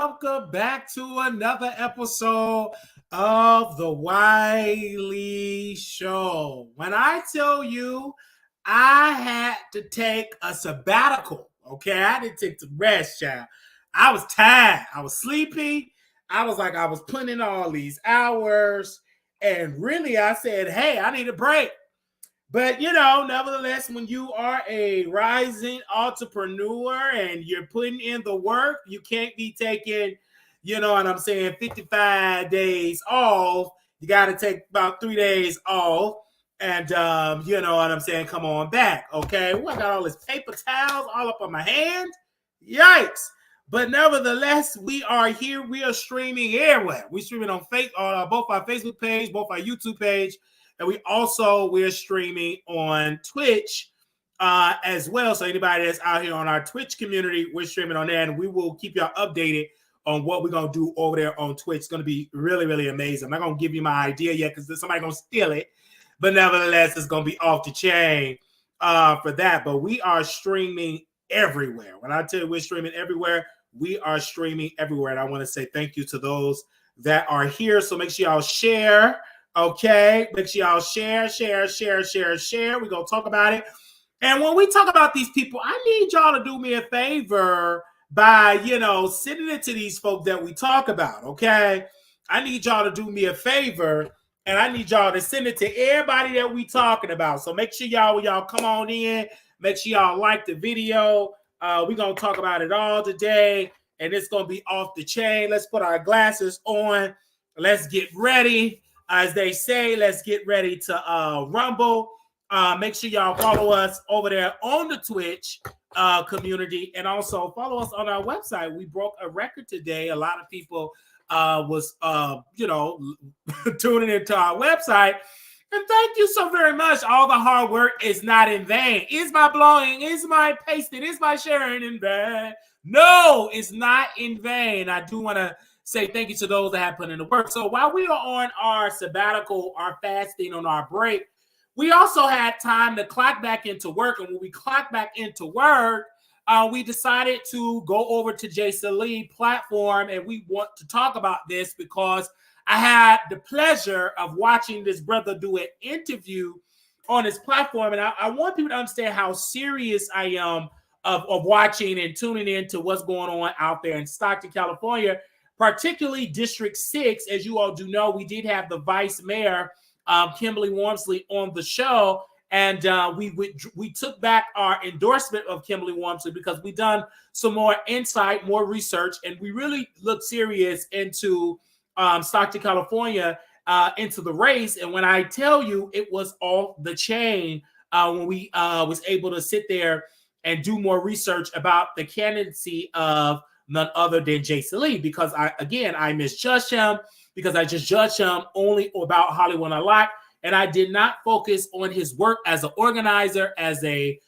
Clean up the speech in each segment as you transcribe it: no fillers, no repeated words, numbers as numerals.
welcome back to another episode of the Wiley Show. When I tell you I had to take a sabbatical, okay? I didn't take the rest, child. I was tired. I was sleepy. I was putting in all these hours. And really, I said, hey, I need a break. But, nevertheless, when you are a rising entrepreneur and you're putting in the work, you can't be taking, 55 days off. You got to take about 3 days off. And, come on back, okay? I got all this paper towels all up on my hand. Yikes. But nevertheless, we are here. We are streaming everywhere. We're streaming on both our Facebook page, both our YouTube page. And we're streaming on Twitch as well. So anybody that's out here on our Twitch community, we're streaming on there. And we will keep y'all updated on what we're going to do over there on Twitch. It's going to be really, really amazing. I'm not going to give you my idea yet because somebody's going to steal it. But nevertheless, it's going to be off the chain for that. But we are streaming everywhere. When I tell you we're streaming everywhere, we are streaming everywhere. And I want to say thank you to those that are here. So make sure y'all share. Okay, make sure y'all share. We're going to talk about it. And when we talk about these people, I need y'all to do me a favor by, sending it to these folks that we talk about, okay? I need y'all to do me a favor, and I need y'all to send it to everybody that we talking about. So make sure y'all come on in. Make sure y'all like the video. We're going to talk about it all today, and it's going to be off the chain. Let's put our glasses on. Let's get ready. As they say, let's get ready to rumble. Make sure y'all follow us over there on the Twitch community, and also follow us on our website. We broke a record today. A lot of people was tuning into our website. And thank you so very much. All the hard work is not in vain. Is my blowing, is my pasting, is my sharing in vain? No, it's not in vain. I do want to say thank you to those that have put in the work. So while we are on our sabbatical, our fasting, on our break, we also had time to clock back into work. And when we clocked back into work, we decided to go over to Jason Lee platform. And we want to talk about this because I had the pleasure of watching this brother do an interview on his platform. And I want people to understand how serious I am of watching and tuning into what's going on out there in Stockton, California. Particularly District 6, as you all do know, we did have the Vice Mayor, Kimberly Wormsley, on the show, and we took back our endorsement of Kimberly Wormsley because we done some more insight, more research, and we really looked serious into Stockton, California, into the race. And when I tell you it was off the chain when we was able to sit there and do more research about the candidacy of none other than Jason Lee, because I misjudged him, because I just judged him only about Hollywood Unlocked, and I did not focus on his work as an organizer, as a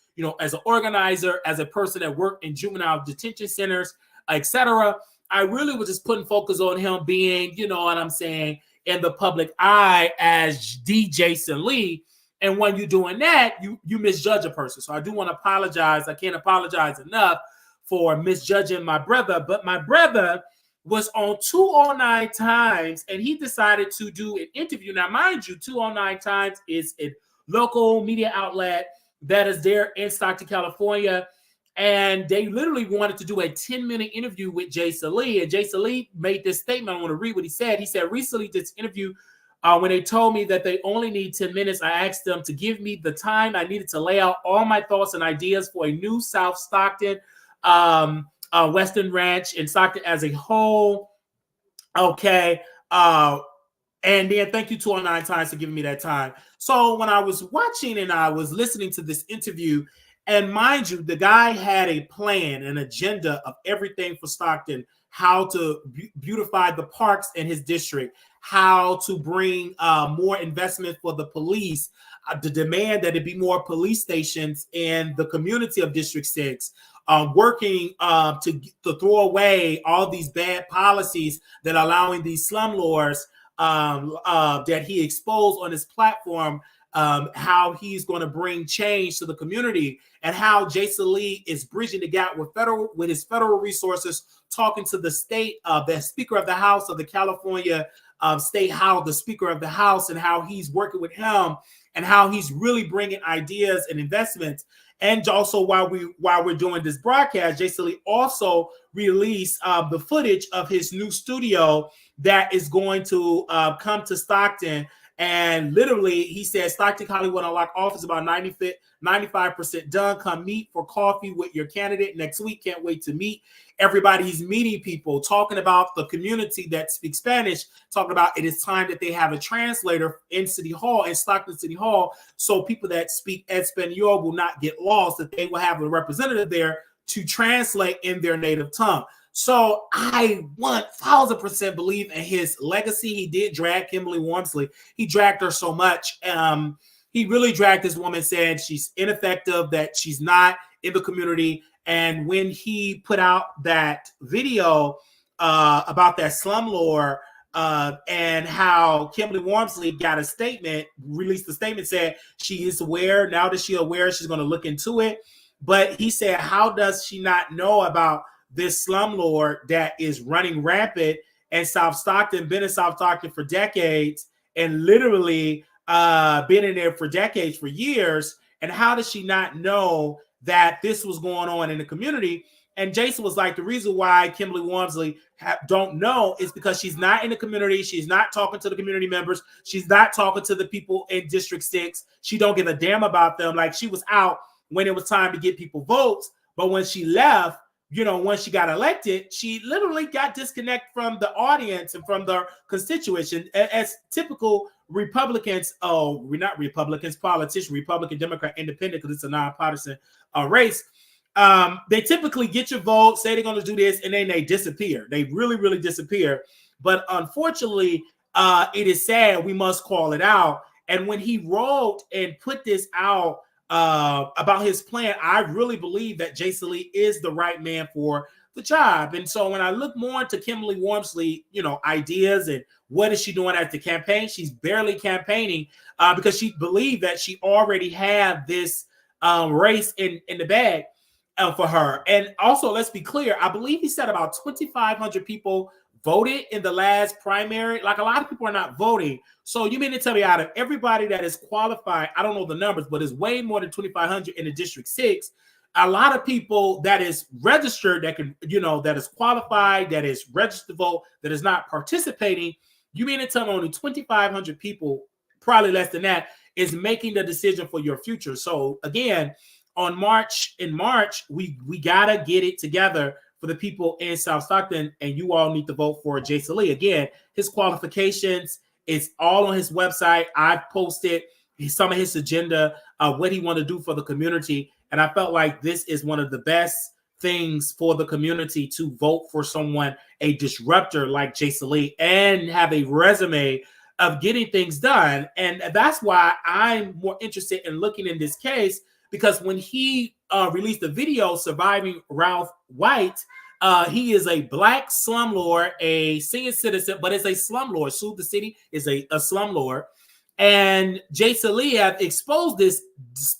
person that worked in juvenile detention centers, etc. I really was just putting focus on him being, in the public eye as the Jason Lee. And when you're doing that, you misjudge a person. So I do want to apologize. I can't apologize enough for misjudging my brother, but my brother was on 209 Times, and he decided to do an interview. Now, mind you, 209 Times is a local media outlet that is there in Stockton, California, and they literally wanted to do a 10-minute interview with Jason Lee, and Jason Lee made this statement. I want to read what he said. He said, recently, this interview, when they told me that they only need 10 minutes, I asked them to give me the time I needed to lay out all my thoughts and ideas for a new South Stockton Western Ranch in Stockton as a whole. Okay. And then thank you 209 Times for giving me that time. So when I was watching and I was listening to this interview, and mind you, the guy had a plan, an agenda of everything for Stockton, how to beautify the parks in his district, how to bring more investment for the police, the demand that it be more police stations in the community of District 6, working to throw away all these bad policies that are allowing these slumlords that he exposed on his platform, how he's going to bring change to the community, and how Jason Lee is bridging the gap with his federal resources, talking to the state, the Speaker of the House of the California State House, the Speaker of the House, and how he's working with him, and how he's really bringing ideas and investments. And also, while we're doing this broadcast, Jason Lee also released the footage of his new studio that is going to come to Stockton. And literally, he said, Stockton Hollywood Unlocked office about 95% done. Come meet for coffee with your candidate next week. Can't wait to meet everybody. He's meeting people, talking about the community that speaks Spanish, talking about it is time that they have a translator in City Hall, in Stockton City Hall, so people that speak Espanol will not get lost, that they will have a representative there to translate in their native tongue. So I 1000% believe in his legacy. He did drag Kimberly Wormsley. He dragged her so much. He really dragged this woman, said she's ineffective, that she's not in the community. And when he put out that video about that slumlord and how Kimberly Wormsley got a statement, released a statement, said she is aware. Now that she's aware, she's going to look into it. But he said, how does she not know about this slumlord that is running rampant in South Stockton, been in South Stockton for decades, and literally been in there for decades, for years? And how does she not know that this was going on in the community? And Jason was like, the reason why Kimberly Wormsley don't know is because she's not in the community. She's not talking to the community members. She's not talking to the people in District 6. She don't give a damn about them. Like, she was out when it was time to get people votes. But when she left, you know, once she got elected, she literally got disconnected from the audience and from the constituents. As typical Republicans, we're not Republicans, politicians, Republican, Democrat, Independent, because it's a nonpartisan race. They typically get your vote, say they're going to do this, and then they disappear. They really, really disappear. But unfortunately, it is sad. We must call it out. And when he wrote and put this out about his plan, I really believe that Jason Lee is the right man for the job. And so when I look more into Kimberly Wormsley, you know, ideas and what is she doing at the campaign, she's barely campaigning because she believed that she already had this race in the bag for her. And also, let's be clear, I believe he said about 2,500 people voted in the last primary. Like, a lot of people are not voting. So you mean to tell me out of everybody that is qualified, I don't know the numbers, but it's way more than 2,500 in the District 6. A lot of people that is registered, that can, you know, that is qualified, that is registered to vote, that is not participating. You mean to tell me only 2,500 people, probably less than that, is making the decision for your future? So again, in March, we gotta get it together for the people in South Stockton, and you all need to vote for Jason Lee. Again, his qualifications is all on his website. I've posted some of his agenda, what he want to do for the community, and I felt like this is one of the best things for the community, to vote for someone, a disruptor like Jason Lee, and have a resume of getting things done. And that's why I'm more interested in looking in this case, because when he released the video, Surviving Ralph White, he is a black slumlord, a senior citizen, but it's a slumlord. Sued the city, is a slumlord. And Jason Lee have exposed this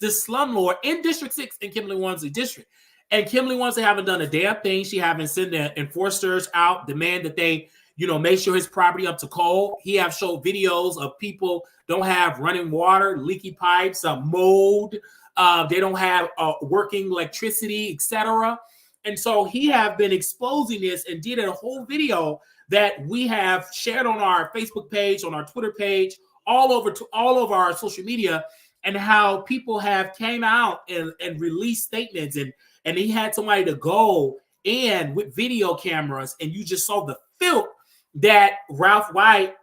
slumlord in District 6 in Kimberly Wormsley district. And Kimberly Wormsley haven't done a damn thing. She haven't sent the enforcers out, demand that they, you know, make sure his property up to code. He have showed videos of people don't have running water, leaky pipes, mold. They don't have working electricity, etc. And so he have been exposing this and did a whole video that we have shared on our Facebook page, on our Twitter page, all over our social media, and how people have came out and released statements, and he had somebody to go in with video cameras, and you just saw the filth that Ralph White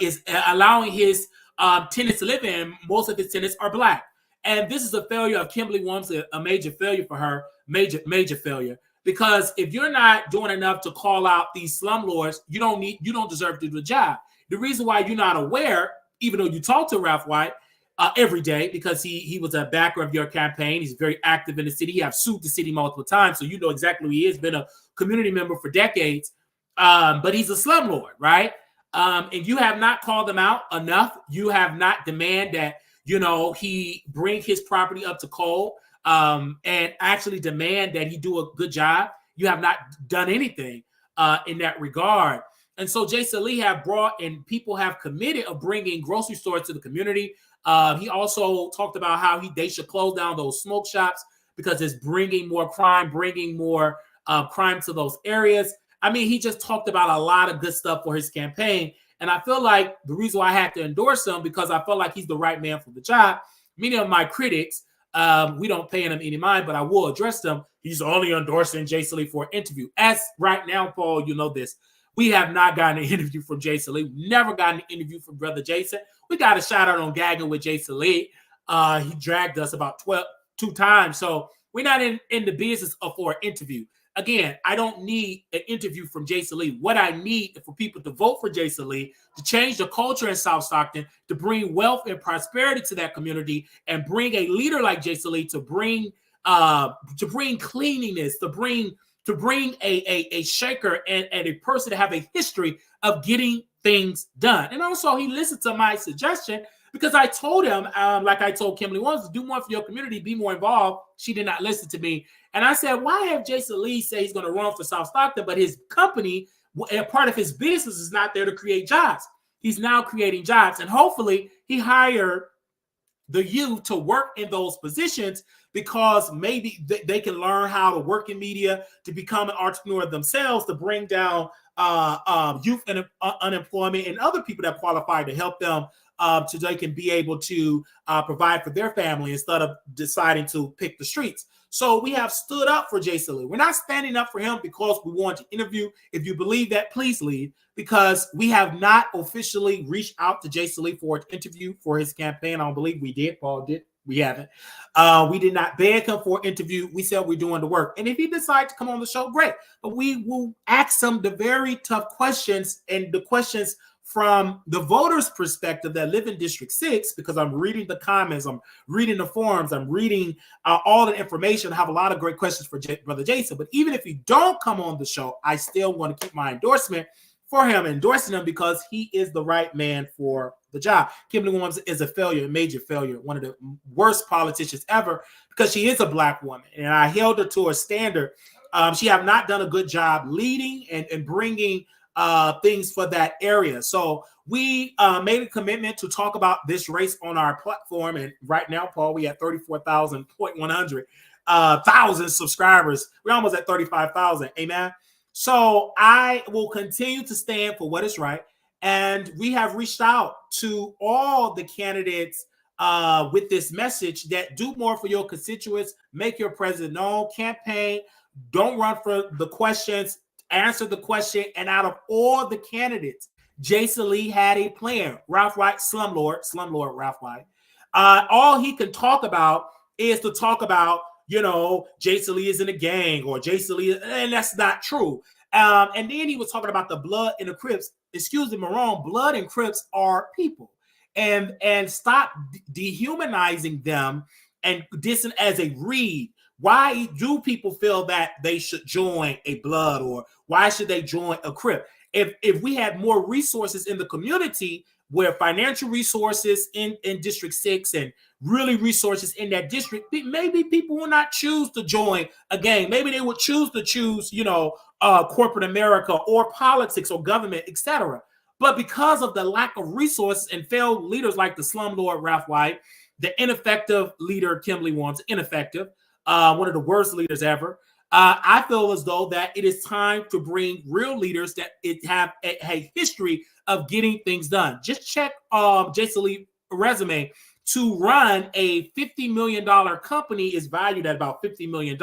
is allowing his tenants to live in. Most of his tenants are black. And this is a failure of Kimberly Wormsley, a major failure for her, major failure. Because if you're not doing enough to call out these slumlords, you don't deserve to do the job. The reason why you're not aware, even though you talk to Ralph White every day, because he was a backer of your campaign, he's very active in the city. He have sued the city multiple times, so you know exactly who he is. Been a community member for decades, but he's a slumlord, right? And you have not called him out enough. You have not demanded that, he bring his property up to code, and actually demand that he do a good job. You have not done anything in that regard. And so Jason Lee have brought, and people have committed of bringing grocery stores to the community. He also talked about how they should close down those smoke shops because it's bringing more crime, crime to those areas. I mean, he just talked about a lot of good stuff for his campaign. And I feel like the reason why I had to endorse him, because I felt like he's the right man for the job. Many of my critics, we don't pay him any mind, but I will address them. He's only endorsing Jason Lee for an interview. As right now, Paul, you know this. We have not gotten an interview from Jason Lee. We've never gotten an interview from Brother Jason. We got a shout out on gagging with Jason Lee. He dragged us about 2 times. So we're not in the business for an interview. Again, I don't need an interview from Jason Lee. What I need is for people to vote for Jason Lee, to change the culture in South Stockton, to bring wealth and prosperity to that community, and bring a leader like Jason Lee to bring cleanliness, to bring a shaker and a person to have a history of getting things done. And also, he listened to my suggestion, because I told him, like I told Kimberly once, do more for your community, be more involved. She did not listen to me. And I said, why have Jason Lee say he's going to run for South Stockton, but his company, a part of his business, is not there to create jobs? He's now creating jobs. And hopefully he hired the youth to work in those positions, because maybe they can learn how to work in media, to become an entrepreneur themselves, to bring down youth and unemployment and other people that qualify, to help them so they can be able to provide for their family instead of deciding to pick the streets. So we have stood up for Jason Lee. We're not standing up for him because we want to interview. If you believe that, please leave, because we have not officially reached out to Jason Lee for an interview for his campaign. I don't believe we did. Paul did. We haven't. We did not beg him for an interview. We said we're doing the work. And if he decides to come on the show, great. But we will ask him the very tough questions, and the questions from the voters' perspective that live in District 6, because I'm reading the comments, I'm reading the forums, I'm reading all the information. I have a lot of great questions for Brother Jason. But even if he don't come on the show, I still want to keep my endorsement for him, endorsing him, because he is the right man for the job. Kimberly Williams is a failure, a major failure, one of the worst politicians ever, because she is a Black woman, and I held her to a standard. She have not done a good job leading and bringing things for that area. So we made a commitment to talk about this race on our platform. And right now, Paul, we have 34,100,000 subscribers. We're almost at 35,000. Amen. So I will continue to stand for what is right. And we have reached out to all the candidates with this message that do more for your constituents, make your president known, campaign, don't run for the questions, answer the question. And out of all the candidates, Jason Lee had a plan. Ralph White, slumlord Ralph White. All he can talk about is to talk about, Jason Lee is in a gang, or Jason Lee, and that's not true. And then he was talking about the blood and the Crips. Excuse me, Marone, blood and Crips are people. And stop dehumanizing them and dissing as a Reid. Why do people feel that they should join a blood, or why should they join a Crip? If we had more resources in the community, where financial resources in District 6 and really resources in that district, maybe people will not choose to join a gang. Maybe they would choose corporate America or politics or government, etc. But because of the lack of resources and failed leaders like the slumlord Ralph White, the ineffective leader Kimberly Williams, ineffective, one of the worst leaders ever, I feel as though that it is time to bring real leaders that have a history of getting things done. Just check Jason Lee's resume. To run a $50 million company is valued at about $50 million.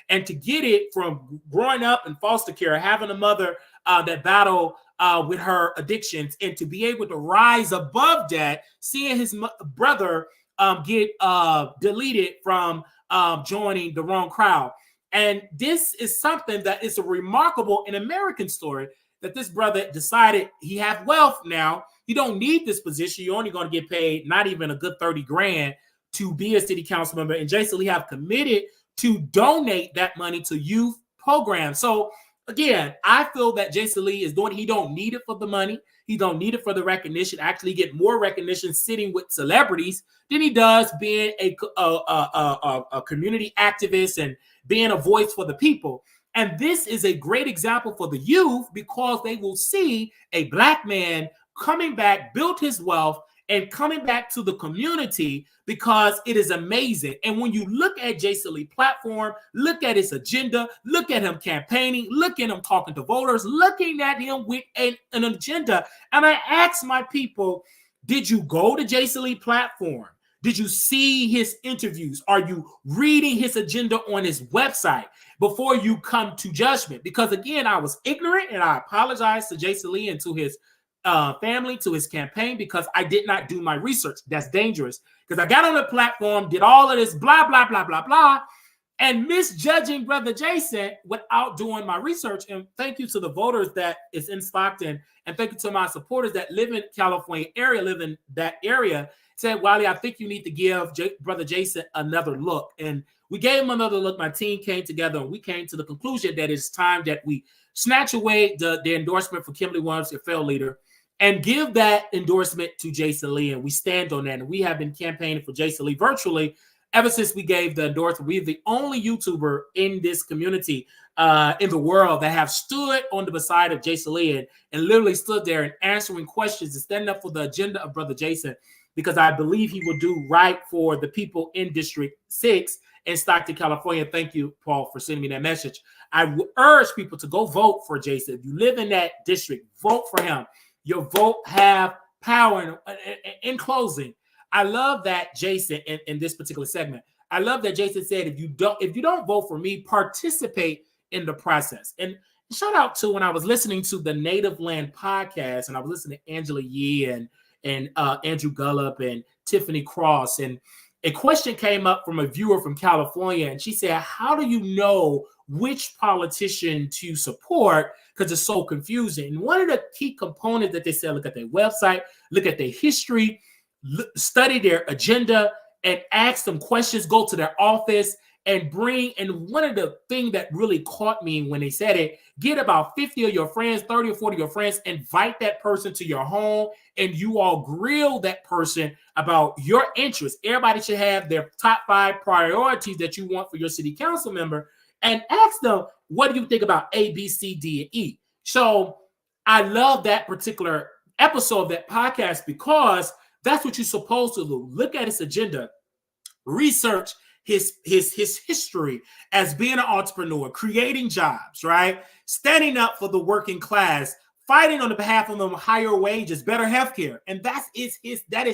And to get it from growing up in foster care, having a mother that battled with her addictions, and to be able to rise above that, seeing his brother get deleted from joining the wrong crowd. And this is something that is a remarkable and American story, that this brother decided he has wealth now. You don't need this position. You're only going to get paid not even a good 30 grand to be a city council member. And Jason Lee have committed to donate that money to youth programs. So again, I feel that Jason Lee is doing, he don't need it for the money. He don't need it for the recognition. Actually, get more recognition sitting with celebrities than he does being a community activist and being a voice for the people. And this is a great example for the youth because they will see a Black man coming back, built his wealth, and coming back to the community because it is amazing. And when you look at Jason Lee's platform, look at his agenda, look at him campaigning, look at him talking to voters, looking at him with an agenda. And I asked my people, did you go to Jason Lee's platform? Did you see his interviews? Are you reading his agenda on his website before you come to judgment? Because again, I was ignorant, and I apologize to Jason Lee and to his family, to his campaign, because I did not do my research. That's dangerous because I got on the platform, did all of this blah, blah, blah, blah, blah, and misjudging Brother Jason without doing my research. And thank you to the voters that is in Stockton, and thank you to my supporters that live in California area, live in that area, said, Wiley, I think you need to give Brother Jason another look. And we gave him another look. My team came together, and we came to the conclusion that it's time that we snatch away the endorsement for Kimberly Williams, your failed leader, and give that endorsement to Jason Lee. And we stand on that. And we have been campaigning for Jason Lee virtually ever since we gave the endorsement. We're the only YouTuber in this community in the world that have stood on the side of Jason Lee and literally stood there and answering questions and standing up for the agenda of Brother Jason, because I believe he will do right for the people in District 6 in Stockton, California. Thank you, Paul, for sending me that message. I would urge people to go vote for Jason. If you live in that district, vote for him. Your vote have power. In closing, I love that Jason in this particular segment. I love that Jason said, if you don't vote for me, participate in the process. And shout out to when I was listening to the Native Land podcast, and I was listening to Angela Yee and Andrew Gullop and Tiffany Cross, and a question came up from a viewer from California, and she said, how do you know which politician to support because it's so confusing? And one of the key components that they said, look at their website, look at their history, study their agenda, and ask them questions, go to their office and bring. And one of the things that really caught me when they said it, get about 50 of your friends, 30 or 40 of your friends, invite that person to your home, and you all grill that person about your interests. Everybody should have their top 5 priorities that you want for your city council member, and ask them, what do you think about A, B, C, D, and E? So I love that particular episode of that podcast because that's what you're supposed to do. Look at his agenda, research his history as being an entrepreneur, creating jobs, right? Standing up for the working class, fighting on the behalf of them, higher wages, better healthcare. And that is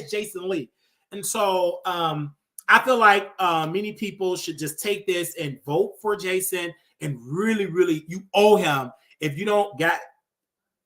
Jason Lee. And so I feel like many people should just take this and vote for Jason, and really, really, you owe him. If you don't got,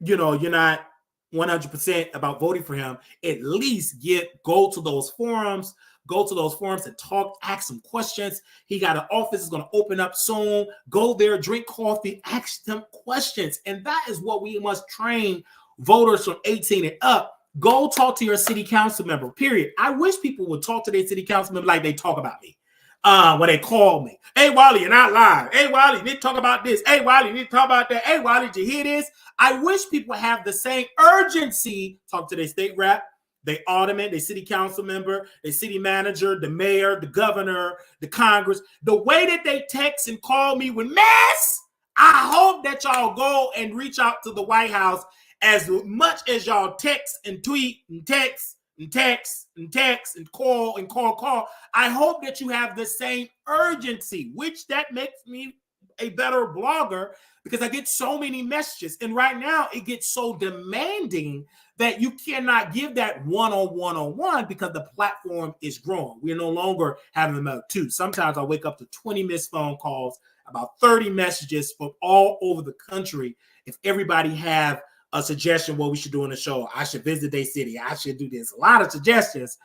you're not 100% about voting for him, at least go to those forums and talk, ask some questions. He got an office is going to open up soon. Go there, drink coffee, ask them questions. And that is what we must train voters from 18 and up. Go talk to your city council member, period. I wish people would talk to their city council member like they talk about me. When they call me, hey, Wiley, you're not live. Hey, Wiley, you need to talk about this. Hey, Wiley, you need to talk about that. Hey, Wiley, did you hear this? I wish people have the same urgency. Talk to their state rep, their alderman, their city council member, their city manager, the mayor, the governor, the Congress. The way that they text and call me with mess, I hope that y'all go and reach out to the White House as much as y'all text and tweet and text and text and text and call and call. I hope that you have the same urgency, which that makes me a better blogger because I get so many messages. And right now it gets so demanding that you cannot give that one-on-one because the platform is growing. We're no longer having them out too. Sometimes I wake up to 20 missed phone calls, about 30 messages from all over the country. If everybody have a suggestion what we should do in the show, I should visit their city, I should do this, a lot of suggestions.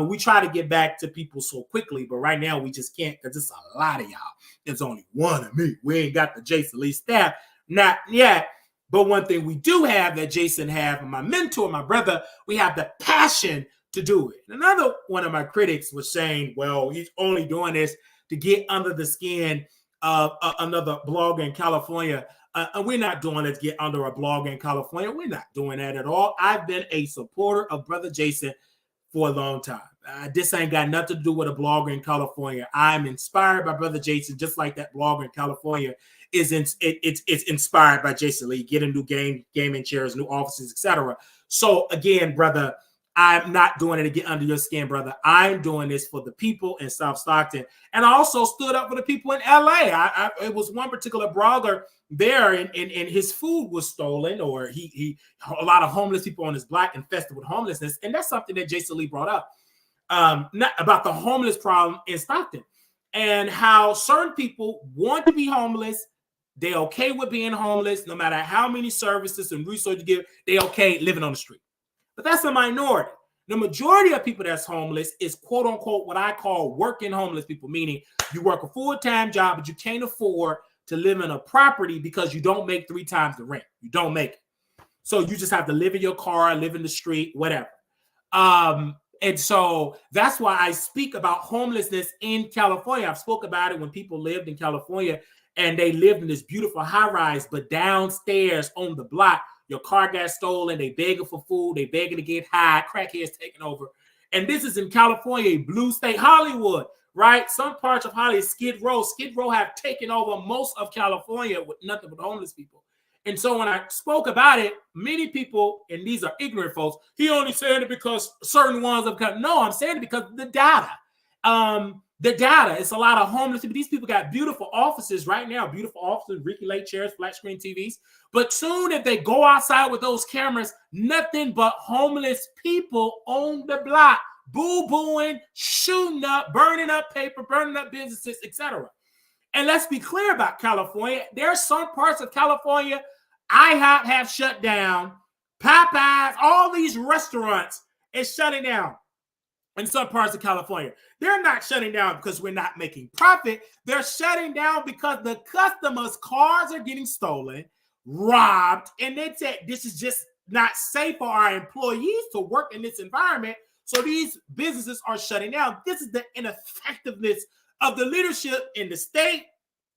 We try to get back to people so quickly, but right now we just can't because it's a lot of y'all. There's only one of me. We ain't got the Jason Lee staff, not yet. But one thing we do have that Jason have, and my mentor, my brother, we have the passion to do it. And another one of my critics was saying, well, he's only doing this to get under the skin of another blogger in California. And we're not doing let's get under a blogger in California. We're not doing that at all. I've been a supporter of Brother Jason for a long time. This ain't got nothing to do with a blogger in California. I'm inspired by Brother Jason, just like that blogger in California is it's inspired by Jason Lee, getting new gaming chairs, new offices, etc. So again, brother, I'm not doing it to get under your skin, brother. I'm doing this for the people in South Stockton. And I also stood up for the people in LA. It was one particular blogger there, and his food was stolen, or he a lot of homeless people on his block infested with homelessness. And that's something that Jason Lee brought up, not about the homeless problem in Stockton and how certain people want to be homeless. They're okay with being homeless, no matter how many services and resources you give, they're okay living on the street. But that's a minority. The majority of people that's homeless is quote unquote what I call working homeless people, meaning you work a full-time job, but you can't afford to live in a property because you don't make 3 times the rent. You don't make it. So you just have to live in your car, live in the street, whatever. And so that's why I speak about homelessness in California. I've spoke about it when people lived in California and they lived in this beautiful high rise, but downstairs on the block, your car got stolen. They begging for food. They begging to get high. Crackheads taking over. And this is in California, a blue state, Hollywood, right? Some parts of Hollywood, Skid Row. Skid Row have taken over most of California with nothing but homeless people. And so when I spoke about it, many people, and these are ignorant folks, he only said it because certain ones have come. No, I'm saying it because of the data. The data, it's a lot of homeless people. These people got beautiful offices right now, beautiful offices, Ricky Lake chairs, flat screen TVs. But soon if they go outside with those cameras, nothing but homeless people on the block, boo-booing, shooting up, burning up paper, burning up businesses, etc. And let's be clear about California. There are some parts of California, IHOP have shut down, Popeyes, all these restaurants is shutting down. In some parts of California, they're not shutting down because we're not making profit. They're shutting down because the customers' cars are getting stolen, robbed, and they said this is just not safe for our employees to work in this environment. So these businesses are shutting down. This is the ineffectiveness of the leadership in the state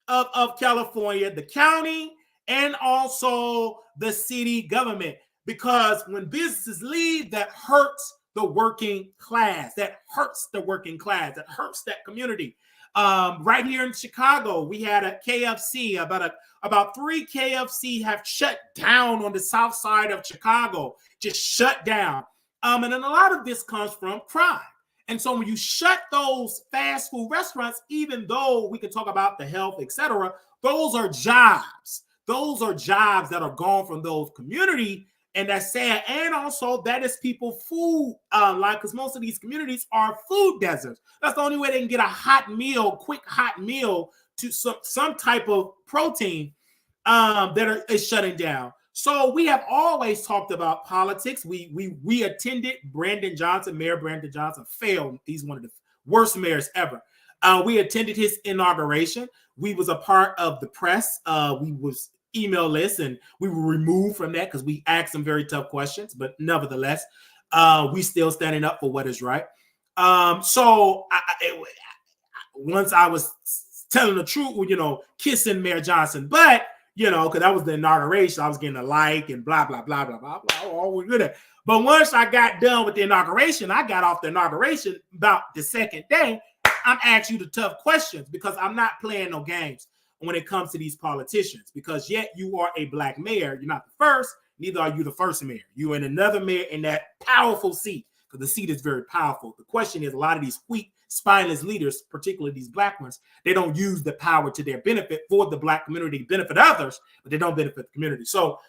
of California, the county, and also the city government. Because when businesses leave, that hurts the working class. That hurts the working class. That hurts that community. Right here in Chicago, we had a KFC. About 3 KFC have shut down on the south side of Chicago. Just shut down. And then a lot of this comes from crime. And so when you shut those fast food restaurants, even though we can talk about the health, etc., those are jobs. Those are jobs that are gone from those communities. And that's sad. And also that is people food, because most of these communities are food deserts. That's the only way they can get a hot meal, quick hot meal to some type of protein is shutting down. So we have always talked about politics. We attended Brandon Johnson, Mayor Brandon Johnson failed. He's one of the worst mayors ever. We attended his inauguration. We was a part of the press. We was email list, and we were removed from that because we asked some very tough questions, but nevertheless, we still standing up for what is right. So once I was telling the truth, kissing Mayor Johnson, but because that was the inauguration, I was getting a like and blah blah blah blah blah blah. All we're good at. But once I got done with the inauguration, I got off the inauguration about the second day. I'm asking you the tough questions because I'm not playing no games when it comes to these politicians, because yet you are a black mayor. You're not the first, neither are you the first mayor. You're in another mayor in that powerful seat, because the seat is very powerful. The question is, a lot of these weak, spineless leaders, particularly these black ones, they don't use the power to their benefit for the black community, benefit others, but they don't benefit the community. So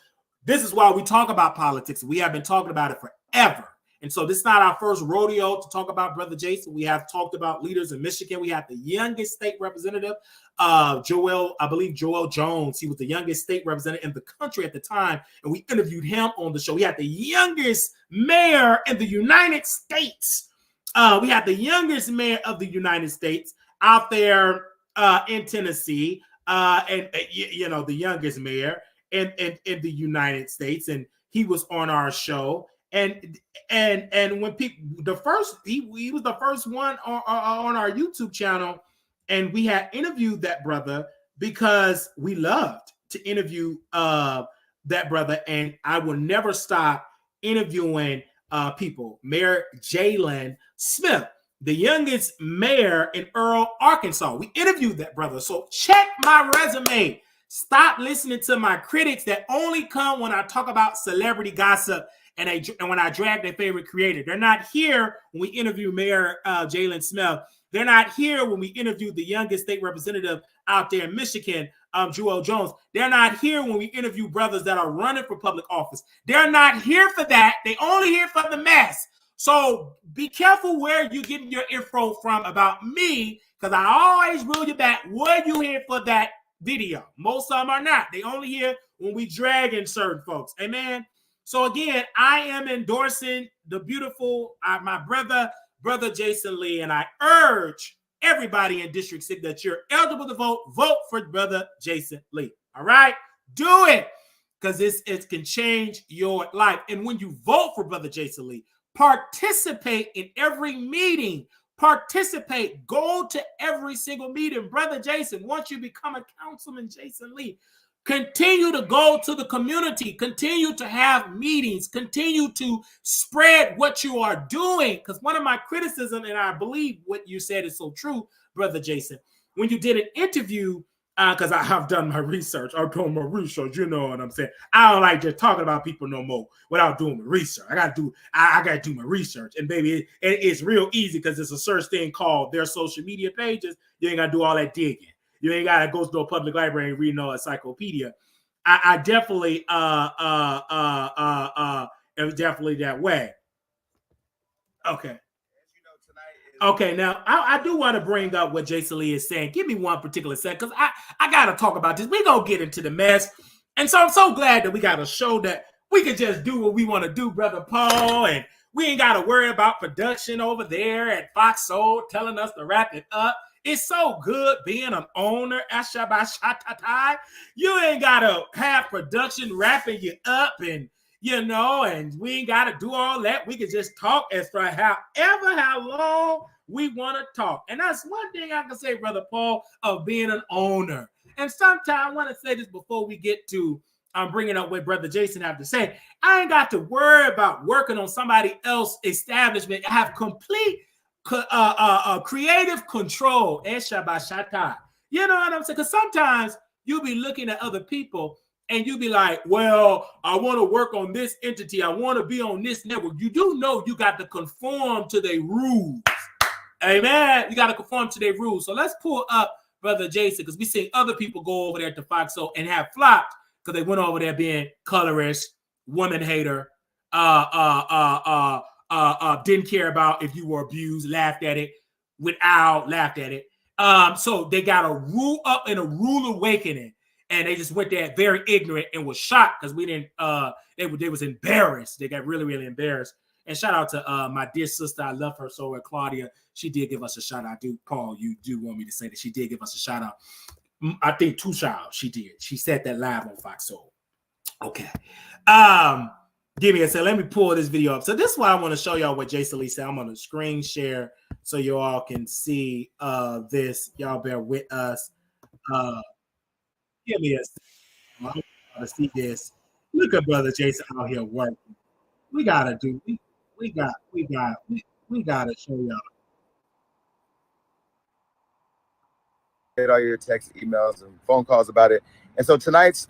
this is why we talk about politics. We have been talking about it forever. And so this is not our first rodeo to talk about Brother Jason. We have talked about leaders in Michigan. We have the youngest state representative, Joel Jones. He was the youngest state representative in the country at the time. And we interviewed him on the show. We had the youngest mayor in the United States. We had the youngest mayor of the United States out there in Tennessee. The youngest mayor in the United States. And he was on our show. And when people, he was the first one on our YouTube channel, and we had interviewed that brother because we loved to interview that brother, and I will never stop interviewing people. Mayor Jalen Smith, the youngest mayor in Earl, Arkansas. We interviewed that brother. So check my resume. Stop listening to my critics that only come when I talk about celebrity gossip and when I drag their favorite creator. They're not here when we interview Mayor Jalen Smith. They're not here when we interview the youngest state representative out there in Michigan, Joel Jones. They're not here when we interview brothers that are running for public office. They're not here for that. They only here for the mess. So be careful where you're getting your info from about me, because I always rule you back. Were you here for that video? Most of them are not. They only here when we drag in certain folks. Amen. So again, I am endorsing the beautiful, my brother Jason Lee, and I urge everybody in District 6 that you're eligible to vote for brother Jason Lee. All right? Do it, because it can change your life. And when you vote for brother Jason Lee, participate in every meeting. Participate. Go to every single meeting. Brother Jason, once you become a councilman, Jason Lee, continue to go to the community. Continue to have meetings. Continue to spread what you are doing. Because one of my criticism, and I believe what you said is so true, Brother Jason, when you did an interview, because I have done my research. I've done my research, you know what I'm saying? I don't like just talking about people no more without doing my research. I gotta do my research. And baby, it's real easy because it's a search thing called their social media pages. You ain't gotta do all that digging. You ain't gotta go to a public library and read no encyclopedia. I definitely am definitely that way. Okay. Okay, now I do want to bring up what Jason Lee is saying. Give me one particular second, because I got to talk about this. We're going to get into the mess. And so I'm so glad that we got a show that we can just do what we want to do, Brother Paul. And we ain't got to worry about production over there at Fox Soul telling us to wrap it up. It's so good being an owner. You ain't got to have production wrapping you up and and we ain't got to do all that. We can just talk as for how long we want to talk. And that's one thing I can say, Brother Paul, of being an owner. And sometimes I want to say this before we get to bringing up what Brother Jason have to say. I ain't got to worry about working on somebody else's establishment. I have complete creative control. You know what I'm saying? Because sometimes you'll be looking at other people and you be like, well, I want to work on this entity. I want to be on this network. You do know you got to conform to their rules. Amen. You got to conform to their rules. So let's pull up Brother Jason, because we seen other people go over there to Fox Soul and have flopped because they went over there being colorist, woman hater, didn't care about if you were abused, laughed at it, laughed at it. So they got a rule up and a rule awakening. And they just went there very ignorant and was shocked because we didn't. They was embarrassed. They got really, really embarrassed. And shout out to my dear sister. I love her so. Claudia, she did give us a shout out. Paul, you do want me to say that she did give us a shout out. I think 2 shout outs she did. She said that live on Fox Soul. Okay. Give me a second. Let me pull this video up. So this is why I want to show y'all what Jason Lee said. I'm on a screen share so you all can see this. Y'all bear with us. Give me a second. I want to see this. Look at Brother Jason out here working. We gotta do. We gotta show y'all. Get all your text, emails, and phone calls about it. And so tonight's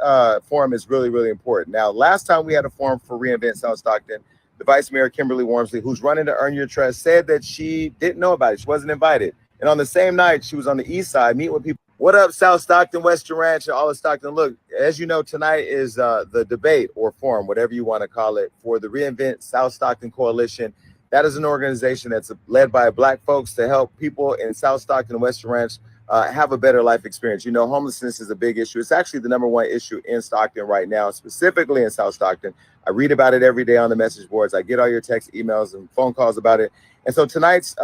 forum is really, really important. Now, last time we had a forum for Reinvent South Stockton, the Vice Mayor, Kimberly Wormsley, who's running to earn your trust, said that she didn't know about it. She wasn't invited. And on the same night, she was on the east side, meeting with people. What up, South Stockton, Western Ranch, and all of Stockton? Look, as you know, tonight is the debate or forum, whatever you want to call it, for the Reinvent South Stockton Coalition. That is an organization that's led by Black folks to help people in South Stockton and Western Ranch have a better life experience. You know, homelessness is a big issue. It's actually the #1 issue in Stockton right now, specifically in South Stockton. I read about it every day on the message boards. I get all your text, emails, and phone calls about it. And so tonight's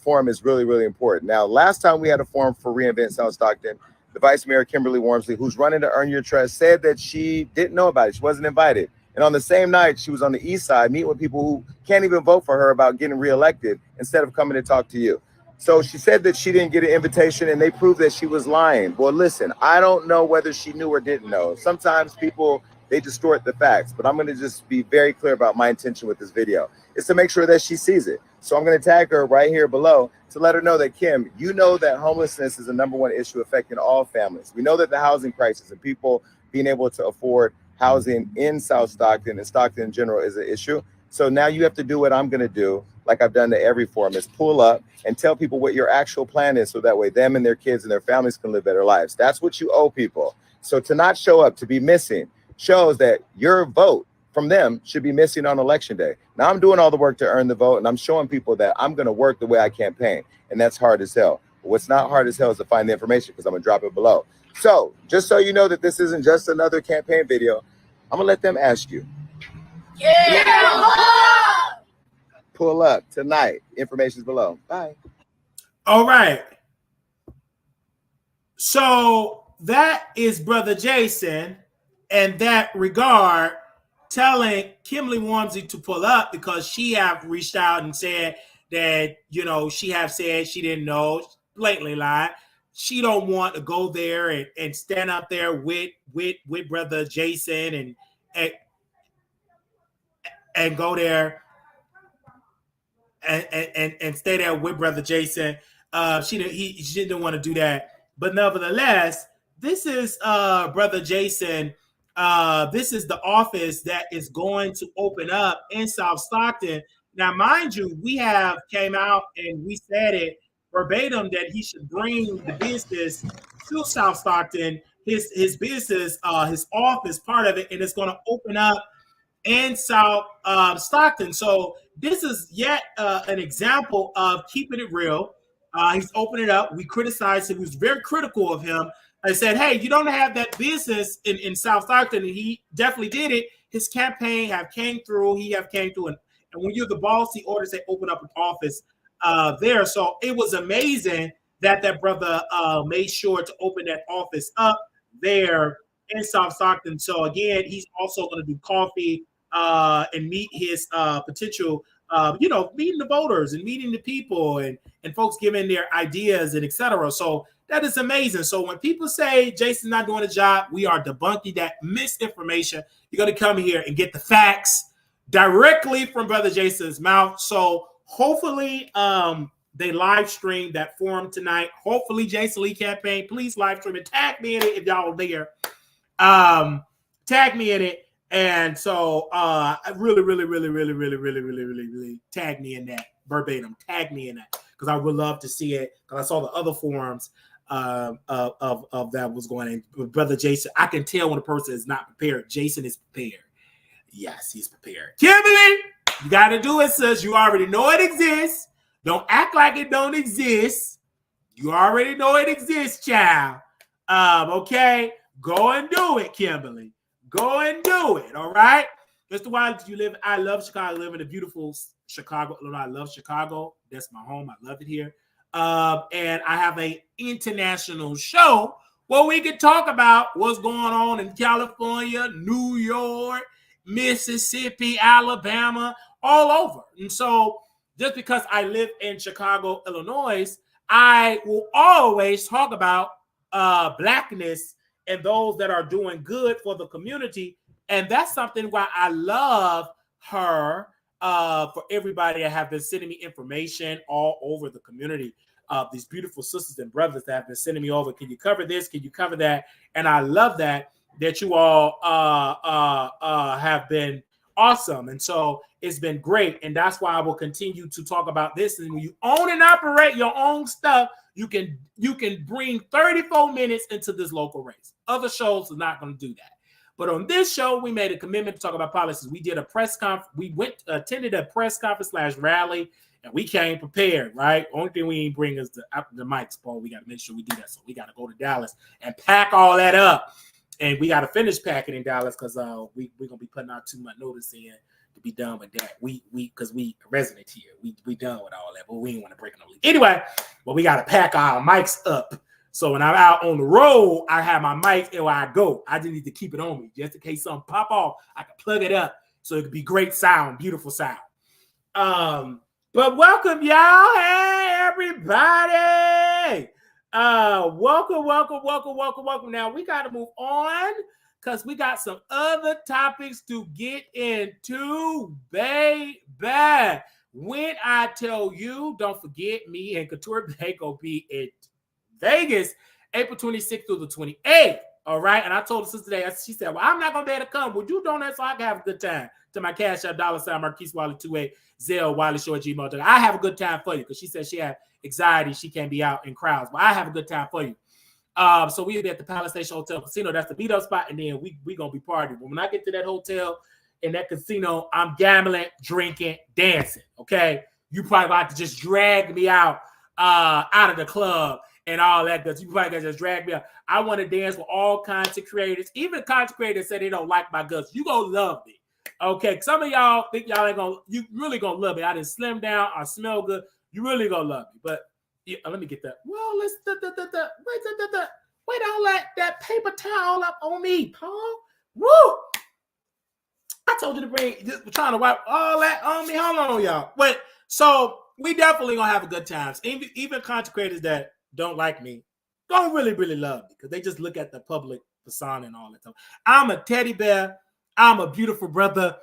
forum is really, really important. Now, last time we had a forum for Reinvent South Stockton, the Vice Mayor, Kimberly Wormsley, who's running to earn your trust, said that she didn't know about it. She wasn't invited. And on the same night, she was on the east side, meeting with people who can't even vote for her about getting reelected instead of coming to talk to you. So she said that she didn't get an invitation and they proved that she was lying. Well, listen, I don't know whether she knew or didn't know. Sometimes people, they distort the facts, but I'm going to just be very clear about my intention with this video. It's to make sure that she sees it. So I'm going to tag her right here below to let her know that, Kim, you know that homelessness is the #1 issue affecting all families. We know that the housing crisis and people being able to afford housing in South Stockton and Stockton in general is an issue. So now you have to do what I'm going to do, like I've done to every forum, is pull up and tell people what your actual plan is so that way them and their kids and their families can live better lives. That's what you owe people. So to not show up, to be missing, shows that your vote from them should be missing on election day. Now I'm doing all the work to earn the vote, and I'm showing people that I'm going to work the way I campaign, and that's hard as hell. But what's not hard as hell is to find the information, because I'm going to drop it below. So just so you know that this isn't just another campaign video, I'm going to let them ask you. Yeah. Pull up tonight. Information's below. Bye. All right. So that is Brother Jason, and that regard telling Kimberly Wormsley to pull up because she have reached out and said that, you know, she have said she didn't know, blatantly lied. She don't want to go there and stand up there with Brother Jason and go there and stay there with Brother Jason. She didn't want to do that. But nevertheless, this is Brother Jason. This is the office that is going to open up in South Stockton. Now, mind you, we have came out and we said it verbatim that he should bring the business to South Stockton, his business, his office, part of it, and it's going to open up in South Stockton. So this is yet an example of keeping it real. He's opening it up. We criticized him. We was very critical of him. I said, hey, you don't have that business in South Stockton. And he definitely did it. His campaign have came through. And when you're the boss, he orders they open up an office there. So it was amazing that brother made sure to open that office up there in South Stockton. So again, he's also going to do coffee and meet his potential, meeting the voters and meeting the people and folks giving their ideas and etc. So that is amazing. So when people say Jason's not doing a job, we are debunking that misinformation. You're going to come here and get the facts directly from Brother Jason's mouth. So hopefully they live stream that forum tonight. Hopefully Jason Lee campaign, please live stream it. Tag me in it if y'all are there. Tag me in it. And so I really tag me in that verbatim. Tag me in that because I would love to see it. Because I saw the other forums of that was going in. With Brother Jason, I can tell when a person is not prepared. Jason is prepared. Yes, he's prepared. Kimberly, you got to do it, sis. You already know it exists. Don't act like it don't exist. You already know it exists, child. Okay, go and do it, Kimberly. Go and do it, all right? Mr. Wiley, you live? I love Chicago. I live in a beautiful Chicago. I love Chicago. That's my home. I love it here. And I have an international show where we can talk about what's going on in California, New York, Mississippi, Alabama, all over. And so just because I live in Chicago, Illinois, I will always talk about Blackness and those that are doing good for the community. And that's something why I love her for everybody that have been sending me information all over the community. These beautiful sisters and brothers that have been sending me over. Can you cover this? Can you cover that? And I love that you all have been awesome. And so it's been great. And that's why I will continue to talk about this. And when you own and operate your own stuff, you can bring 34 minutes into this local race. Other shows are not going to do that. But on this show, we made a commitment to talk about policies. We did a press conference. We attended a press conference / rally, and we came prepared, right? Only thing we ain't bring is the mics, Paul. We got to make sure we do that. So we got to go to Dallas and pack all that up. And we got to finish packing in Dallas because we're going to be putting out 2 month notice in to be done with that. Because we resident here. We done with all that, but we ain't want to break no leak. Anyway, well, we got to pack our mics up. So when I'm out on the road, I have my mic and where I go. I just need to keep it on me just in case something pop off. I can plug it up so it could be great sound, beautiful sound. But welcome, y'all. Hey, everybody. Welcome. Now we got to move on because we got some other topics to get into, baby. When I tell you, don't forget me and Couture Bay gonna be in Vegas, April 26th through the 28th. All right. And I told her sister today, she said, well, I'm not gonna be able to come. Would you donate so I can have a good time? To my Cash App, $ Marquise Wiley 28 Zelle Wiley Show at gmail.com. I have a good time for you because she said she had anxiety. She can't be out in crowds, but I have a good time for you. So we'll be at the Palace Station Hotel Casino. That's the meetup spot, and then we gonna be partying. But when I get to that hotel in that casino, I'm gambling, drinking, dancing. Okay, you probably have to just drag me out of the club and all that because you probably gotta just drag me out. I want to dance with all kinds of creators, even content creators say they don't like my guts. You gonna love me. Okay, some of y'all think y'all ain't gonna, you really gonna love me. I didn't slim down, I smell good. You really gonna love me. But yeah, let me get that. Well, let's wait, don't let that paper towel up on me, Paul. Woo! I told you to bring, just trying to wipe all that on me. Hold on, y'all. Wait, so we definitely gonna have a good times. Even content creators that don't like me don't really love me because they just look at the public persona and all that stuff. I'm a teddy bear. I'm a beautiful brother.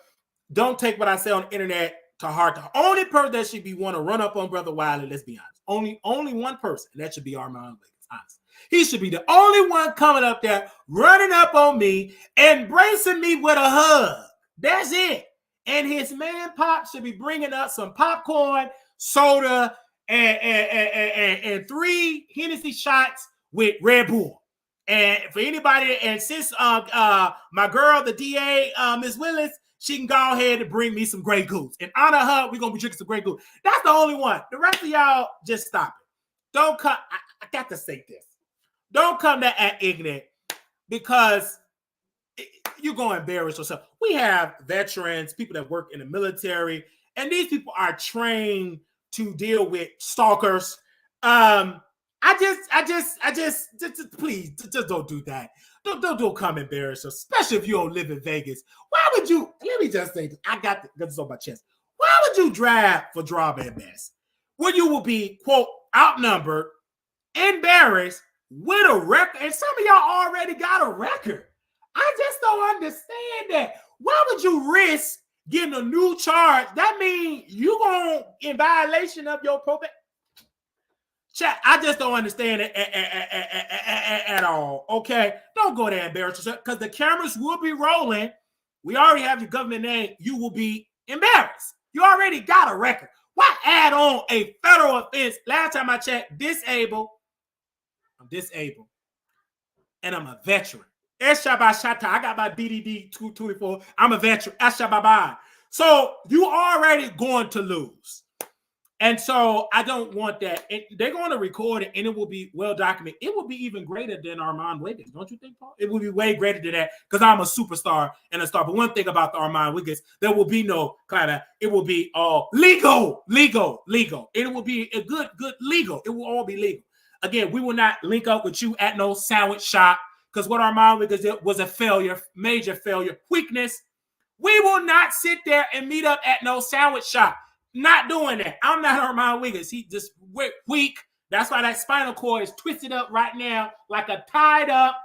Don't take what I say on the internet to heart. The only person that should be want to run up on Brother Wiley, let's be honest. Only one person, and that should be Armon Wiggins. Honestly. He should be the only one coming up there, running up on me, embracing me with a hug. That's it. And his man Pop should be bringing up some popcorn, soda, and 3 Hennessy shots with Red Bull. And for anybody, and since my girl, the DA, Miss Willis, she can go ahead and bring me some Grey Goose. In honor of her, we're going to be drinking some Grey Goose. That's the only one. The rest of y'all, just stop it. Don't come. I got to say this. Don't come to act ignorant because you're going to embarrass yourself. We have veterans, people that work in the military, and these people are trained to deal with stalkers. Please, just don't do that. Don't come embarrass us, especially if you don't live in Vegas. Why would you, let me just say this. I got this on my chest. Why would you drive for drama and mess? When you will be, quote, outnumbered, embarrassed, with a record, and some of y'all already got a record. I just don't understand that. Why would you risk getting a new charge? That means you going in violation of your probation. Chat, I just don't understand it at all. Okay, don't go there and embarrass yourself because the cameras will be rolling. We already have your government name. You will be embarrassed. You already got a record. Why add on a federal offense? Last time I checked, disabled. I'm disabled, and I'm a veteran. I got my BDD 224. I'm a veteran. So you already going to lose. And so I don't want that. And they're going to record it, and it will be well documented. It will be even greater than Armon Wiggins, don't you think, Paul? It will be way greater than that because I'm a superstar and a star. But one thing about the Armon Wiggins, there will be no kind of. It will be all legal. It will be a good legal. It will all be legal. Again, we will not link up with you at no sandwich shop because what Armon Wiggins did was a failure, major failure, weakness. We will not sit there and meet up at no sandwich shop. Not doing that. I'm not Armon Wiggins. He just weak. That's why that spinal cord is twisted up right now like a tied up,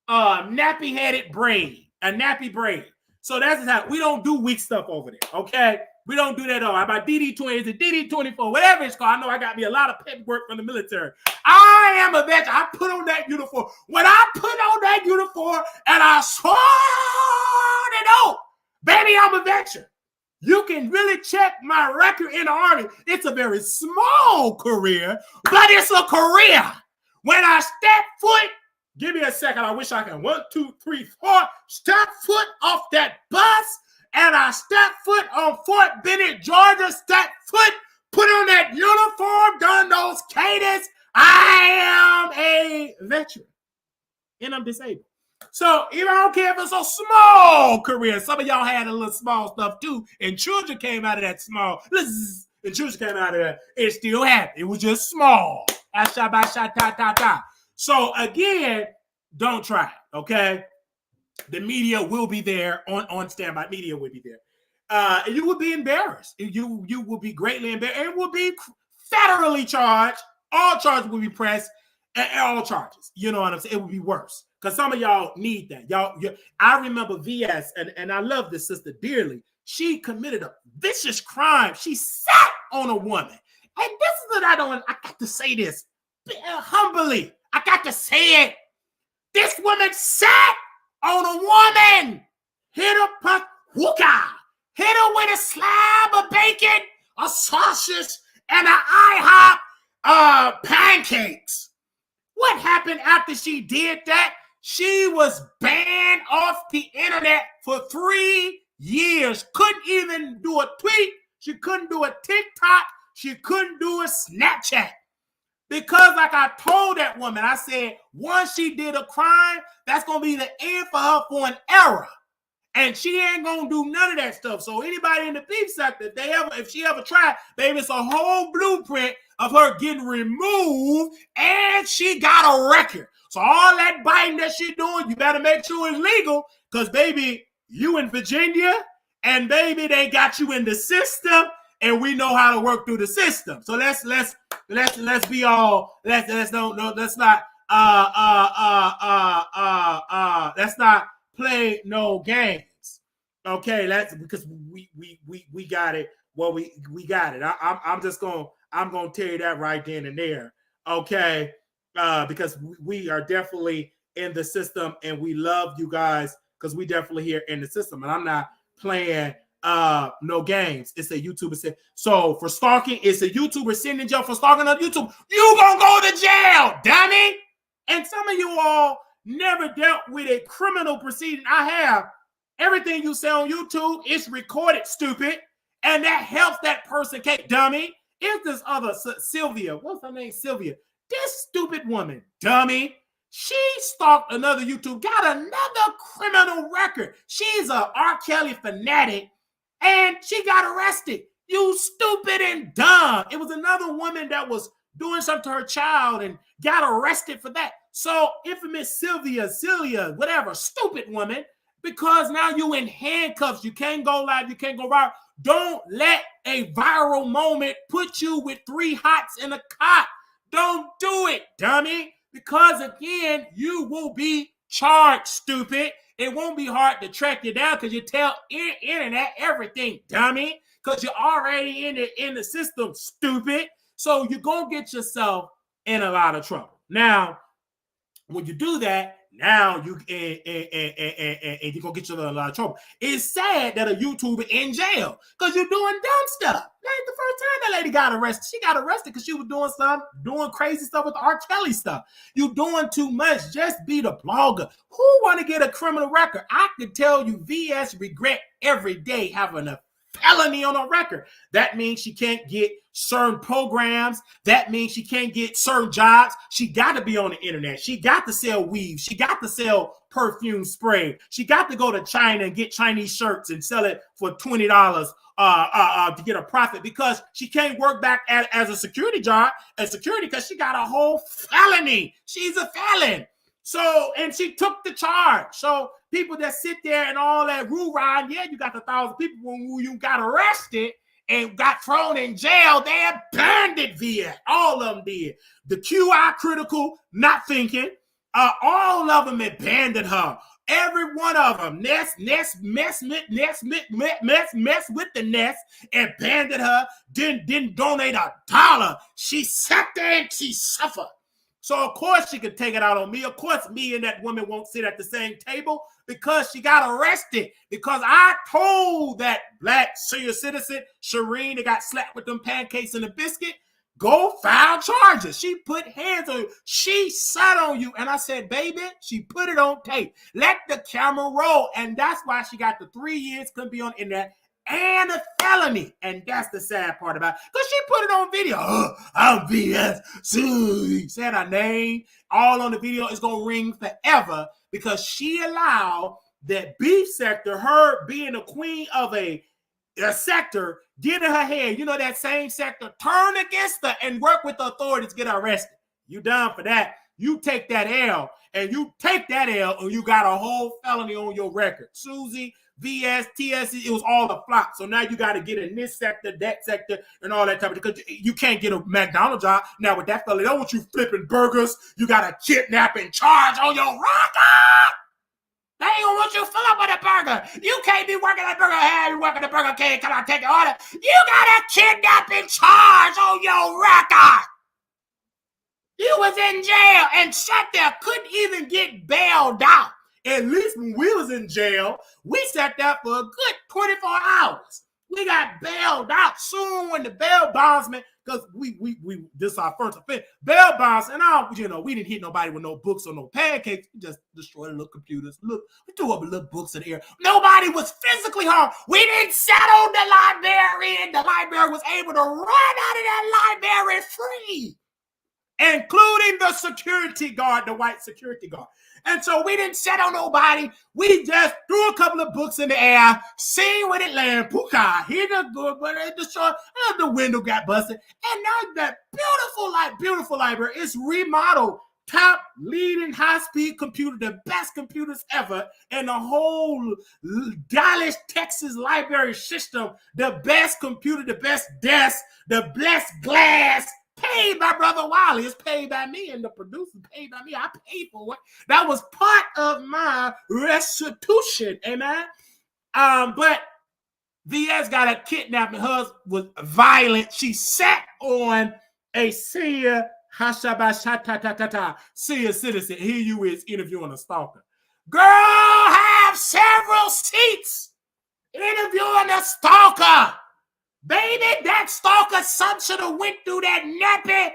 nappy-headed brain, a nappy brain. So that's how we don't do weak stuff over there, okay? We don't do that at all. My DD20 is a DD24, whatever it's called. I know I got me a lot of paperwork from the military. I am a veteran. I put on that uniform. When I put on that uniform and I swore it out, baby, I'm a veteran. You can really check my record in the Army. It's a very small career, but it's a career. When I step foot, give me a second. I wish I can. 1, 2, 3, 4. Step foot off that bus, and I step foot on Fort Bennett, Georgia. Step foot, put on that uniform, done those cadence. I am a veteran, and I'm disabled. So even I don't care if it's a small career. Some of y'all had a little small stuff too, and children came out of that small. And children came out of that. It still happened. It was just small. So again, don't try it. Okay, the media will be there on standby. Media will be there, and you will be embarrassed. You will be greatly embarrassed. It will be federally charged. All charges will be pressed, and all charges. You know what I'm saying? It would be worse because some of y'all need that. I remember VS, and I love this sister dearly. She committed a vicious crime. She sat on a woman, and this is what I got to say this humbly. I got to say it. This woman sat on a woman, hit her hit her with a slab of bacon, a sausage, and an IHOP pancakes. What happened after she did that? She was banned off the internet for 3 years. Couldn't even do a tweet. She couldn't do a TikTok. She couldn't do a Snapchat. Because like I told that woman, I said, once she did a crime, that's going to be the end for her for an era. And she ain't going to do none of that stuff. So anybody in the beef sector, if she ever tried, baby, it's a whole blueprint of her getting removed, and she got a record. So all that biting that she doing, you better make sure it's legal, because, baby, you in Virginia, and, baby, they got you in the system, and we know how to work through the system. So let's be all, let's not play no games. Okay, that's because we got it. Well, we got it. I'm gonna tell you that right then and there. Okay, because we are definitely in the system, and we love you guys because we definitely here in the system. And I'm not playing no games. It's a YouTuber said so for stalking. It's a YouTuber sitting in jail for stalking on YouTube. You gonna go to jail, dummy. And some of you all never dealt with a criminal proceeding. I have. Everything you say on YouTube is recorded, stupid. And that helps that person, dummy. Is this other Sylvia? What's her name? Sylvia. This stupid woman, dummy. She stalked another YouTube, got another criminal record. She's a R. Kelly fanatic, and she got arrested. You stupid and dumb. It was another woman that was doing something to her child and got arrested for that. So infamous Sylvia, whatever, stupid woman, because now you in handcuffs. You can't go live. You can't go viral. Don't let a viral moment put you with 3 hots in a cot. Don't do it, dummy. Because again, you will be charged, stupid. It won't be hard to track you down because you tell internet everything, dummy. Because you're already in the system, stupid. So you're going to get yourself in a lot of trouble. Now, when you do that, now you and you're gonna get you in a lot of trouble. It's sad that a YouTuber in jail because you're doing dumb stuff. That ain't the first time that lady got arrested. She got arrested because she was doing crazy stuff with the R. Kelly stuff. You doing too much. Just be the blogger. Who want to get a criminal record? I can tell you, VS regret every day having a felony on a record. That means she can't get certain programs. That means she can't get certain jobs. She got to be on the internet. She got to sell weave. She got to sell perfume spray. She got to go to China and get Chinese shirts and sell it for $20 to get a profit, because she can't work back as a security job because she got a whole felony. She's a felon. So, and she took the charge. So people that sit there and all that rah, yeah, you got the 1,000 people who you got arrested and got thrown in jail. They abandoned via. All of them did. The QI critical, not thinking. All of them abandoned her. Every one of them. Mess with the Nest, abandoned her. Didn't donate $1. She sat there and she suffered. So, of course, she could take it out on me. Of course, me and that woman won't sit at the same table because she got arrested. Because I told that black senior citizen, Shireen, that got slapped with them pancakes and a biscuit, go file charges. She put hands on you. She sat on you. And I said, baby, she put it on tape. Let the camera roll. And that's why she got the 3 years, couldn't be on internet, and a felony. And that's the sad part about it. Because she put it on video. Oh, I'm VS. Said her name. All on the video. Is going to ring forever because she allowed that beef sector, her being a queen of a sector, get in her head. You know, that same sector, turn against her and work with the authorities, get her arrested. You down for that? You take that L, and you take that L, and you got a whole felony on your record. Susie, VS, TS, it was all a flop. So now you got to get in this sector, that sector, and all that type of, because you can't get a McDonald's job. Now with that fella, they don't want you flipping burgers. You got to kidnap and charge on your rocker. They ain't gonna want you to fill up with a burger. You can't be working at Burger Hey, you working at Burger King, can I take an order? You got to kidnap and charge on your rocker. You was in jail and sat there, couldn't even get bailed out. At least when we was in jail, we sat there for a good 24 hours. We got bailed out soon when the bail bondsman, because we this is our first offense. Bail bonds, and we didn't hit nobody with no books or no pancakes. We just destroyed little computers. Look, we threw up little books in the air. Nobody was physically harmed. We didn't settle the librarian. The library was able to run out of that library free, including the security guard, the white security guard. And so we didn't set on nobody. We just threw a couple of books in the air, seen where it landed. Puka, hit the good, but it destroyed. And the window got busted. And now that beautiful library is remodeled. Top leading high-speed computer, the best computers ever in the whole Dallas, Texas library system. The best computer, the best desk, the best glass. Paid by Brother Wiley. It's paid by me, and the producer paid by me. I paid for it. That was part of my restitution. Amen. But VS got a kidnapping. Hers was violent. She sat on a senior senior citizen. Here you is interviewing a stalker. Girl, have several seats interviewing a stalker. Baby, that stalker, some should have went through that nappy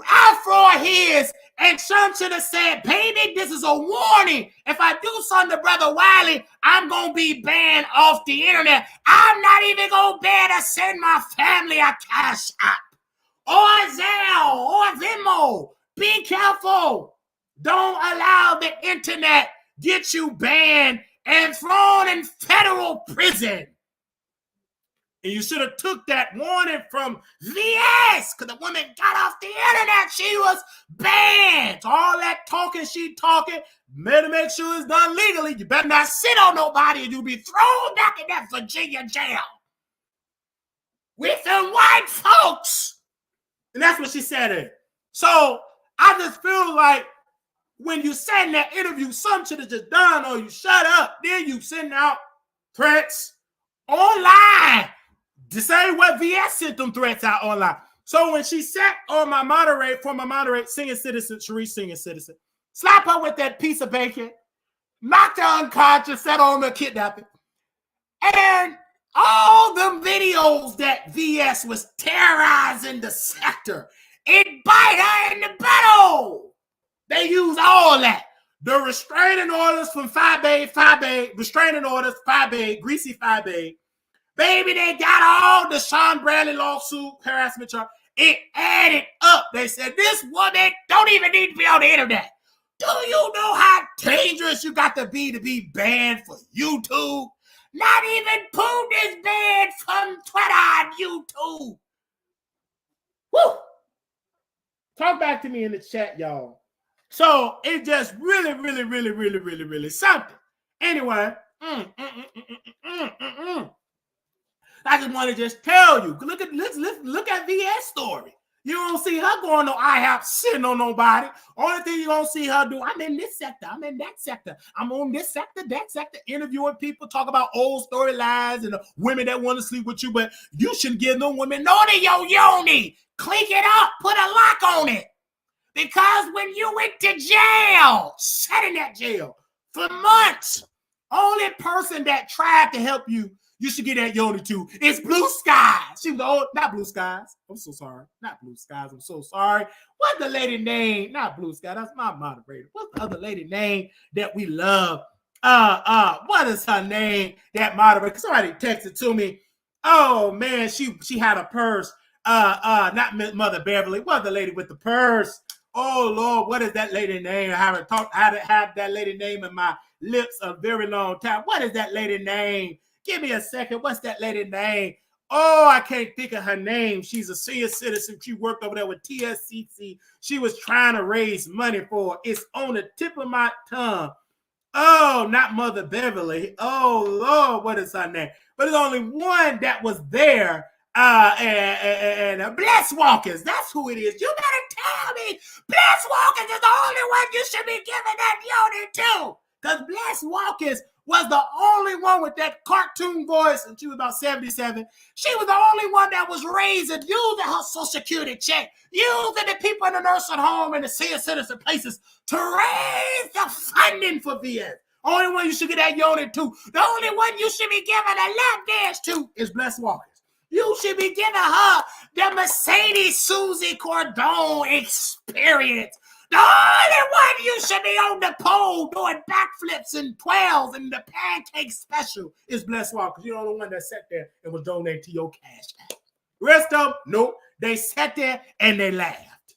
afro of his, and some should have said, baby, this is a warning. If I do something to Brother Wiley, I'm going to be banned off the internet. I'm not even going to be able to send my family a cash app or Zelle or Venmo. Be careful. Don't allow the internet get you banned and thrown in federal prison. And you should have took that warning from VS, because the woman got off the internet. She was banned. All that talking she talking, better make sure it's done legally. You better not sit on nobody, and you'll be thrown back in that Virginia jail with them white folks. And that's what she said. So I just feel like when you sat in that interview, some should have just done, or you shut up. Then you sending out threats online. The same way VS sent them threats out online. So when she sat on my moderate, senior citizen, Sharice senior citizen, slap her with that piece of bacon, knocked her unconscious, set on the kidnapping. And all the videos that VS was terrorizing the sector, it bite her in the battle. They use all that. The restraining orders from restraining orders, Greasy 5A. Baby, they got all the Sean Bradley lawsuit, harassment charge. It added up. They said, this woman don't even need to be on the internet. Do you know how dangerous you got to be banned for YouTube? Not even Poon is banned from Twitter and YouTube. Woo! Talk back to me in the chat, y'all. So it just really something. Anyway, I just want to just tell you, look at VS story. You don't see her going no IHOP sitting on nobody. Only thing you don't see her do, I'm in this sector, I'm in that sector, I'm on this sector, that sector, interviewing people, talk about old storylines and the women that want to sleep with you, but you shouldn't give no women no to your yoni. Clink it up, put a lock on it. Because when you went to jail, sat in that jail for months, only person that tried to help you, you should get that yoni to, it's Blue Skies. She was old, not Blue Skies. I'm so sorry. Not Blue Skies. I'm so sorry. What's the lady name? Not Blue Sky. That's my moderator. What's the other lady name that we love? What is her name? That moderator. Somebody texted to me. Oh man, she had a purse. Not Mother Beverly. What's the lady with the purse? Oh Lord, what is that lady name? I haven't had that lady name in my lips a very long time. What is that lady name? Give me a second. What's that lady name? Oh, I can't think of her name. She's a senior citizen. She worked over there with TSCC. She was trying to raise money for it. It's on the tip of my tongue. Oh, not Mother Beverly. Oh, Lord, what is her name? But there's only one that was there. And Bless Walkers. That's who it is. You better tell me Bless Walkers is the only one you should be giving that yoni to. Because Bless Walkers was the only one with that cartoon voice, and she was about 77. She was the only one that was raising, using her Social Security check, using the people in the nursing home and the senior citizen places to raise the funding for VS. Only one you should get that yoni to. The only one you should be giving a lap dance to is Bless Walkers. You should be giving her the Mercedes Susie Cordone experience. The only one you should be on the pole doing backflips and 12s and the pancake special is Bless Walkers. You're the only one that sat there and was donating to your cash app. Rest of them, nope. They sat there and they laughed.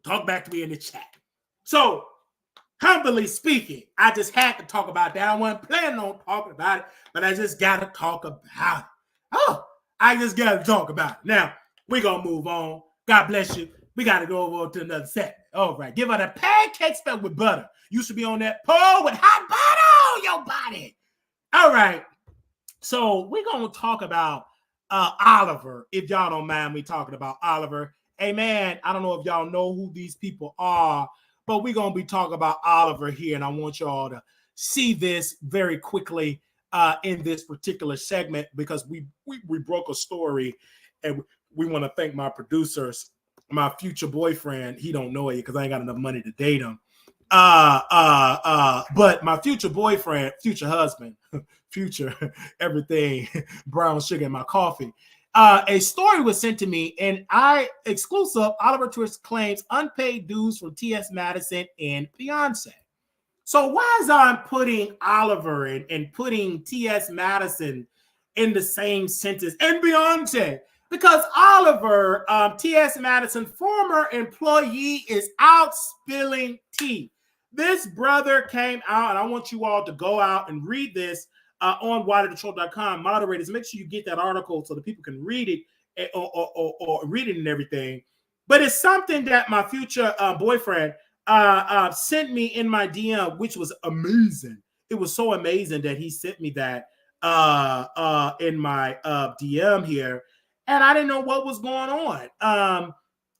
Talk back to me in the chat. So, humbly speaking, I just had to talk about that. I wasn't planning on talking about it, but I just got to talk about it. Oh, I just got to talk about it. Now, we're going to move on. God bless you. We got to go over to another segment. All right. Give her the pancake spelled with butter. You should be on that pole with hot butter on your body. All right. So we're going to talk about Oliver, if y'all don't mind me talking about Oliver. Hey, man, I don't know if y'all know who these people are, but we're going to be talking about Oliver here, and I want y'all to see this very quickly in this particular segment because we broke a story, and we want to thank my producers. My future boyfriend, he don't know it because I ain't got enough money to date him. But my future boyfriend, future husband, future everything, brown sugar in my coffee. A story was sent to me, and exclusive, Oliver Twist claims unpaid dues from T.S. Madison and Beyonce. So why is I'm putting Oliver and putting T.S. Madison in the same sentence and Beyonce? Because Oliver, T.S. Madison, former employee, is out spilling tea. This brother came out, and I want you all to go out and read this on WileyTheTroll.com. Moderators, make sure you get that article so that people can read it or read it and everything. But it's something that my future boyfriend sent me in my DM, which was amazing. It was so amazing that he sent me that in my DM here. And I didn't know what was going on.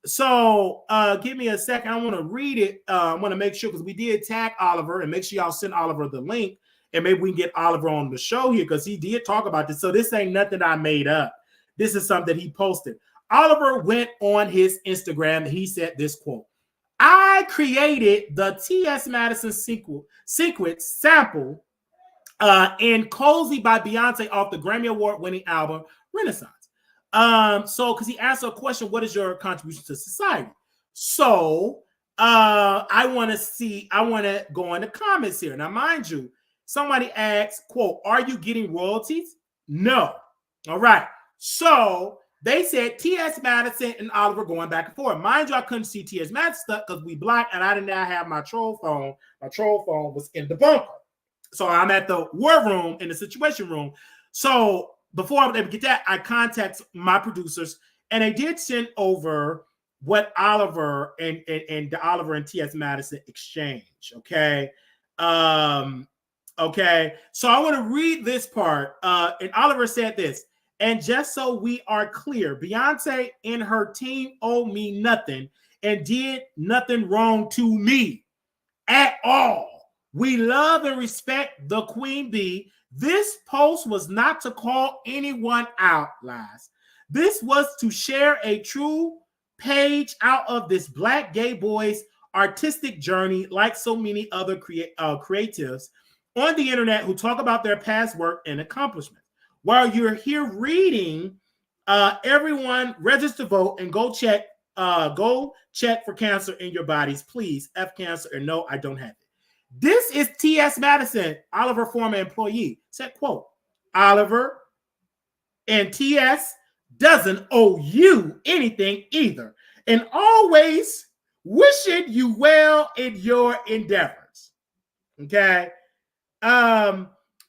So give me a second. I want to read it. I want to make sure, because we did tag Oliver, and make sure y'all send Oliver the link, and maybe we can get Oliver on the show here because he did talk about this. So this ain't nothing I made up. This is something he posted. Oliver went on his Instagram and he said this quote: "I created the T.S. Madison sequence sample in Cozy by Beyonce off the Grammy Award winning album Renaissance." So because he asked a question, what is your contribution to society? So I want to go in the comments here. Now, mind you, somebody asked, quote, "Are you getting royalties?" No. All right. So they said T.S. Madison and Oliver going back and forth. Mind you, I couldn't see T.S. Madison stuff because we black, and I did not have my troll phone. My troll phone was in the bunker. So I'm at the war room, in the situation room. So before I was able to get that, I contacted my producers, and they did send over what Oliver and the Oliver and T.S. Madison exchange. Okay. Okay. So I want to read this part. And Oliver said this: "And just so we are clear, Beyonce and her team owe me nothing and did nothing wrong to me at all. We love and respect the Queen Bee. This post was not to call anyone out, lies. This was to share a true page out of this black gay boy's artistic journey, like so many other creatives on the internet who talk about their past work and accomplishments. While you're here reading, everyone register to vote and go check for cancer in your bodies, please. F cancer, and no, I don't have it." This is T.S. Madison, Oliver, former employee. Said, quote, "Oliver and T.S. doesn't owe you anything either, and always wishing you well in your endeavors." Okay.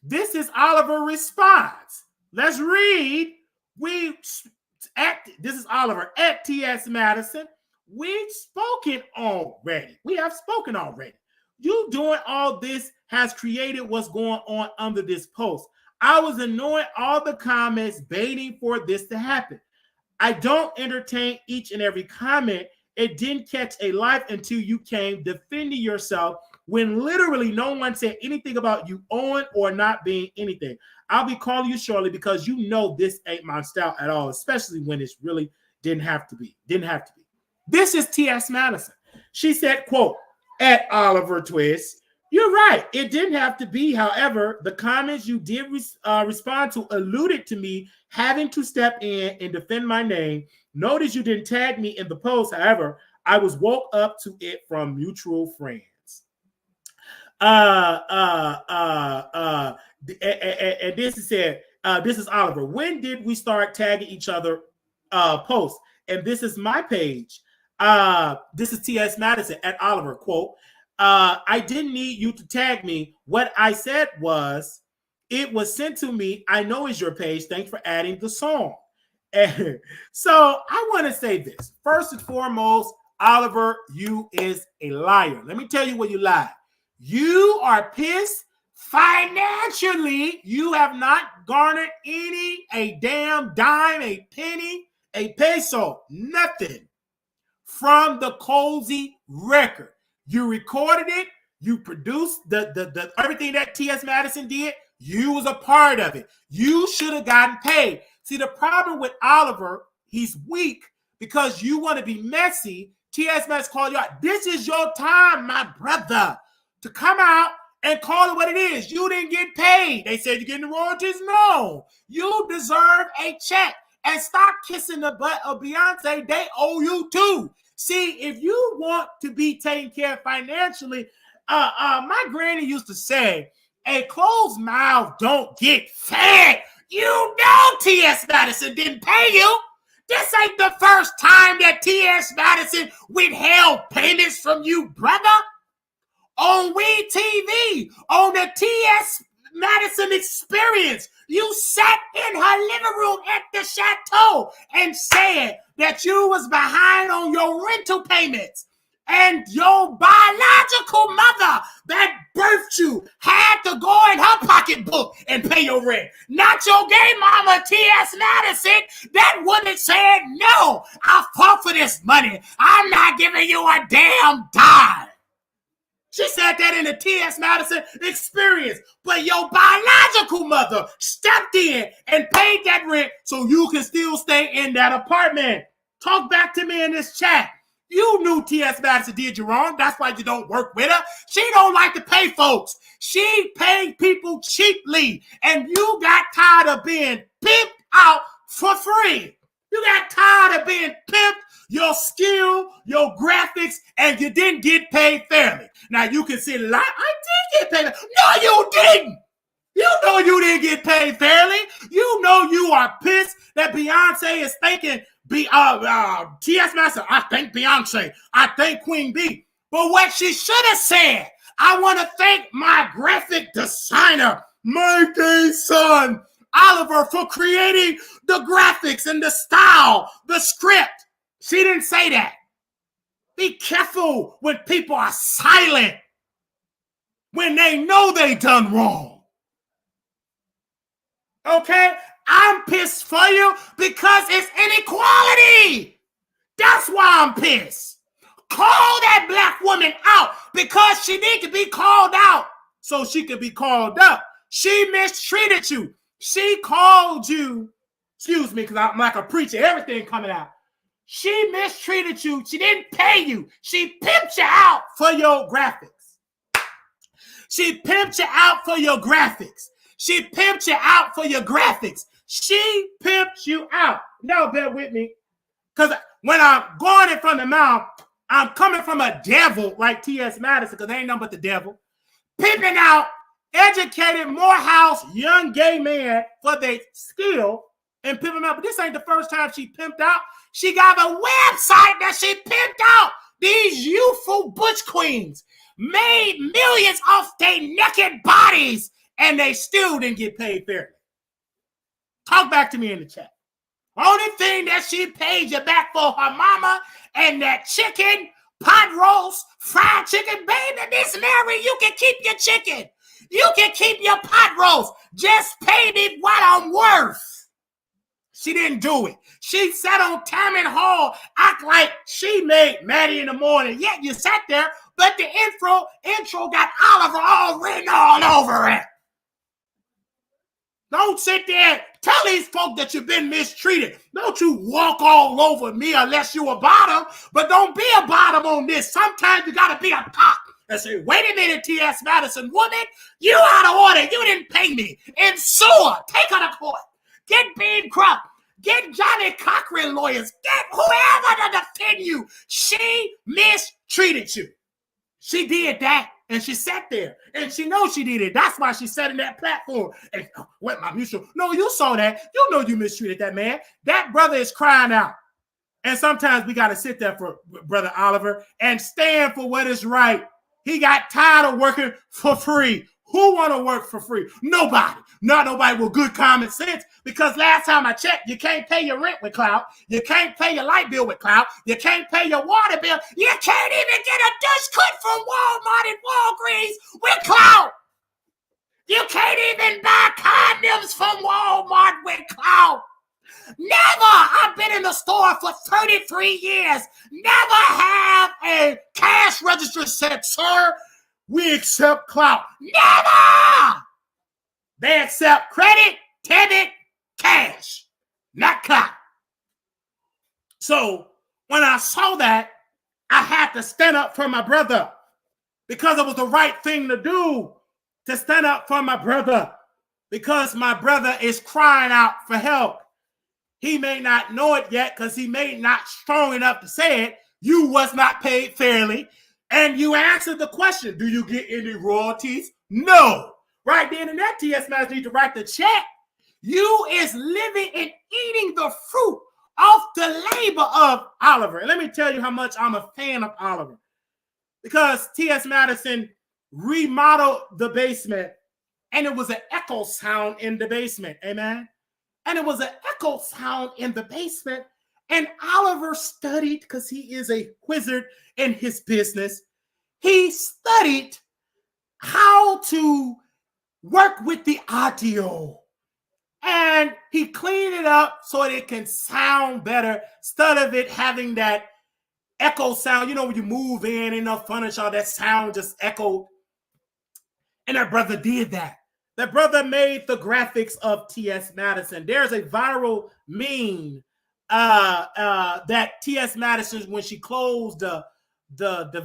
This is Oliver response. Let's read. This is Oliver at T.S. Madison. We have spoken already. You doing all this has created what's going on under this post. I was ignoring all the comments, baiting for this to happen. I don't entertain each and every comment. It didn't catch a life until you came defending yourself when literally no one said anything about you owing or not being anything. I'll be calling you shortly because you know this ain't my style at all, especially when it's really didn't have to be. This is T.S. Madison. She said, quote, at Oliver Twist, you're right. It didn't have to be. However, the comments you did respond to alluded to me having to step in and defend my name. Notice you didn't tag me in the post. However, I was woke up to it from mutual friends. And this is said, this is Oliver. When did we start tagging each other posts? And this is my page. This is T.S. Madison at Oliver, quote, I didn't need you to tag me. What I said was, it was sent to me. I know it's your page. Thanks for adding the song. And so I want to say this. First and foremost, Oliver, you is a liar. Let me tell you what you lied. You are pissed financially. You have not garnered a damn dime, a penny, a peso, nothing from the Cozy record. You recorded it. You produced the everything that T.S. Madison did. You was a part of it. You should have gotten paid. See, the problem with Oliver, he's weak because you want to be messy. T.S. Madison called you out. This is your time, my brother, to come out and call it what it is. You didn't get paid. They said you're getting the royalties. No, you deserve a check. And stop kissing the butt of Beyonce. They owe you too. See, if you want to be taken care of financially, my granny used to say, a closed mouth don't get fed. You know T.S. Madison didn't pay you. This ain't the first time that T.S. Madison withheld payments from you, brother. On We TV, on the T.S. Madison Experience, you sat in her living room at the chateau and said that you was behind on your rental payments. And your biological mother that birthed you had to go in her pocketbook and pay your rent. Not your gay mama, T.S. Madison, that woman said, no, I fought for this money. I'm not giving you a damn dime. She said that in the T.S. Madison Experience. But your biological mother stepped in and paid that rent so you can still stay in that apartment. Talk back to me in this chat. You knew T.S. Madison did you wrong. That's why you don't work with her. She don't like to pay folks. She paid people cheaply. And you got tired of being pimped out for free. You got tired of being pimped, your skill, your graphics, and you didn't get paid fairly. Now you can say, I did get paid. No, you didn't. You know you didn't get paid fairly. You know you are pissed that Beyonce is thinking T.S. Madison, I thank Beyonce. I thank Queen B. But what she should have said, I want to thank my graphic designer, my gay son, Oliver, for creating the graphics and the style, the script. She didn't say that. Be careful when people are silent, when they know they done wrong. Okay? I'm pissed for you because it's inequality. That's why I'm pissed. Call that black woman out because she needs to be called out so she can be called up. She mistreated you. She called you, excuse me, because I'm like a preacher, everything coming out. She mistreated you. She didn't pay you. She pimped you out for your graphics. She pimped you out for your graphics. She pimped you out for your graphics. She pimped you out. Now, bear with me. Because when I'm going in from the mouth, I'm coming from a devil like T.S. Madison, because they ain't nothing but the devil. Pimping out educated Morehouse young gay man for their skill and pimping out. But this ain't the first time she pimped out. She got a website that she pimped out. These youthful butch queens made millions off their naked bodies, and they still didn't get paid fairly. Talk back to me in the chat. Only thing that she paid you back for her mama and that chicken pot roast, fried chicken. Baby, Miss Mary, you can keep your chicken. You can keep your pot roast. Just pay me what I'm worth. She didn't do it. She sat on Tamron Hall, act like she made Maddie in the morning. Yeah, you sat there, but the intro got Oliver all written all over it. Don't sit there. Tell these folk that you've been mistreated. Don't you walk all over me unless you a bottom, but don't be a bottom on this. Sometimes you got to be a top and say, wait a minute, T.S. Madison, woman, you out of order. You didn't pay me. And sue her. Take her to court. Get Bean Crump. Get Johnny Cochran lawyers. Get whoever to defend you. She mistreated you. She did that, and she sat there, and she knows she did it. That's why she sat in that platform and went my mutual. No, you saw that. You know you mistreated that man. That brother is crying out. And sometimes we got to sit there for Brother Oliver and stand for what is right. He got tired of working for free. Who want to work for free? Nobody. Not nobody with good common sense. Because last time I checked, you can't pay your rent with clout. You can't pay your light bill with clout. You can't pay your water bill. You can't even get a Dutch cut from Walmart and Walgreens with clout. You can't even buy condoms from Walmart with clout. Never. I've been in the store for 33 years. Never have a cash register said, sir, we accept clout. Never! They accept credit, debit, cash, not clout. So when I saw that, I had to stand up for my brother because it was the right thing to do to stand up for my brother because my brother is crying out for help. He may not know it yet because he may not strong enough to say it. You was not paid fairly. And you answered the question, do you get any royalties? No. Right then and there, T.S. Madison need to write the check. You is living and eating the fruit off the labor of Oliver. And let me tell you how much I'm a fan of Oliver. Because T.S. Madison remodeled the basement, and it was an echo sound in the basement. Amen? And it was an echo sound in the basement. And Oliver studied, because he is a wizard in his business, he studied how to work with the audio. And he cleaned it up so it can sound better instead of it having that echo sound. You know, when you move in enough furniture, that sound just echoed. And that brother did that. That brother made the graphics of T.S. Madison. There's a viral meme that T.S. Madison, when she closed the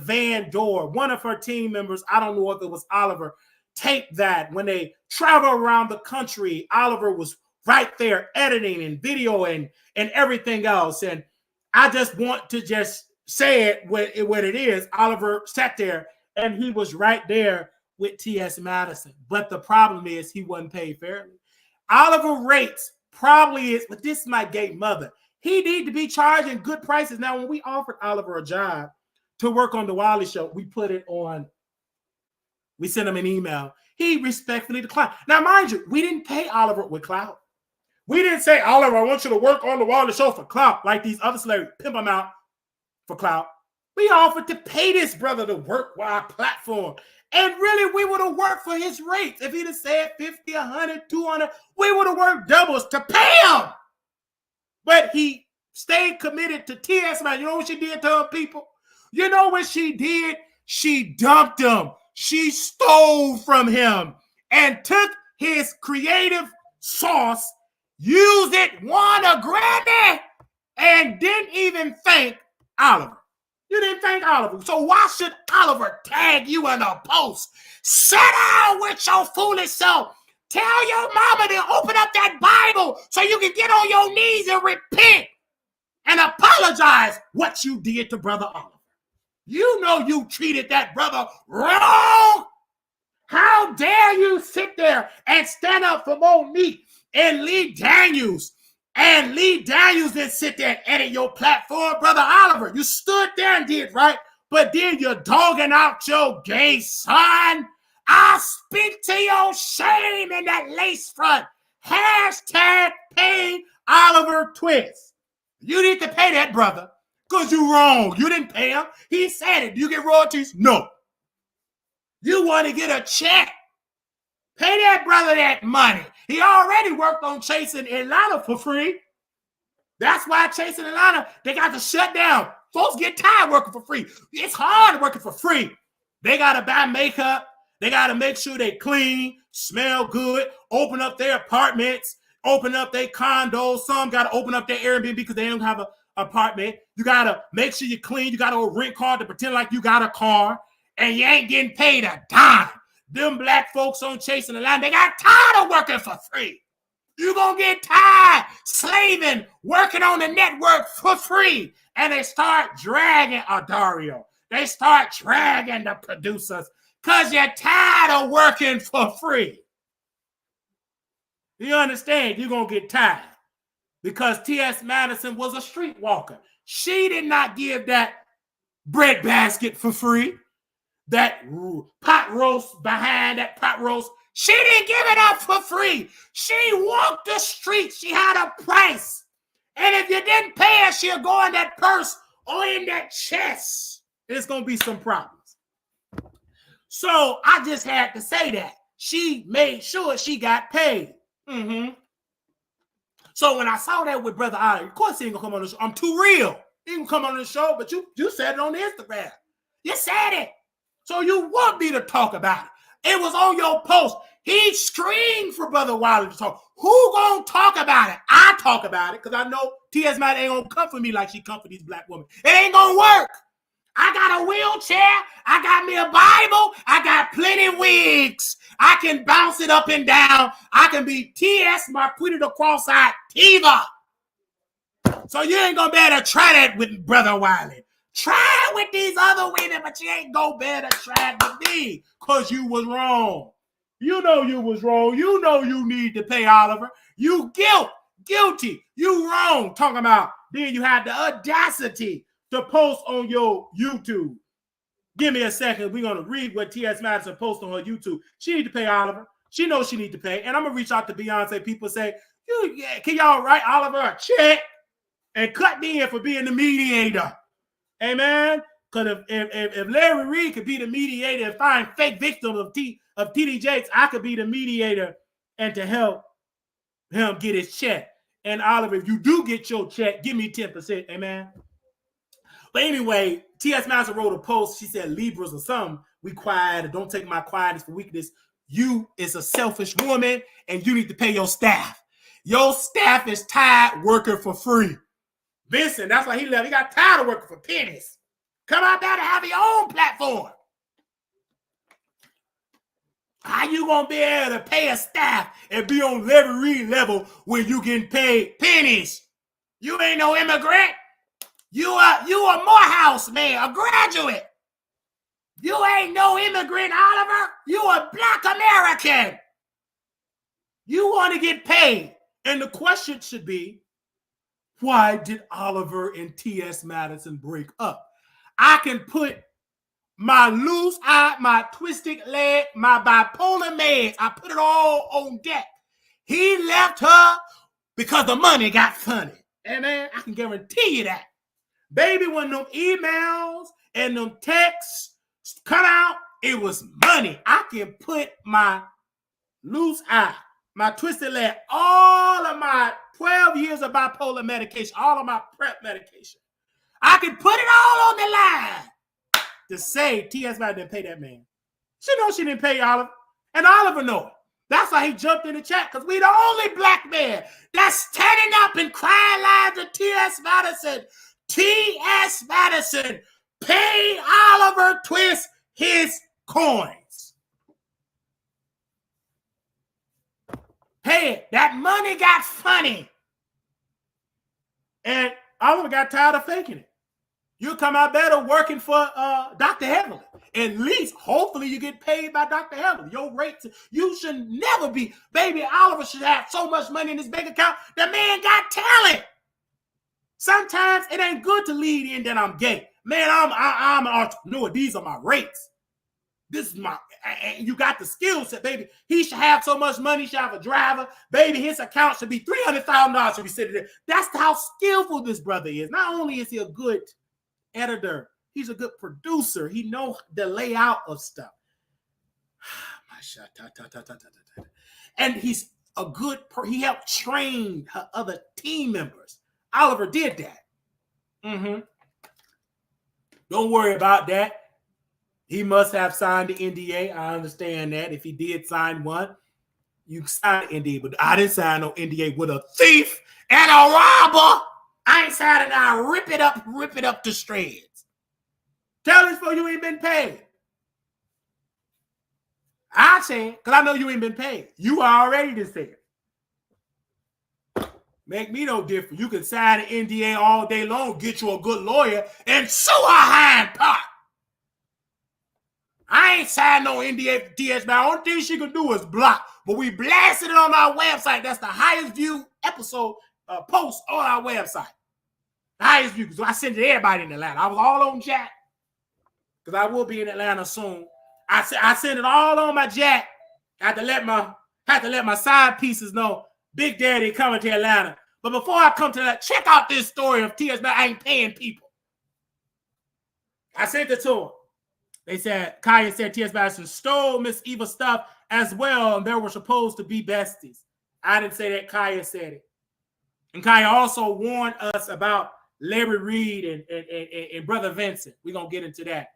van door, one of her team members, I don't know if it was Oliver, taped that. When they travel around the country, Oliver was right there editing and video and everything else. And I just want to just say it what it is. Oliver sat there and he was right there with T.S. Madison. But the problem is he wasn't paid fairly. Oliver rates probably is, but this is my gay mother. He need to be charging good prices. Now, when we offered Oliver a job to work on the Wiley show, we put it on, we sent him an email. He respectfully declined. Now, mind you, we didn't pay Oliver with clout. We didn't say, Oliver, I want you to work on the Wiley show for clout, like these other celebrities pimp him out for clout. We offered to pay this brother to work with our platform. And really, we would have worked for his rates. If he'd have said 50, 100, 200, we would have worked doubles to pay him. But he stayed committed to T.S. Madison. You know what she did to her people? You know what she did? She dumped him. She stole from him and took his creative sauce, used it, won a Grammy, and didn't even thank Oliver. You didn't thank Oliver. So why should Oliver tag you in a post? Sit down with your foolish self. Tell your mama to open up that Bible so you can get on your knees and repent and apologize what you did to Brother Oliver. You know you treated that brother wrong. How dare you sit there and stand up for Monique and Lee Daniels? And Lee Daniels didn't sit there and edit your platform, Brother Oliver. You stood there and did right, but then you're dogging out your gay son. I speak to your shame in that lace front. Hashtag pay Oliver Twixt. You need to pay that brother. Because you wrong. You didn't pay him. He said it. Do you get royalties? No. You want to get a check. Pay that brother that money. He already worked on chasing Atlanta for free. That's why chasing Atlanta, they got to shut down. Folks get tired working for free. It's hard working for free. They got to buy makeup. They got to make sure they clean, smell good, open up their apartments, open up their condos. Some got to open up their Airbnb because they don't have an apartment. You got to make sure you clean. You got to rent car to pretend like you got a car, and you ain't getting paid a dime. Them black folks on chasing Atlanta, they got tired of working for free. You're going to get tired slaving, working on the network for free. And they start dragging Adario. They start dragging the producers because you're tired of working for free. You understand? You're going to get tired because T.S. Madison was a streetwalker. She did not give that breadbasket for free. That pot roast behind that pot roast. She didn't give it up for free. She walked the streets. She had a price. And if you didn't pay her, she'll go in that purse or in that chest. There's going to be some problems. So I just had to say that. She made sure she got paid. So when I saw that with Brother Ollie, of course he ain't going to come on the show. I'm too real. He ain't going to come on the show, but you said it on the Instagram. You said it. So you want me to talk about it. It was on your post. He screamed for Brother Wiley to talk. Who gonna talk about it? I talk about it because I know T.S. Madison ain't gonna come for me like she come for these black women. It ain't gonna work. I got a wheelchair. I got me a Bible. I got plenty wigs. I can bounce it up and down. I can be T.S. my put it across eyed Tiva. So you ain't gonna be able to try that with Brother Wiley. Try it with these other women, but you ain't go better try it with me because you was wrong. You know you was wrong. You know you need to pay Oliver. You guilty. You wrong. Talking about then you had the audacity to post on your YouTube. Give me a second. We're going to read what T.S. Madison posted on her YouTube. She need to pay Oliver. She knows she need to pay. And I'm going to reach out to Beyonce. People say, can y'all write Oliver a check and cut me in for being the mediator? Amen. Because if Larry Reid could be the mediator and find fake victims of TD Jakes, I could be the mediator and to help him get his check. And Oliver, if you do get your check, give me 10%. Amen. But anyway, T.S. Madison wrote a post. She said, Libras or something, we quiet. Don't take my quietness for weakness. You is a selfish woman and you need to pay your staff. Your staff is tired working for free. Vincent, that's why he left. He got tired of working for pennies. Come out there to have your own platform. How you gonna be able to pay a staff and be on Larry Reid level when you getting paid pennies? You ain't no immigrant. You a Morehouse man, a graduate. You ain't no immigrant, Oliver. You a black American. You want to get paid. And the question should be, why did Oliver and T.S. Madison break up? I can put my loose eye, my twisted leg, my bipolar meds, I put it all on deck. He left her because the money got funny. And man, I can guarantee you that. Baby, when them emails and them texts come out, it was money. I can put my loose eye, my twisted leg, all of my 12 years of bipolar medication, all of my prep medication. I can put it all on the line to say T.S. Madison didn't pay that man. She knows she didn't pay Oliver, and Oliver know it. That's why he jumped in the chat, because we the only black man that's standing up and crying loud to T.S. Madison. T.S. Madison, pay Oliver Twist his coins. Hey, that money got funny. And Oliver got tired of faking it. You come out better working for Dr. Heavenly. At least, hopefully, you get paid by Dr. Heavenly. Your rates, you should never be. Baby, Oliver should have so much money in his bank account. The man got talent. Sometimes it ain't good to lead in that I'm gay. Man, I'm an entrepreneur. These are my rates. This is my, you got the skill set, baby. He should have so much money. He should have a driver. Baby, his account should be $300,000 should be sitting there. That's how skillful this brother is. Not only is he a good editor. He's a good producer. He knows the layout of stuff. And he's a good he helped train her other team members. Oliver did that. Don't worry about that. He must have signed the NDA. I understand that. If he did sign one, you signed the NDA, but I didn't sign no NDA with a thief and a robber. I ain't signing it. I rip it up to shreds. Tell this for you ain't been paid. I said, because I know you ain't been paid. You already just said. Make me no different. You can sign an NDA all day long, get you a good lawyer, and sue a hind part. I ain't signed no NDA for T.S. Madison. The only thing she can do is block. But we blasted it on our website. That's the highest viewed episode post on our website. The highest view. So I sent it to everybody in Atlanta. I was all on Jack. Because I will be in Atlanta soon. I sent it all on my Jack. I had to let my side pieces know Big Daddy coming to Atlanta. But before I come to that, check out this story of T.S. Madison. I ain't paying people. I sent it to them. They said, Kaya said T.S. Madison stole Miss Eva's stuff as well, and they were supposed to be besties. I didn't say that. Kaya said it. And Kaya also warned us about Larry Reid and Brother Vincent. We're going to get into that.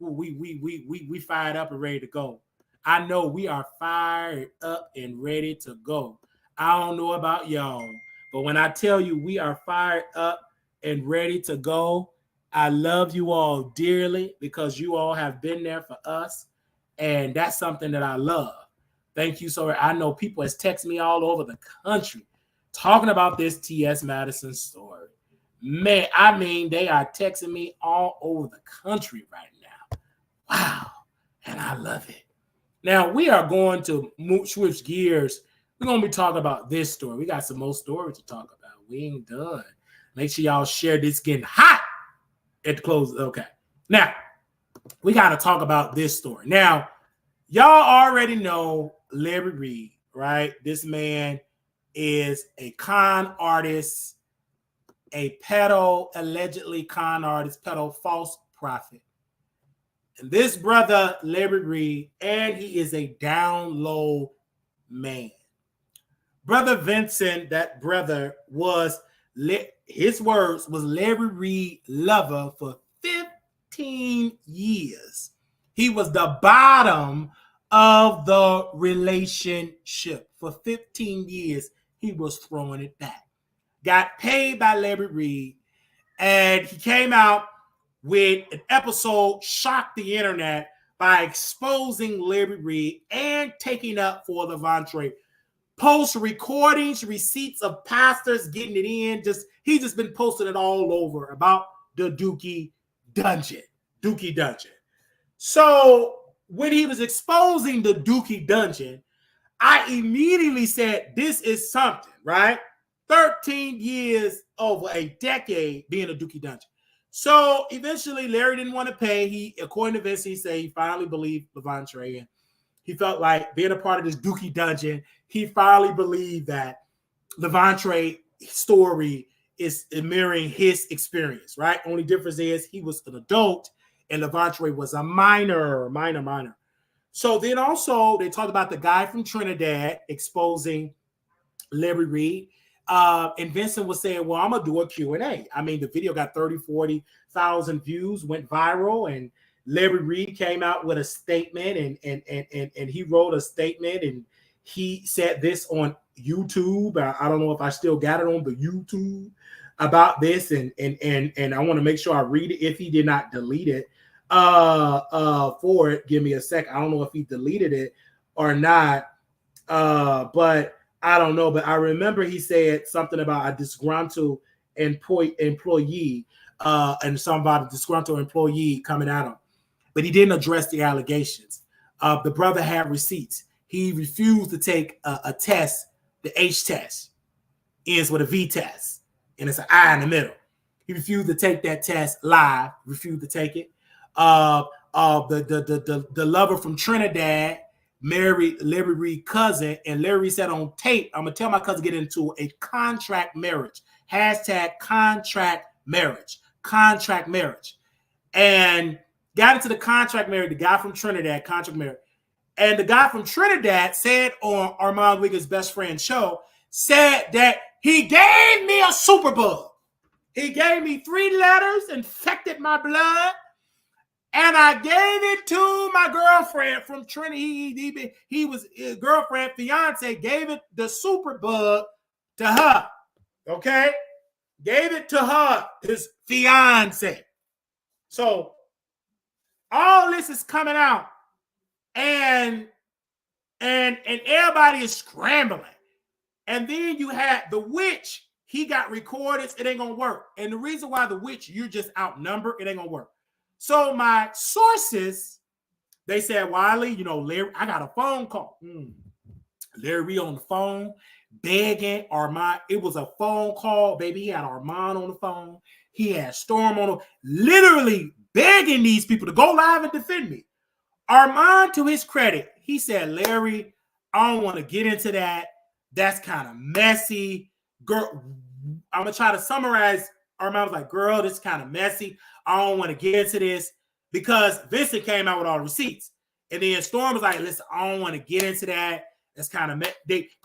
Ooh, we fired up and ready to go. I know we are fired up and ready to go. I don't know about y'all, but when I tell you we are fired up and ready to go, I love you all dearly because you all have been there for us, and that's something that I love. Thank you so much. I know people has texted me all over the country talking about this T.S. Madison story. Man, I mean, they are texting me all over the country right now. Wow, and I love it. Now, we are going to switch gears. We're going to be talking about this story. We got some more stories to talk about. We ain't done. Make sure y'all share this getting hot at the close. Okay. Now, we got to talk about this story. Now, y'all already know Larry Reid, right? This man is a con artist, a allegedly con artist, false prophet. And this brother, Larry Reid, and he is a down low man. Brother Vincent, that brother, his words was Larry Reid lover for 15 years. He was the bottom of the relationship. For 15 years, he was throwing it back. Got paid by Larry Reid, and he came out with an episode, shocked the internet by exposing Larry Reid and taking up for Levante. Post recordings, receipts of pastors getting it in. He just been posting it all over about the Dookie Dungeon. So when he was exposing the Dookie Dungeon, I immediately said, this is something, right? 13 years, over a decade being a Dookie Dungeon. So eventually Larry didn't want to pay. According to Vince, he said he finally believed Levante, and he felt like being a part of this Dookie Dungeon, he finally believed that Levante's story is mirroring his experience, right? Only difference is he was an adult and Levante was a minor. So then also they talked about the guy from Trinidad exposing Larry Reid. And Vincent was saying, well, I'm going to do a Q&A. I mean, the video got 40,000 views, went viral, and Larry Reid came out with a statement, and he wrote a statement, and he said this on YouTube. I don't know if I still got it on the YouTube about this, and I want to make sure I read it if he did not delete it for it. Give me a sec. I don't know if he deleted it or not, but I don't know. But I remember he said something about a disgruntled employee and something about a disgruntled employee coming at him. But he didn't address the allegations. The brother had receipts. He refused to take a test, the H test. Ends with a V test. And it's an I in the middle. He refused to take that test live, refused to take it. The lover from Trinidad married Larry Reid's cousin, and Larry said on tape, I'm going to tell my cousin to get into a contract marriage. # contract marriage. contract marriage. And got into the contract marriage, the guy from Trinidad, contract marriage. And the guy from Trinidad said on Armon Wiggins' best friend show, said that he gave me a superbug. He gave me 3 letters, infected my blood, and I gave it to my girlfriend from Trinidad. He was his girlfriend, fiance, gave it the superbug to her. Okay? Gave it to her, his fiance. So all this is coming out, and everybody is scrambling. And then you had the witch. He got recorded. It ain't gonna work. And the reason why the witch, you're just outnumbered, it ain't gonna work. So my sources, they said, Wiley, you know, Larry, I got a phone call. Larry Reid on the phone, begging Armon. It was a phone call, baby. He had Armon on the phone. He had Storm on the, literally begging these people to go live and defend me. Armon, to his credit, he said, Larry, I don't want to get into that. That's kind of messy. Girl, I'm going to try to summarize. Armon was like, girl, this is kind of messy. I don't want to get into this, because Vincent came out with all the receipts. And then Storm was like, listen, I don't want to get into that. That's kind of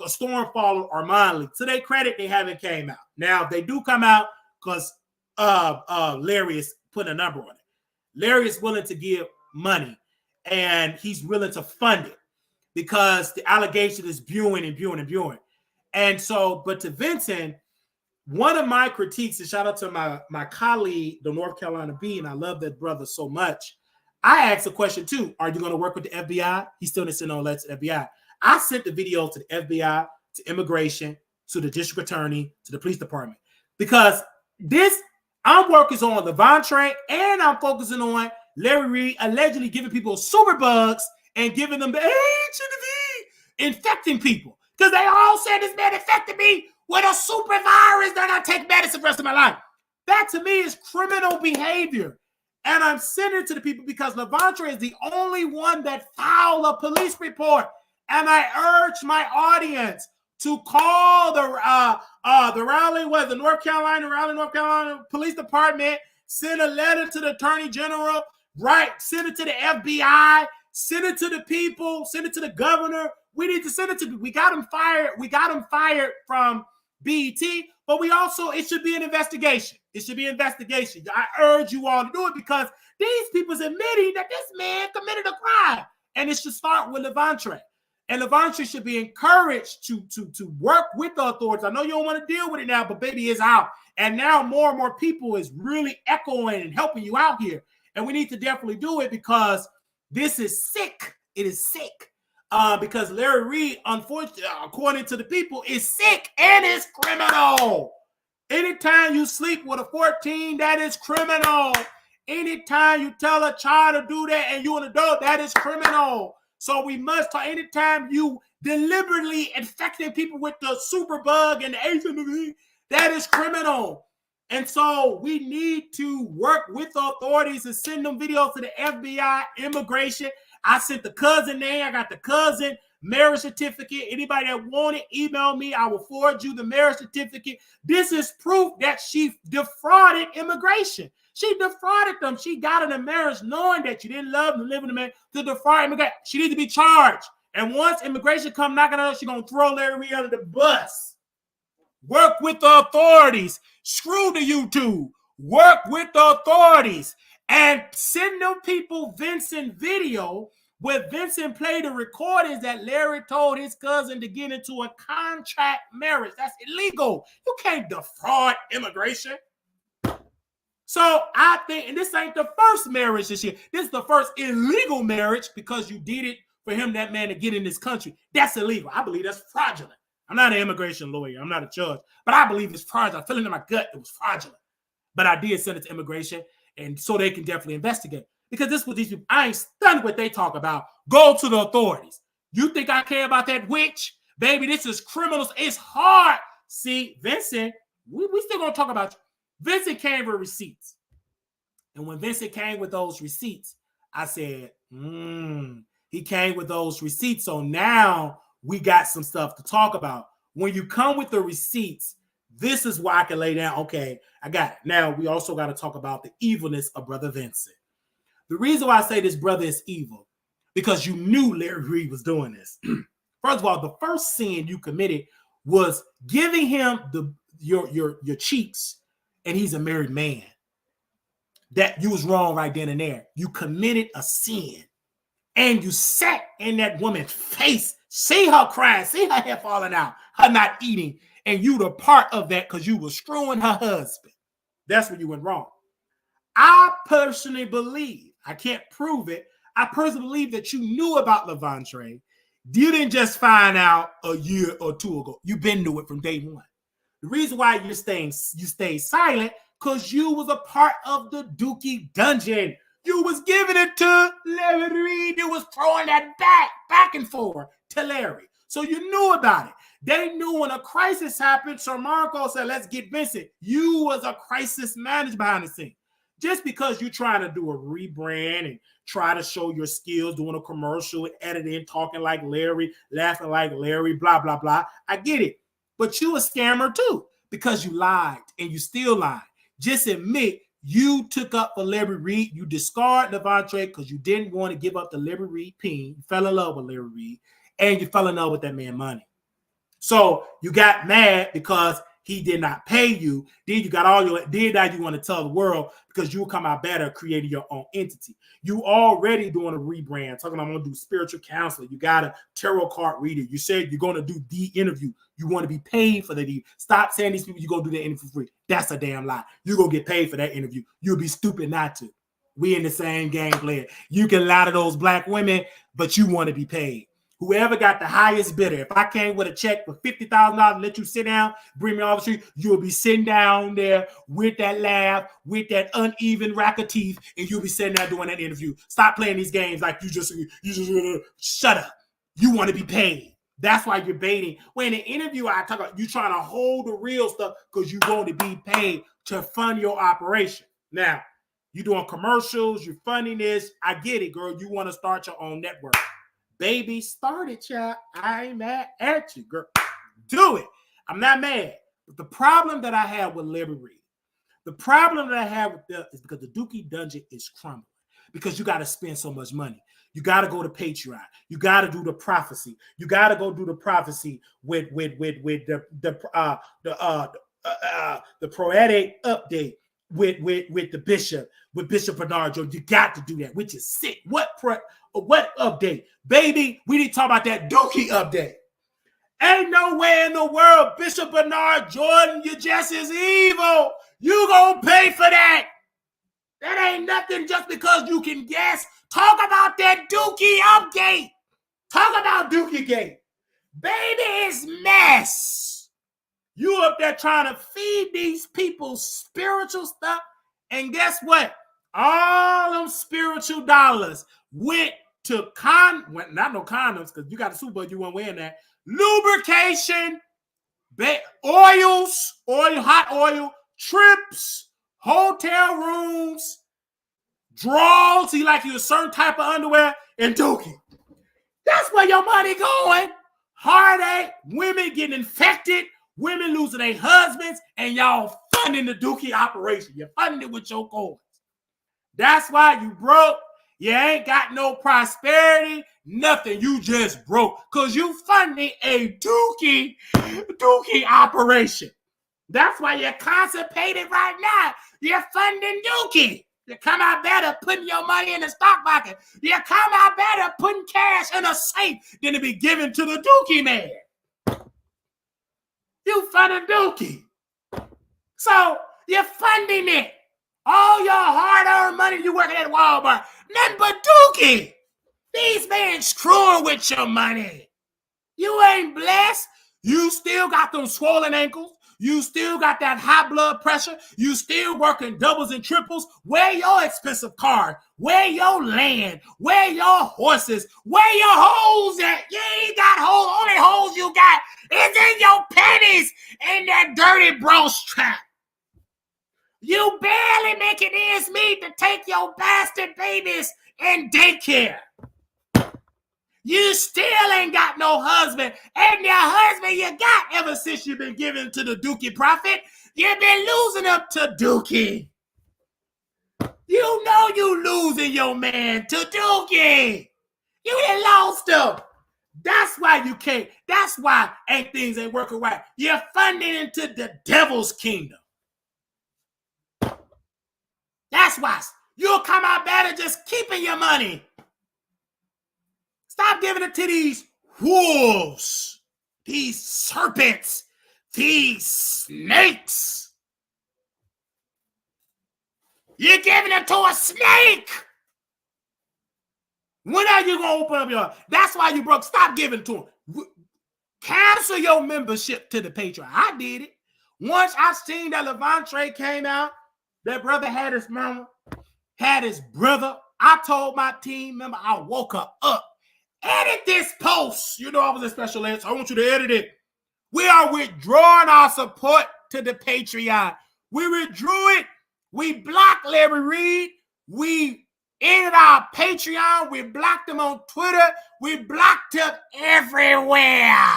Storm followed Armon. To their credit, they haven't came out. Now, they do come out because Larry is putting a number on it. Larry is willing to give money, and he's willing to fund it because the allegation is viewing. And so, but to Vincent, one of my critiques, and shout out to my colleague, the North Carolina Bee, and I love that brother so much. I asked a question too. Are you going to work with the FBI? He still didn't send no letter to the FBI. I sent the video to the FBI, to immigration, to the district attorney, to the police department, because this, I'm working on Levante, and I'm focusing on Larry Reid allegedly giving people super bugs and giving them the HIV, infecting people. Because they all said this man infected me with a super virus, then I take medicine the rest of my life. That to me is criminal behavior. And I'm sending it to the people because Levante is the only one that filed a police report. And I urge my audience to call the Raleigh, the North Carolina Police Department, send a letter to the Attorney General, send it to the FBI, send it to the people, send it to the governor. We need to send it to, we got him fired from BET, but we also, it should be an investigation. It should be an investigation. I urge you all to do it because these people's admitting that this man committed a crime, and it should start with Levante. And Levante should be encouraged to work with the authorities. I know you don't want to deal with it now, but baby, it's out. And now more and more people is really echoing and helping you out here. And we need to definitely do it because this is sick. It is sick. Because Larry Reid, unfortunately, according to the people, is sick and is criminal. Anytime you sleep with a 14, that is criminal. Anytime you tell a child to do that and you're an adult, that is criminal. So we must talk. Anytime you deliberately infecting people with the super bug and the HIV, that is criminal. And so we need to work with the authorities and send them videos to the FBI, immigration. I sent the cousin there. I got the cousin marriage certificate. Anybody that want it, email me. I will forward you the marriage certificate. This is proof that she defrauded immigration. She defrauded them. She got in a marriage knowing that you didn't love them, live in a marriage to defraud immigration. She needs to be charged. And once immigration come knocking on her, she's going to throw Larry Reid under the bus. Work with the authorities. Screw the YouTube. Work with the authorities. And send them people Vincent video where Vincent played the recordings that Larry told his cousin to get into a contract marriage. That's illegal. You can't defraud immigration. So I think, and this ain't the first marriage this year. This is the first illegal marriage because you did it for him, that man, to get in this country. That's illegal. I believe that's fraudulent. I'm not an immigration lawyer. I'm not a judge. But I believe it's fraudulent. I feel it in my gut it was fraudulent. But I did send it to immigration, and so they can definitely investigate. Because this is what these people, I ain't stunned what they talk about. Go to the authorities. You think I care about that witch? Baby, this is criminals. It's hard. See, Vincent, we still going to talk about you. Vincent came with receipts. And when Vincent came with those receipts, I said, he came with those receipts. So now we got some stuff to talk about. When you come with the receipts, This is why I can lay down. Okay, I got it. Now we also got to talk about the evilness of Brother Vincent. The reason why I say this brother is evil, because you knew Larry Reid was doing this. First of all, the first sin you committed was giving him your cheeks, and he's a married man. That you was wrong right then and there. You committed a sin, and you sat in that woman's face, see her crying, see her hair falling out, her not eating, and you the part of that because you were screwing her husband. That's where you went wrong. I personally believe, I can't prove it, I personally believe that you knew about Levante. You didn't just find out a year or two ago. You've been knew it from day one. The reason why you stayed silent, because you was a part of the Dookie dungeon. You was giving it to Larry Reid. You was throwing that back and forth to Larry. So you knew about it. They knew when a crisis happened, Sir Marco said, let's get Vincent. You was a crisis manager behind the scene. Just because you're trying to do a rebrand and try to show your skills, doing a commercial, editing, talking like Larry, laughing like Larry, blah, blah, blah. I get it. But you a scammer too, because you lied and you still lied. Just admit you took up for Larry Reid. You discard Levante because you didn't want to give up the Larry Reid pin. You fell in love with Larry Reid, and you fell in love with that man's money. So you got mad because he did not pay you. Then you got all your, then now you want to tell the world because you will come out better creating your own entity. You already doing a rebrand, talking about I'm going to do spiritual counseling. You got a tarot card reader. You said you're going to do the interview. You want to be paid for the. Stop saying these people you're going to do the interview for free. That's a damn lie. You're going to get paid for that interview. You'll be stupid not to. We in the same game player. You can lie to those black women, but you want to be paid. Whoever got the highest bidder. If I came with a check for $50,000, let you sit down, bring me off the street, you'll be sitting down there with that laugh, with that uneven rack of teeth, and you'll be sitting there doing that interview. Stop playing these games like you just shut up. You want to be paid. That's why you're baiting. When in the interview, I talk about you trying to hold the real stuff because you want to be paid to fund your operation. Now, you're doing commercials, you're funding this. I get it, girl. You want to start your own network. Baby, start it, child. I ain't mad at you, girl. Do it. I'm not mad. But the problem that I have with Larry Reid, the problem that I have with them is because the Dookie dungeon is crumbling. Because you got to spend so much money. You got to go to Patreon. You got to do the prophecy. You got to go do the prophecy with the poetic update with the bishop, with Bishop Bernard Jones. You got to do that, which is sick. What update? Baby, we need to talk about that Dookie update. Ain't nowhere in the world, Bishop Bernard Jordan, you just as evil. You gonna pay for that. That ain't nothing just because you can guess. Talk about that Dookie update. Talk about Dookie Gate. Baby, it's mess. You up there trying to feed these people spiritual stuff. And guess what? All them spiritual dollars went to not no condoms, because you got a Super Bowl, you weren't wearing that. Lubrication, oils, hot oil, trips, hotel rooms, draws, you like you a certain type of underwear, and Dookie. That's where your money going. Heartache, women getting infected, women losing their husbands, and y'all funding the Dookie operation. You're funding it with your coins. That's why you broke. You ain't got no prosperity, nothing. You just broke because you funding a Dookie operation. That's why you're constipated right now. You're funding Dookie. You come out better putting your money in the stock market. You come out better putting cash in a safe than to be given to the Dookie man. You funding Dookie. So you're funding it. All your hard-earned money you working at Walmart, nothing but Dookie. These men screwing with your money. You ain't blessed. You still got them swollen ankles. You still got that high blood pressure. You still working doubles and triples. Where your expensive car? Where your land? Where your horses? Where your hoes at? You ain't got hoes. Only hoes you got is in your panties and that dirty bro strap. You barely making ends meet to take your bastard babies in daycare. You still ain't got no husband. And the husband you got ever since you've been given to the Dookie prophet, you've been losing them to Dookie. You know you losing your man to Dookie. You done lost him. That's why you can't. That's why things ain't working right. You're funding into the devil's kingdom. That's why you'll come out better just keeping your money. Stop giving it to these wolves, these serpents, these snakes. You're giving it to a snake. When are you going to open up your heart? That's why you broke. Stop giving to him. Cancel your membership to the Patreon. I did it. Once I seen that Levante came out, that brother had his mama, had his brother. I told my team member, I woke her up. Edit this post. You know I was a special ed, so I want you to edit it. We are withdrawing our support to the Patreon. We withdrew it. We blocked Larry Reid. We ended our Patreon. We blocked him on Twitter. We blocked him everywhere.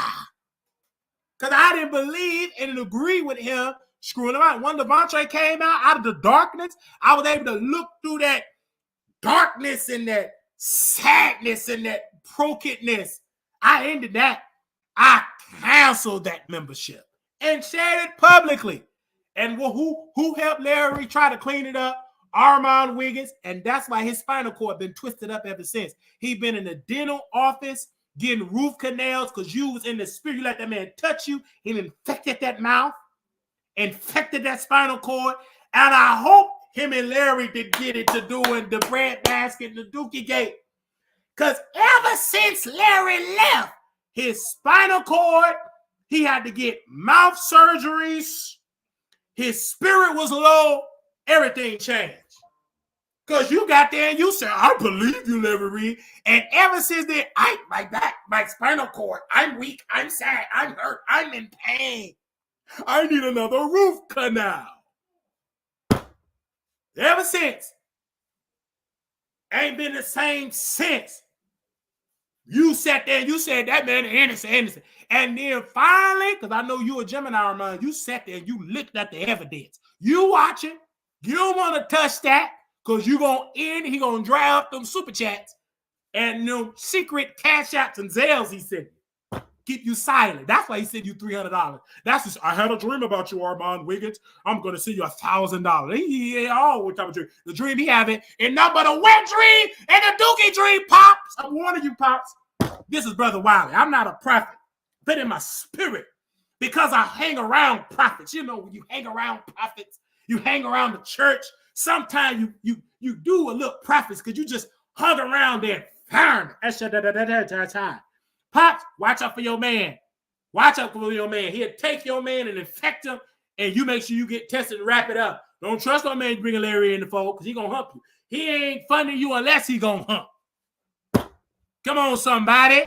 Because I didn't believe and agree with him screwing him out. When Levante came out of the darkness, I was able to look through that darkness and that sadness and that brokenness. I ended that. I canceled that membership and shared it publicly. And who helped Larry try to clean it up? Armon Wiggins. And that's why his spinal cord been twisted up ever since. He been in the dental office getting root canals because you was in the spirit. You let that man touch you. He infected that mouth, infected that spinal cord. And I hope him and Larry did get it to doing the bread basket and the Dookie Gate. Because ever since Larry left, his spinal cord, he had to get mouth surgeries. His spirit was low. Everything changed. Because you got there and you said, I believe you, Larry Reid. And ever since then, my back, my spinal cord, I'm weak, I'm sad, I'm hurt, I'm in pain. I need another root canal. Ever since. Ain't been the same since. You sat there and you said that man innocent. And then finally, because I know you a Gemini, Armon, you sat there and you looked at the evidence. You watching. You don't want to touch that because you're going to end. He going to dry up them super chats and them secret cash apps and Zales he sent you. Keep you silent. That's why he sent you $300. That's just, I had a dream about you, Armon Wiggins. I'm going to send you $1,000. He what type of dream? The dream he having is nothing but a wet dream and a Dookie dream, Pops. I'm warning you, Pops. This is Brother Wiley. I'm not a prophet, but in my spirit, because I hang around prophets. You know, when you hang around prophets, you hang around the church. Sometimes you do a little prophets because you just hung around there. Pops, watch out for your man. Watch out for your man. He'll take your man and infect him, and you make sure you get tested and wrap it up. Don't trust no man bringing Larry in the fold because he going to hump you. He ain't funding you unless he going to hump. Come on, somebody.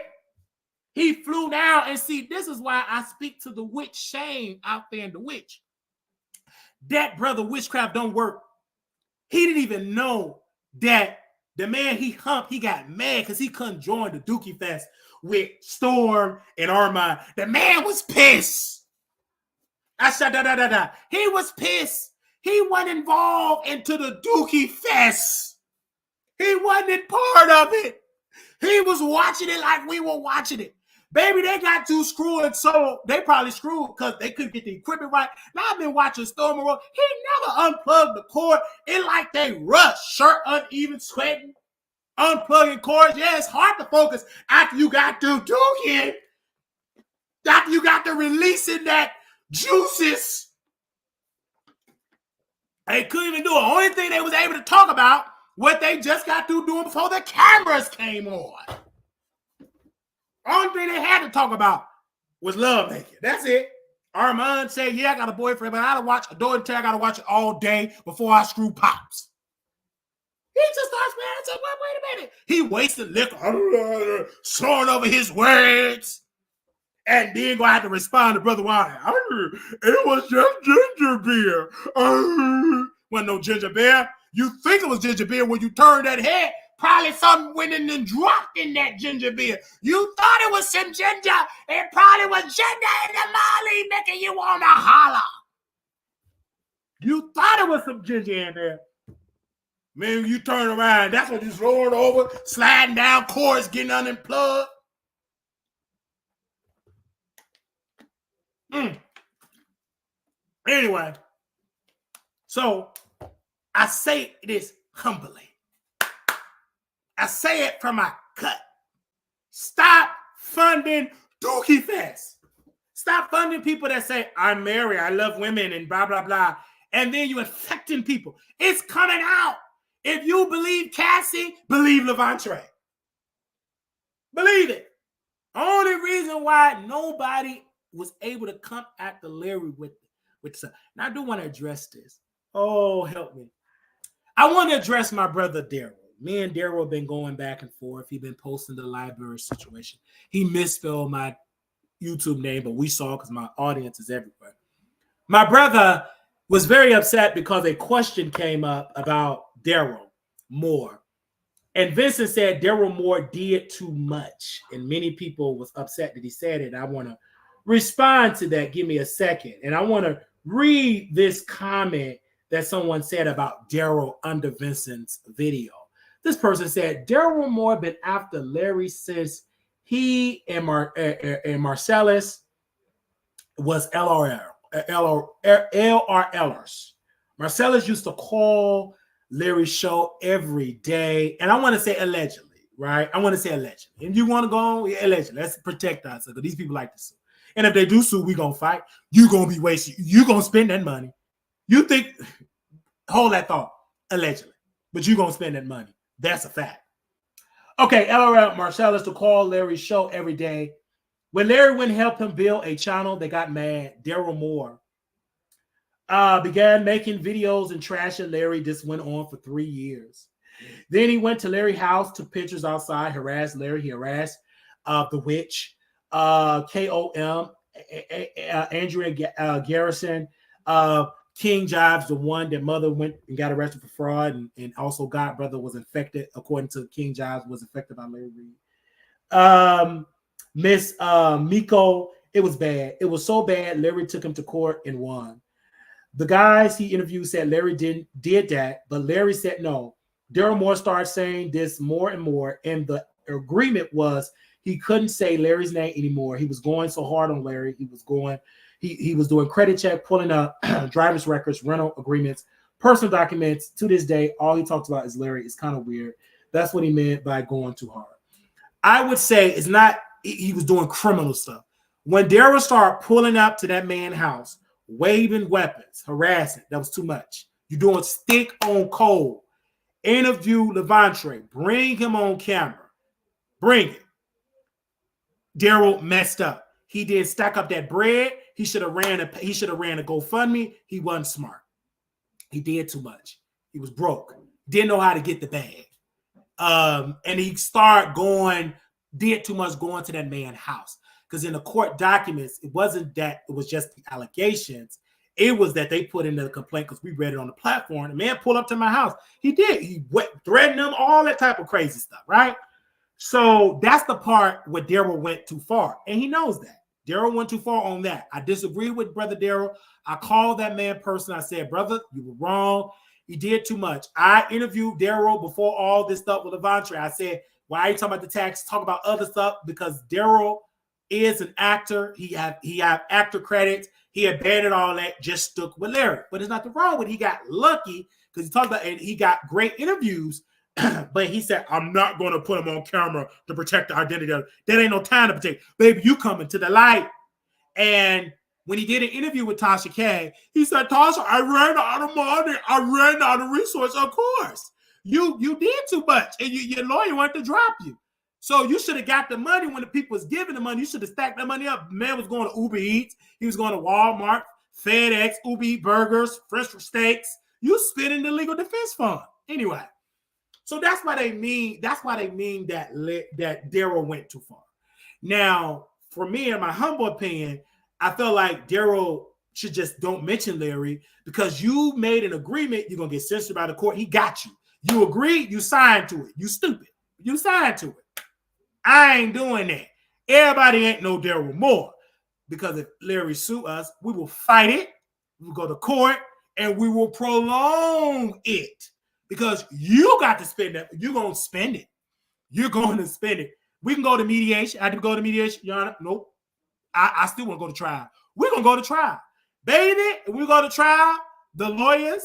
He flew down and see, this is why I speak to the witch Shane out there in the witch. That brother witchcraft don't work. He didn't even know that the man he humped, he got mad because he couldn't join the Dookie Fest with Storm and Armon. The man was pissed. He was pissed. He wasn't involved into the Dookie Fest. He wasn't part of it. He was watching it like we were watching it. Baby, they got too screwed, so they probably screwed because they couldn't get the equipment right. Now I've been watching Storm Road. He never unplugged the cord. It like they rushed, shirt uneven, sweating, unplugging cords. Yeah, it's hard to focus after you got to Dookie. After you got to releasing that juices. They couldn't even do it. The only thing they was able to talk about what they just got through doing before the cameras came on. Only thing they had to talk about was love making. That's it. Armon said, yeah, I got a boyfriend, but I gotta watch I gotta watch it all day before I screw Pops. He just starts mad and said, wait a minute. He wasted liquor, slurring over his words, and then gonna have to respond to Brother Wiley. It was just ginger beer. Wasn't no ginger beer. You think it was ginger beer when you turned that head Probably something went in and dropped in that ginger beer. You thought it was some ginger. It probably was ginger in the Molly making you want to holler. You thought it was some ginger in there. Man, you turn around, that's what just rolling over, sliding down cords, getting unplugged. Anyway, so I say this humbly. I say it from my gut. Stop funding Dookie Fest. Stop funding people that say, I'm married, I love women, and blah, blah, blah. And then you're infecting people. It's coming out. If you believe Cassie, believe Levantre. Believe it. Only reason why nobody was able to come after Larry with stuff. And I do want to address this. Oh, help me. I want to address my brother Daryl. Me and Daryl have been going back and forth. He's been posting the library situation. He misspelled my YouTube name, but we saw because my audience is everywhere. My brother was very upset because a question came up about Daryl Moore. And Vincent said Daryl Moore did too much. And many people was upset that he said it. I want to respond to that. Give me a second. And I want to read this comment that someone said about Daryl under Vincent's video. This person said, Daryl Moore been after Larry since he and Marcellus was LRLers. Marcellus used to call Larry's show every day. And I want to say allegedly, right? I want to say allegedly. And you want to go on? Yeah, allegedly. Let's protect us because these people like to sue. And if they do sue, we're going to fight. You're going to be wasting. You're going to spend that money. You think, hold that thought, allegedly. But you're going to spend that money. That's a fact. Okay, LRL Marcellus to call Larry's show every day. When Larry went and helped him build a channel, they got mad. Daryl Moore began making videos and trashing Larry. This went on for 3 years. Then he went to Larry's house, took pictures outside, harassed Larry. He harassed the witch, KOM, Andrea Garrison, King Jives, the one that mother went and got arrested for fraud, and also Godbrother was infected, according to King Jives, was infected by Larry Reid. Miss Miko, it was bad. It was so bad, Larry took him to court and won. The guys he interviewed said Larry did that, but Larry said no. Daryl Moore started saying this more and more, and the agreement was he couldn't say Larry's name anymore. He was going so hard on Larry. He was doing credit check, pulling up driver's records, rental agreements, personal documents. To this day, all he talks about is Larry. It's kind of weird. That's what he meant by going too hard. I would say it's not he was doing criminal stuff. When Daryl started pulling up to that man's house, waving weapons, harassing, that was too much. You're doing stick on cold. Interview Levantre. Bring him on camera. Bring it. Daryl messed up. He did stack up that bread. He should have ran a GoFundMe. He wasn't smart. He did too much. He was broke. Didn't know how to get the bag. And he did too much going to that man's house. Because in the court documents, it wasn't that it was just the allegations. It was that they put in the complaint because we read it on the platform. The man pulled up to my house. He did. He threatened them, all that type of crazy stuff, right? So that's the part where Daryl went too far. And he knows that. Daryl went too far on that. I disagree with Brother Daryl. I called that man personally. I said, brother, you were wrong. He did too much. I interviewed Daryl before all this stuff with Levantre. I said, why are you talking about the tax? Talk about other stuff, because Daryl is an actor. He have actor credits. He abandoned all that, just stuck with Larry. But there's nothing wrong with it. He got lucky because he talked about it. He got great interviews. But he said, I'm not going to put him on camera to protect the identity of it. That ain't no time to protect. Baby, you coming to the light. And when he did an interview with Tasha K, he said, Tasha, I ran out of money. I ran out of resources. Of course. You did too much. And your lawyer wanted to drop you. So you should have got the money when the people was giving the money. You should have stacked that money up. Man was going to Uber Eats. He was going to Walmart, FedEx, Uber Eats burgers, French steaks. You spending the legal defense fund. Anyway. So that's why they mean that Daryl went too far. Now, for me, in my humble opinion, I felt like Daryl should just don't mention Larry, because you made an agreement. You're gonna get censored by the court. He got you. You agree, you signed to it. You stupid. You signed to it. I ain't doing that. Everybody ain't no Daryl Moore. Because if Larry sue us, we will fight it. We'll go to court and we will prolong it. Because you got to spend it. You're going to spend it. You're going to spend it. We can go to mediation. I have to go to mediation. Your Honor, nope. I still want to go to trial. We're going to go to trial. Baby, if we go to trial, the lawyers,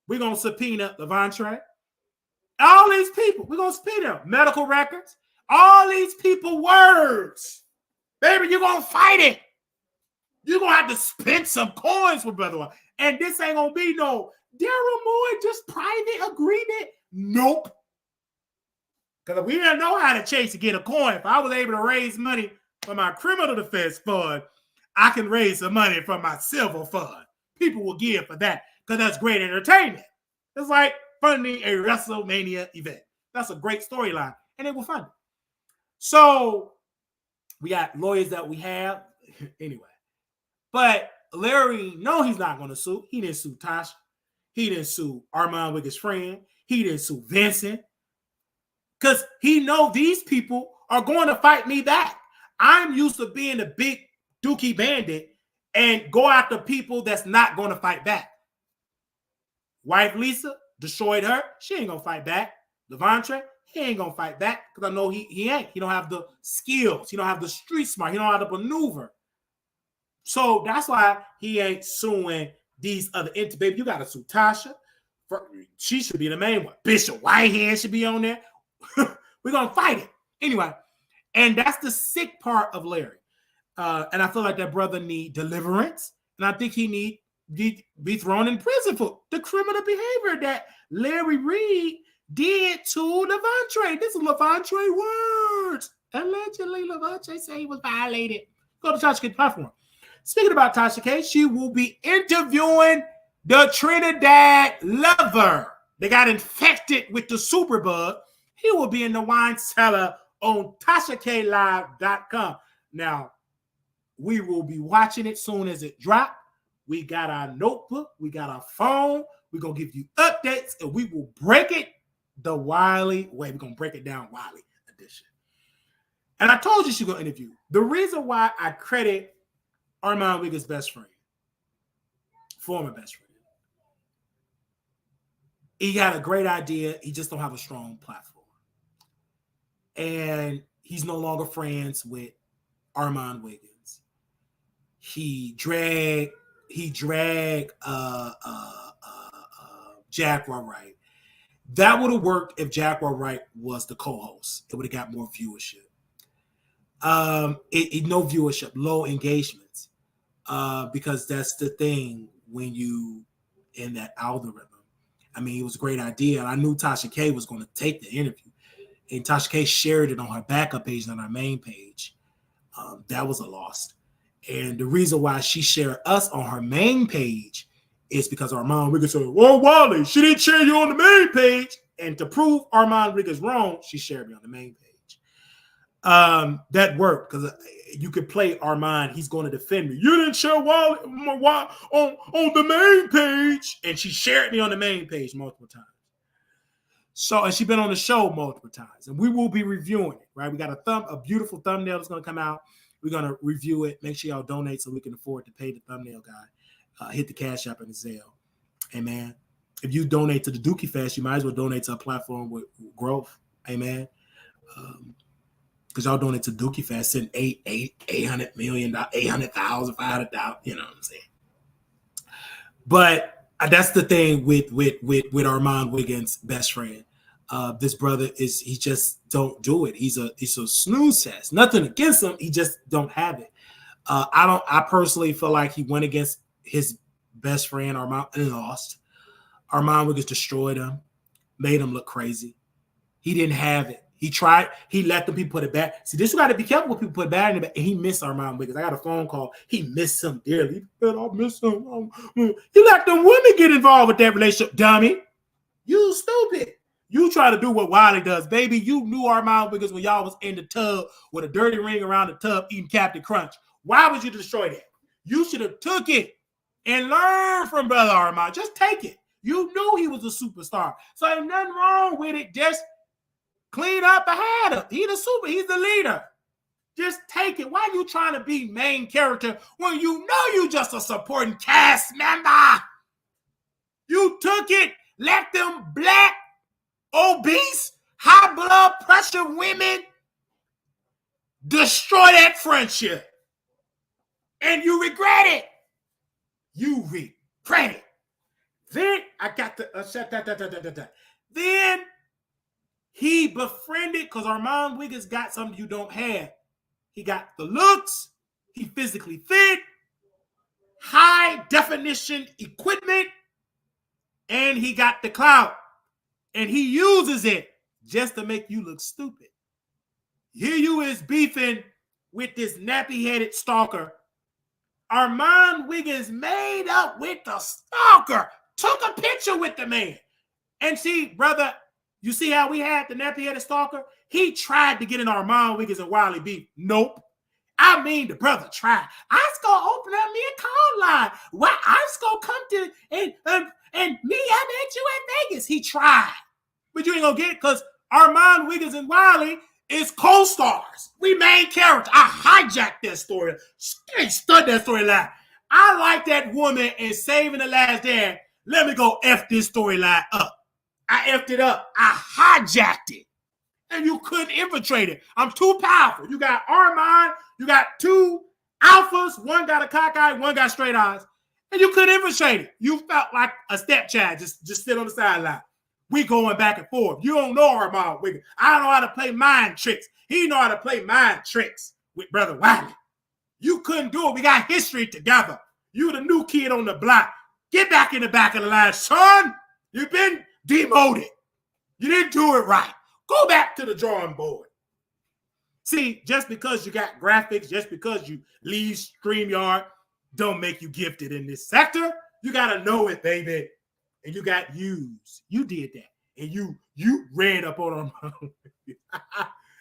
we're going to subpoena Levante. All these people, we're going to subpoena them. Medical records. All these people words. Baby, you're going to fight it. You're going to have to spend some coins for Brother Wiley. And this ain't going to be no Daryl Moore, just private agreement. Nope. Because we didn't know how to chase to get a coin. If I was able to raise money for my criminal defense fund, I can raise some money from my civil fund. People will give for that because that's great entertainment. It's like funding a WrestleMania event. That's a great storyline, and they will fund it. So we got lawyers that we have anyway. But Larry, no, he's not going to sue. He didn't sue Tasha. He didn't sue Armon Wiggins' friend. He didn't sue Vincent. Because he know these people are going to fight me back. I'm used to being a big dookie bandit and go after people that's not going to fight back. Wife Lisa destroyed her. She ain't going to fight back. Levante, he ain't going to fight back because I know he ain't. He don't have the skills. He don't have the street smart. He don't have the maneuver. So that's why he ain't suing these other entities. Baby, you got to sue Tasha. She should be the main one. Bishop Whitehead should be on there. We're going to fight it. Anyway, and that's the sick part of Larry. And I feel like that brother need deliverance. And I think he need be thrown in prison for the criminal behavior that Larry Reid did to Levante. This is Levante words. Allegedly, Levante said he was violated. Go to Tasha K's platform. Speaking about Tasha K, she will be interviewing the Trinidad lover. They got infected with the superbug. He will be in the wine cellar on TashaKLive.com. Now, we will be watching it soon as it drops. We got our notebook. We got our phone. We're going to give you updates, and we will break it the Wiley way. We're going to break it down Wiley edition. And I told you she's going to interview. The reason why I credit Armon Wiggins' best friend, former best friend, he had a great idea. He just don't have a strong platform. And he's no longer friends with Armon Wiggins. He dragged Jaguar Wright. That would have worked if Jaguar Wright was the co-host. It would have got more viewership. No viewership, low engagements. Because that's the thing when you in that algorithm. I mean, it was a great idea. And I knew Tasha K was going to take the interview. And Tasha K shared it on her backup page and on her main page. That was a loss. And the reason why she shared us on her main page is because Armon Wiggins said, well, Wiley, she didn't share you on the main page. And to prove Armon Wiggins wrong, she shared me on the main page. That worked because you could play Armon. He's going to defend me. You didn't share Wiley on the main page. And she shared me on the main page multiple times. So, and she's been on the show multiple times, and we will be reviewing it, right? We got a beautiful thumbnail that's going to come out. We're going to review it. Make sure y'all donate so we can afford to pay the thumbnail guy. Hit the Cash App and the Zelle. Amen. If you donate to the Dookie Fest, you might as well donate to a platform with growth. Amen. Because y'all donate to Dookie Fest, send $800 million, 800,000, 500,000. You know what I'm saying? But that's the thing with Armon Wiggins' best friend. This brother he just don't do it. He's a snooze test. Nothing against him. He just don't have it. I personally feel like he went against his best friend Armon and lost. Armon Wiggins destroyed him, made him look crazy. He didn't have it. He tried. He let the people put it back. See, this you got to be careful when people put it back in the back. And he missed Armon Wiggins. I got a phone call. He missed him dearly. I miss him. You let them women get involved with that relationship, dummy. You stupid. You try to do what Wiley does, baby. You knew Armon Wiggins when y'all was in the tub with a dirty ring around the tub eating Captain Crunch. Why would you destroy that? You should have took it and learned from Brother Armon. Just take it. You knew he was a superstar. So ain't nothing wrong with it. Just clean up ahead of him. He's the leader. Just take it. Why are you trying to be main character when you know you just a supporting cast member? You took it, let them black, obese, high blood pressure women destroy that friendship. And you regret it. You regret it. Then I got the Then he befriended, because Armon Wiggins got something you don't have. He got the looks, he physically fit, high definition equipment, and he got the clout. And he uses it just to make you look stupid. Here you is beefing with this nappy-headed stalker. Armon Wiggins made up with the stalker, took a picture with the man. And see, brother, you see how we had the nappy-headed stalker? He tried to get in Armon Wiggins and Wiley beef. Nope. I mean, the brother tried. I was going to open up me a call line. Well, I was going to come to and me, I met you at Vegas. He tried. But you ain't going to get it because Armon Wiggins and Wiley is co-stars. We main characters. I hijacked that story. Stud that storyline. I like that woman in Saving the Last Dance. Let me go F this storyline up. I F'd it up. I hijacked it. And you couldn't infiltrate it. I'm too powerful. You got Armon. You got two alphas. One got a cockeye. One got straight eyes. And you couldn't infiltrate it. You felt like a stepchild. Just sit on the sideline. We going back and forth. You don't know Armon Wiggins. I don't know how to play mind tricks. He know how to play mind tricks with Brother Wiley. You couldn't do it. We got history together. You the new kid on the block. Get back in the back of the line, son. You've been demoted. You didn't do it right. Go back to the drawing board. See, just because you got graphics, just because you leave StreamYard, don't make you gifted in this sector. You got to know it, baby. And you got used. You did that. And you ran up on him.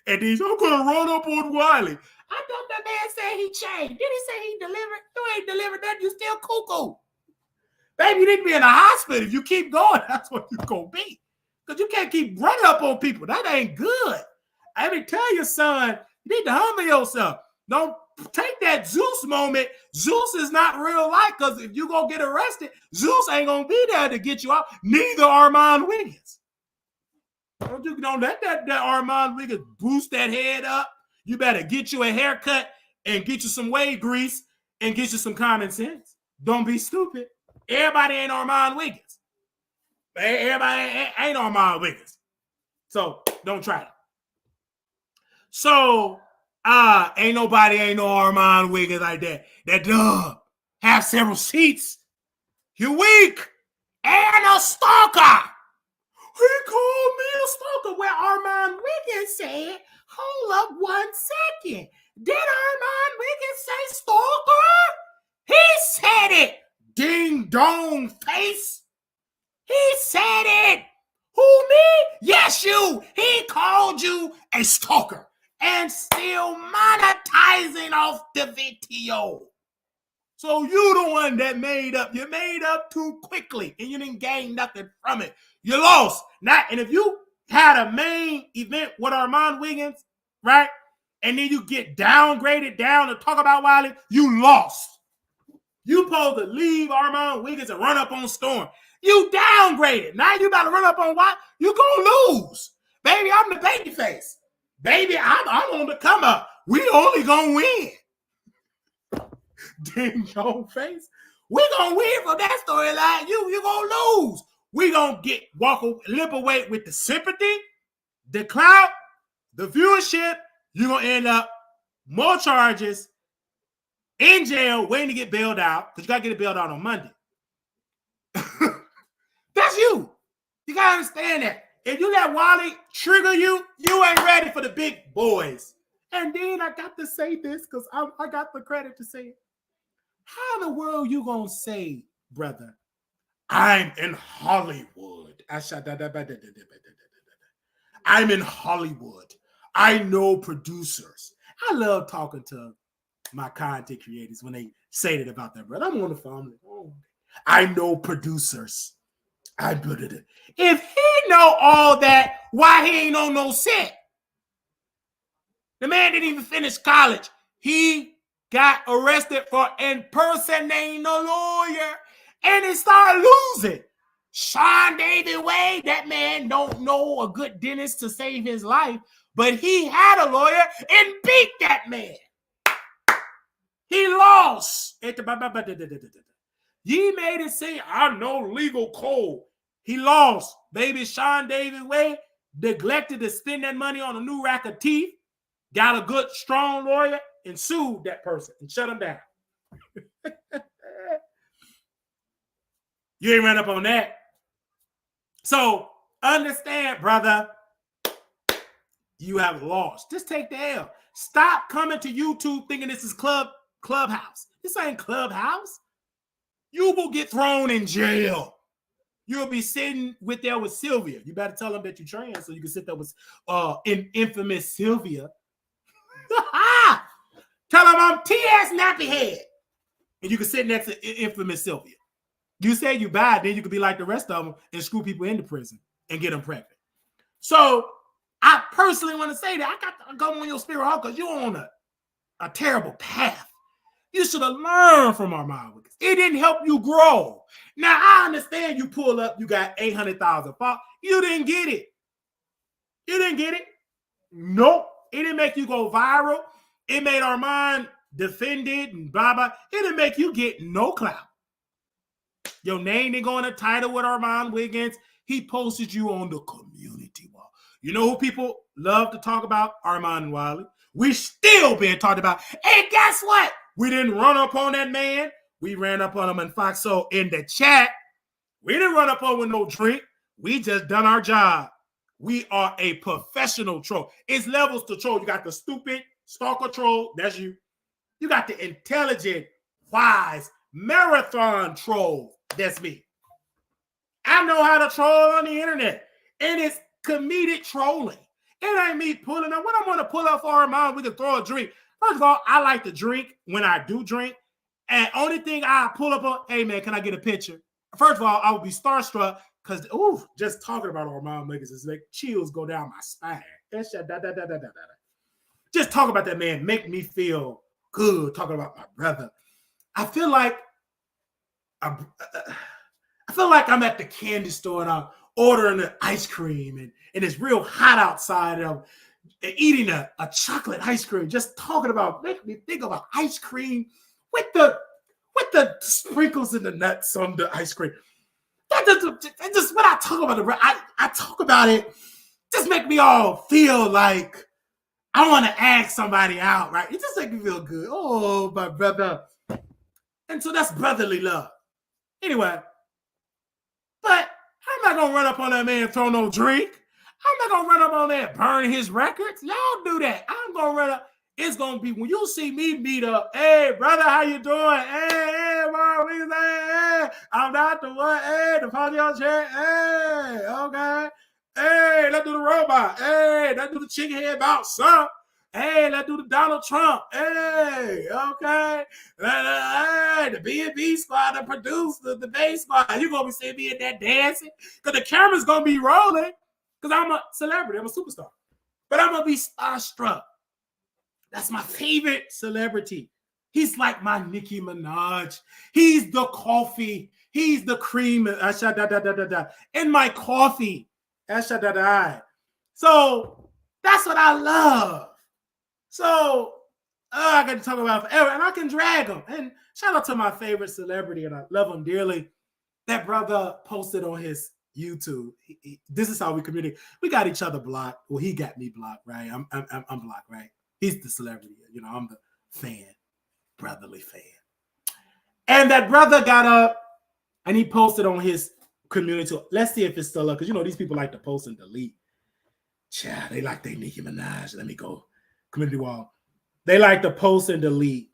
And he's, I'm going to run up on Wiley. I thought that man said he changed. Did he say he delivered? You ain't delivered that. You still cuckoo. Baby, you need to be in a hospital. If you keep going, that's what you're going to be. Because you can't keep running up on people. That ain't good. I mean, tell your son, you need to humble yourself. Don't take that Zeus moment. Zeus is not real life, because if you going to get arrested, Zeus ain't going to be there to get you out. Neither Armon Wiggins. Don't let that Armon Wiggins boost that head up. You better get you a haircut and get you some wave grease and get you some common sense. Don't be stupid. Everybody ain't Armon Wiggins. Everybody ain't Armon Wiggins. So don't try it. So ain't no Armon Wiggins like that. That have several seats. You're weak. And a stalker. He called me a stalker. Where Armon Wiggins said, hold up 1 second. Did Armon Wiggins say stalker? He said it. Ding dong face. He said it. Who, me? Yes, you. He called you a stalker and still monetizing off the video. So you the one that made up. You made up too quickly and you didn't gain nothing from it. You lost. And if you had a main event with Armon Wiggins, right? And then you get downgraded down to talk about Wiley, you lost. You supposed to leave Armon Wiggins and run up on Storm. You downgraded. Now you about to run up on Wiley. You gonna lose. Baby, I'm the baby face. Baby, I'm on the come up. We only gonna win. Ding dong face. We gonna win from that storyline. You gonna lose. We gonna limp away with the sympathy, the clout, the viewership. You're gonna end up more charges, in jail, waiting to get bailed out, because you gotta get it bailed out on Monday. That's you. You gotta understand that. If you let Wiley trigger you, you ain't ready for the big boys. And then I got to say this, because I got the credit to say it. How in the world you gonna say, brother, I'm in Hollywood? I'm in Hollywood. I know producers. I love talking to my content creators when they say that about their brother. I'm on the phone. I know producers. If he know all that, why he ain't on no set? The man didn't even finish college. He got arrested for impersonating a lawyer, and he started losing. Sean David Wade, that man don't know a good dentist to save his life, but he had a lawyer and beat that man. He lost. Ye made it say, I know legal code. He lost. Baby Sean David Wade neglected to spend that money on a new rack of teeth, got a good, strong lawyer, and sued that person and shut him down. You ain't run up on that. So understand, brother, you have lost. Just take the L. Stop coming to YouTube thinking this is Clubhouse. This ain't Clubhouse. You will get thrown in jail. You'll be sitting there with Sylvia. You better tell them that you're trans so you can sit there with infamous Sylvia. Tell them I'm T.S. Nappyhead. And you can sit next to infamous Sylvia. You say you bad, then you could be like the rest of them and screw people into prison and get them pregnant. So I personally want to say that I got to go on your spirit heart because you're on a terrible path. You should have learned from Armon Wiggins. It didn't help you grow. Now, I understand you pull up, you got 800,000 followers. You didn't get it. You didn't get it. Nope. It didn't make you go viral. It made Armon defended and blah, blah. It didn't make you get no clout. Your name didn't go in the title with Armon Wiggins. He posted you on the community wall. You know who people love to talk about? Armon and Wiley. We still being talked about. And guess what? We didn't run up on that man. We ran up on him in Fox. So in the chat, we didn't run up on him with no drink. We just done our job. We are a professional troll. It's levels to troll. You got the stupid stalker troll. That's you. You got the intelligent, wise, marathon troll. That's me. I know how to troll on the internet. And it's comedic trolling. It ain't me pulling up. When I'm going to pull up for Armon, we can throw a drink. First of all, I like to drink when I do drink. And only thing I pull up on, hey, man, can I get a picture? First of all, I would be starstruck because, just talking about Armon Wiggins is like chills go down my spine. Just talk about that man make me feel good talking about my brother. I feel like I'm at the candy store and I'm ordering an ice cream and it's real hot outside and I'm eating a chocolate ice cream, just talking about, make me think about ice cream with the sprinkles and the nuts on the ice cream. That just when I talk about it, I talk about it, just make me all feel like I want to ask somebody out, right? It just makes me feel good. Oh, my brother. And so that's brotherly love. Anyway, but I'm not going to run up on that man and throw no drink. I'm not going to run up on that, burn his records. Y'all do that. I'm going to run up. It's going to be when you see me meet up. Hey, brother, how you doing? Hey, I'm not the one. Hey, the podcast chair. Hey, okay. Hey, let's do the robot. Hey, let's do the chicken head bounce, son. Hey, let's do the Donald Trump. Hey, okay. Hey, the B&B squad, the producer, the bass squad. You're going to be seeing me in that dancing because the camera's going to be rolling because I'm a celebrity. I'm a superstar. But I'm going to be starstruck. That's my favorite celebrity. He's like my Nicki Minaj. He's the coffee. He's the cream. In my coffee. So that's what I love. So I got to talk about it forever, and I can drag him. And shout out to my favorite celebrity, and I love him dearly. That brother posted on his YouTube. This is how we communicate. We got each other blocked. Well, he got me blocked, right? I'm blocked, right? He's the celebrity. You know, I'm the fan, brotherly fan. And that brother got up, and he posted on his community. Let's see if it's still up, because you know these people like to post and delete. Child, they like they Nicki Minaj. Let me go. Community wall. They like to post and delete.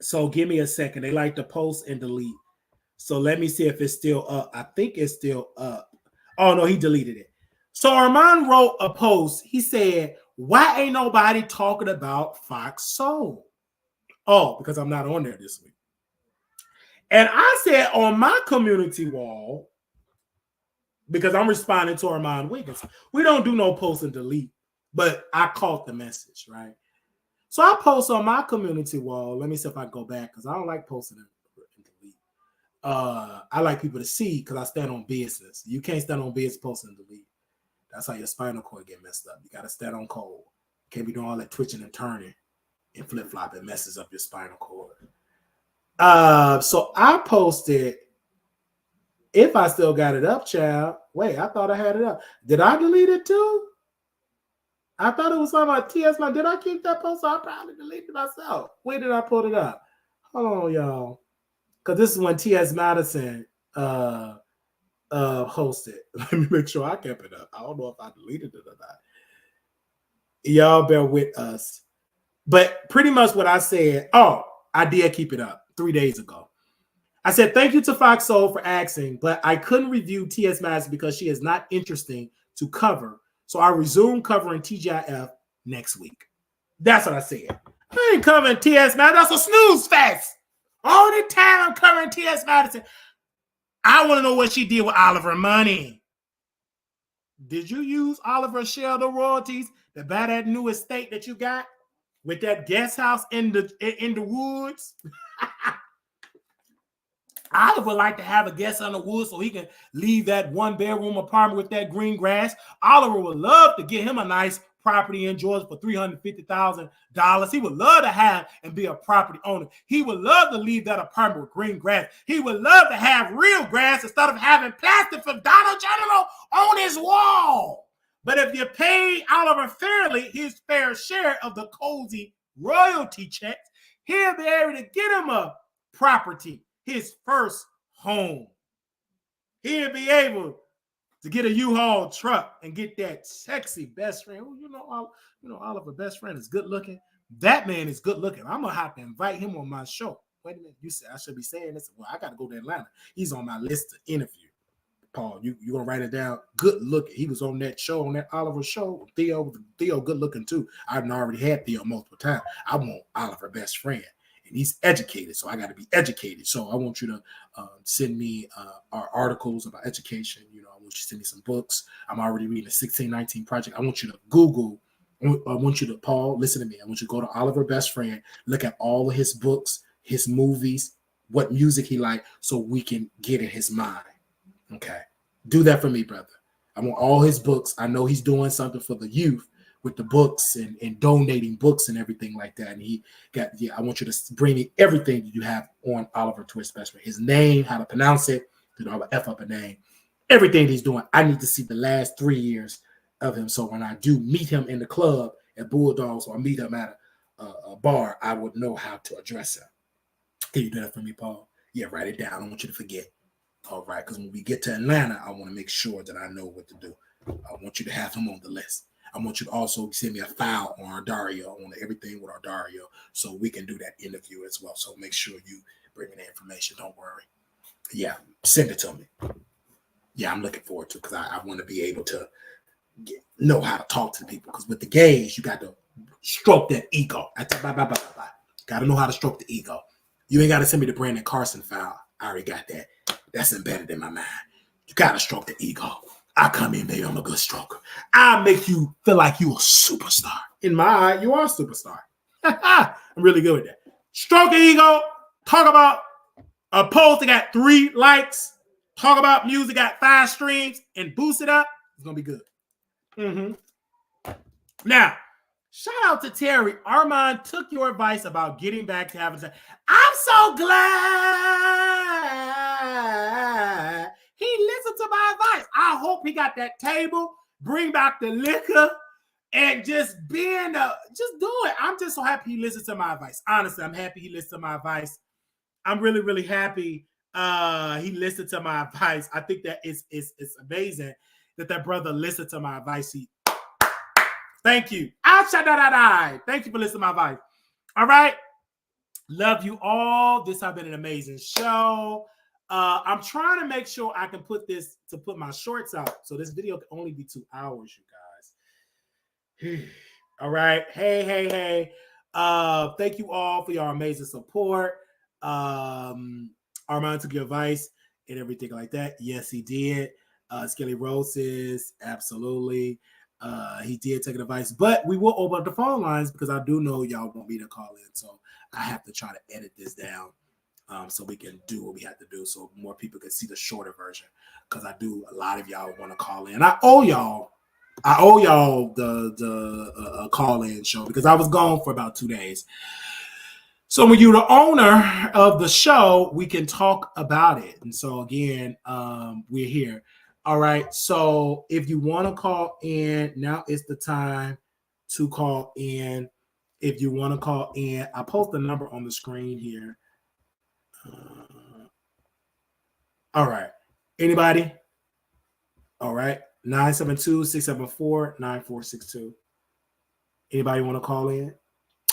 So give me a second. They like to post and delete. So let me see if it's still up. I think it's still up. Oh, no, he deleted it. So Armon wrote a post. He said, why ain't nobody talking about Fox Soul? Oh, because I'm not on there this week. And I said on my community wall, because I'm responding to Armon Wiggins. We don't do no post and delete, but I caught the message, right? So I post on my community wall. Let me see if I can go back because I don't like posting and delete. I like people to see because I stand on business. You can't stand on business, post and delete. That's how your spinal cord get messed up. You got to stand on cold. You can't be doing all that twitching and turning and flip-flop. It messes up your spinal cord. So I posted, if I still got it up, child. Wait, I thought I had it up. Did I delete it too? I thought it was something about T.S. Madison. Did I keep that post? I probably deleted it myself. Where did I put it up? Hold on, y'all. Because this is when T.S. Madison hosted. Let me make sure I kept it up. I don't know if I deleted it or not. Y'all bear with us. But pretty much what I said, I did keep it up 3 days ago. I said, thank you to Fox Soul for asking, but I couldn't review T.S. Madison because she is not interesting to cover. So I resume covering TGIF next week. That's what I said. I ain't covering T.S. Madison. That's a snooze fest. All the time I'm covering T.S. Madison. I want to know what she did with Oliver money. Did you use Oliver's share of the royalties to buy that new estate that you got with that guest house in the woods? Oliver would like to have a guest on the woods so he can leave that one-bedroom apartment with that green grass. Oliver would love to get him a nice property in Georgia for $350,000. He would love to have and be a property owner. He would love to leave that apartment with green grass. He would love to have real grass instead of having plastic from Donald General on his wall. But if you pay Oliver fairly his fair share of the cozy royalty checks, he'll be able to get him a property, his first home. He'll be able to get a U-Haul truck and get that sexy best friend. Oliver's best friend is good looking. That man is good looking. I'm gonna have to invite him on my show. Wait a minute, you said I should be saying this. Well, I got to go to Atlanta. He's on my list to interview. Paul, you gonna write it down? Good looking. He was on that show, on that Oliver show. Theo, good looking too. I've already had Theo multiple times. I want Oliver best friend. And he's educated, so I got to be educated. So I want you to send me our articles about education. I want you to send me some books. I'm already reading the 1619 Project. I want you to Google. I want you to, Paul, listen to me. I want you to go to Oliver Best Friend, look at all of his books, his movies, what music he likes, so we can get in his mind. Okay, do that for me, brother. I want all his books. I know he's doing something for the youth with the books and donating books and everything like that. And I want you to bring me everything that you have on Oliver Twist Best Friend. His name, how to pronounce it, I'll F up a name. Everything he's doing. I need to see the last 3 years of him. So when I do meet him in the club at Bulldogs or meet him at a bar, I would know how to address him. Can you do that for me, Paul? Yeah, write it down. I don't want you to forget. All right, because when we get to Atlanta, I want to make sure that I know what to do. I want you to have him on the list. I want you to also send me a file on our Dario, on everything with our Dario, so we can do that interview as well. So make sure you bring in the information. Don't worry. Yeah, send it to me. Yeah, I'm looking forward to it because I want to be able to know how to talk to people. Because with the gays, you got to stroke that ego. Got to know how to stroke the ego. You ain't got to send me the Brandon Carson file. I already got that. That's embedded in my mind. You got to stroke the ego. I come in, baby, I'm a good stroker. I'll make you feel like you a superstar. In my eye, you are a superstar. I'm really good with that. Stroke the ego. Talk about a post that got 3 likes. Talk about music got 5 streams and boost it up. It's going to be good. Now, shout out to Terry. Armon took your advice about getting back to having sex. I'm so glad he listened to my advice. I hope he got that table, bring back the liquor, and just do it. I'm just so happy he listened to my advice. Honestly, I'm happy he listened to my advice. I'm really, really happy he listened to my advice. I think that it's amazing that brother listened to my advice. Thank you. Thank you for listening to my advice. All right. Love you all. This has been an amazing show. I'm trying to make sure I can put my shorts out. So this video can only be 2 hours, you guys. All right. Hey. Thank you all for your amazing support. Armon took your advice and everything like that. Yes, he did. Skelly Roses, absolutely. He did take advice, but we will open up the phone lines because I do know y'all want me to call in. So I have to try to edit this down so we can do what we have to do so more people can see the shorter version. Because I do, a lot of y'all want to call in. I owe y'all the call-in show because I was gone for about 2 days. So when you're the owner of the show, we can talk about it. And so again, we're here. All right. So if you want to call in, now is the time to call in. If you want to call in, I post the number on the screen here. All right. Anybody? All right. 972-674-9462. Anybody want to call in?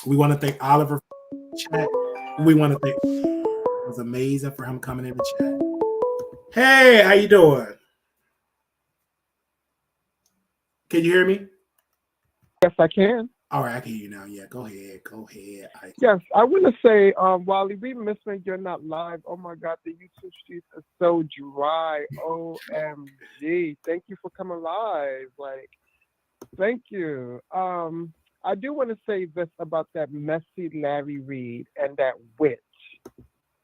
We want to thank Oliver for the chat. We want to thank it was amazing for him coming in the chat. Hey, how you doing? Can you hear me? Yes, I can. All right, I can hear you now. Yeah, go ahead. Yes, I want to say, Wiley, we miss when you're not live. Oh my God, the YouTube streets are so dry. OMG. Thank you for coming live. Like, thank you. I do want to say this about that messy Larry Reid and that witch,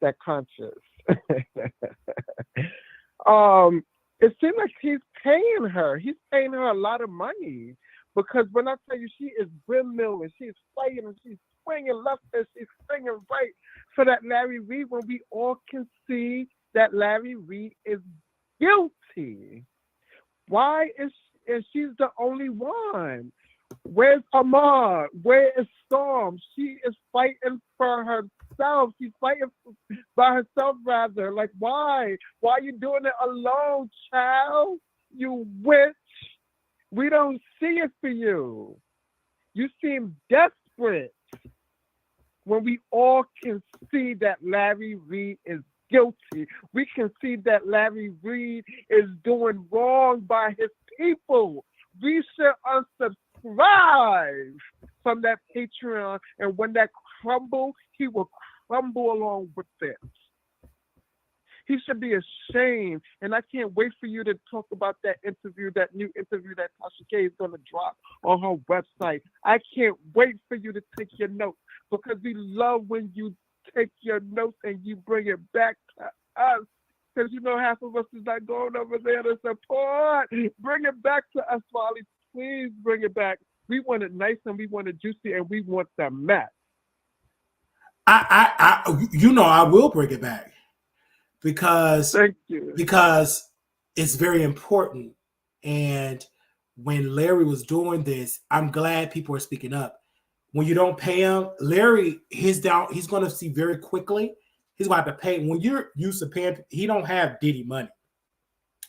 that conscious. It seems like he's paying her. He's paying her a lot of money. Because when I tell you, she is windmilling, she's fighting, and she's swinging left and she's swinging right for that Larry Reid when we all can see that Larry Reid is guilty. Why is she's the only one? Where's Armon? Where is Storm? She is fighting for herself. She's fighting by herself, rather. Like, why? Why are you doing it alone, child? You witch. We don't see it for you. You seem desperate when we all can see that Larry Reid is guilty. We can see that Larry Reid is doing wrong by his people. We should unsubscribe from that Patreon, and when that crumbles, he will crumble along with it. He should be ashamed, and I can't wait for you to talk about that interview, that new interview that Tasha K is going to drop on her website. I can't wait for you to take your notes, because we love when you take your notes and you bring it back to us, because you know half of us is not going over there to support. Bring it back to us, Wiley. Please bring it back. We want it nice and we want it juicy and we want the mess. I will bring it back. Because it's very important. And when Larry was doing this, I'm glad people are speaking up. When you don't pay him, Larry, he's going to see very quickly. He's going to have to pay. When you're used to paying, he don't have Diddy money.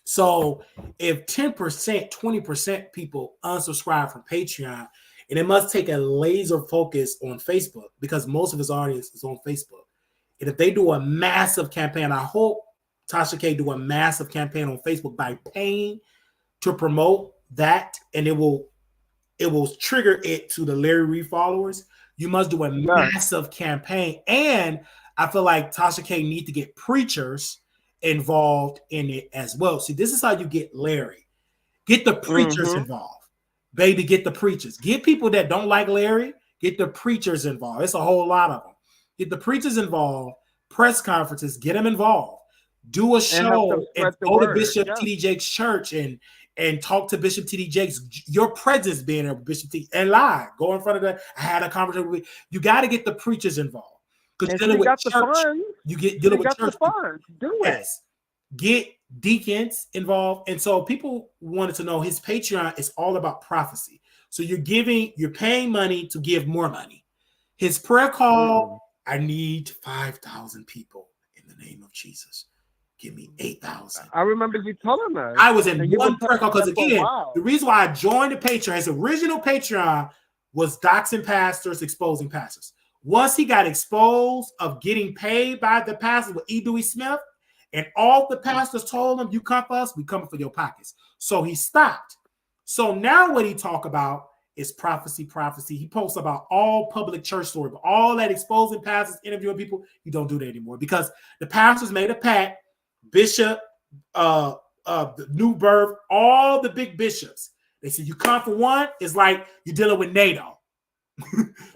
So if 10%, 20% people unsubscribe from Patreon, and it must take a laser focus on Facebook because most of his audience is on Facebook. And if they do a massive campaign, I hope Tasha K do a massive campaign on Facebook by paying to promote that, and it will trigger it to the Larry Reid followers. You must do a massive campaign, and I feel like Tasha K need to get preachers involved in it as well. See, this is how you get Larry. Get the preachers involved, baby. Get the preachers. Get people that don't like Larry. Get the preachers involved. It's a whole lot of them. Get the preachers involved, press conferences, get them involved, do a show, and go to Bishop T.D. Jakes' church and talk to Bishop T.D. Jakes. Your presence being there, Bishop T. And lie. Go in front of the. I had a conversation with you. Got to get the preachers involved. Because dealing with church, you get dealing with church. Do it. Get deacons involved. And so people wanted to know his Patreon is all about prophecy. So you're paying money to give more money. His prayer call. I need 5,000 people in the name of Jesus. Give me 8,000. I remember you telling us. I was in one prayer call because, again, the reason why I joined the Patreon, his original Patreon was doxing pastors, exposing pastors. Once he got exposed of getting paid by the pastors with E. Dewey Smith, and all the pastors told him, you come for us, we coming for your pockets. So he stopped. So now what he talk about is prophecy. He posts about all public church story, but all that exposing pastors, interviewing people, you don't do that anymore because the pastors made a pact. Bishop the New Birth, all the big bishops. They said, you come for one, it's like you're dealing with NATO.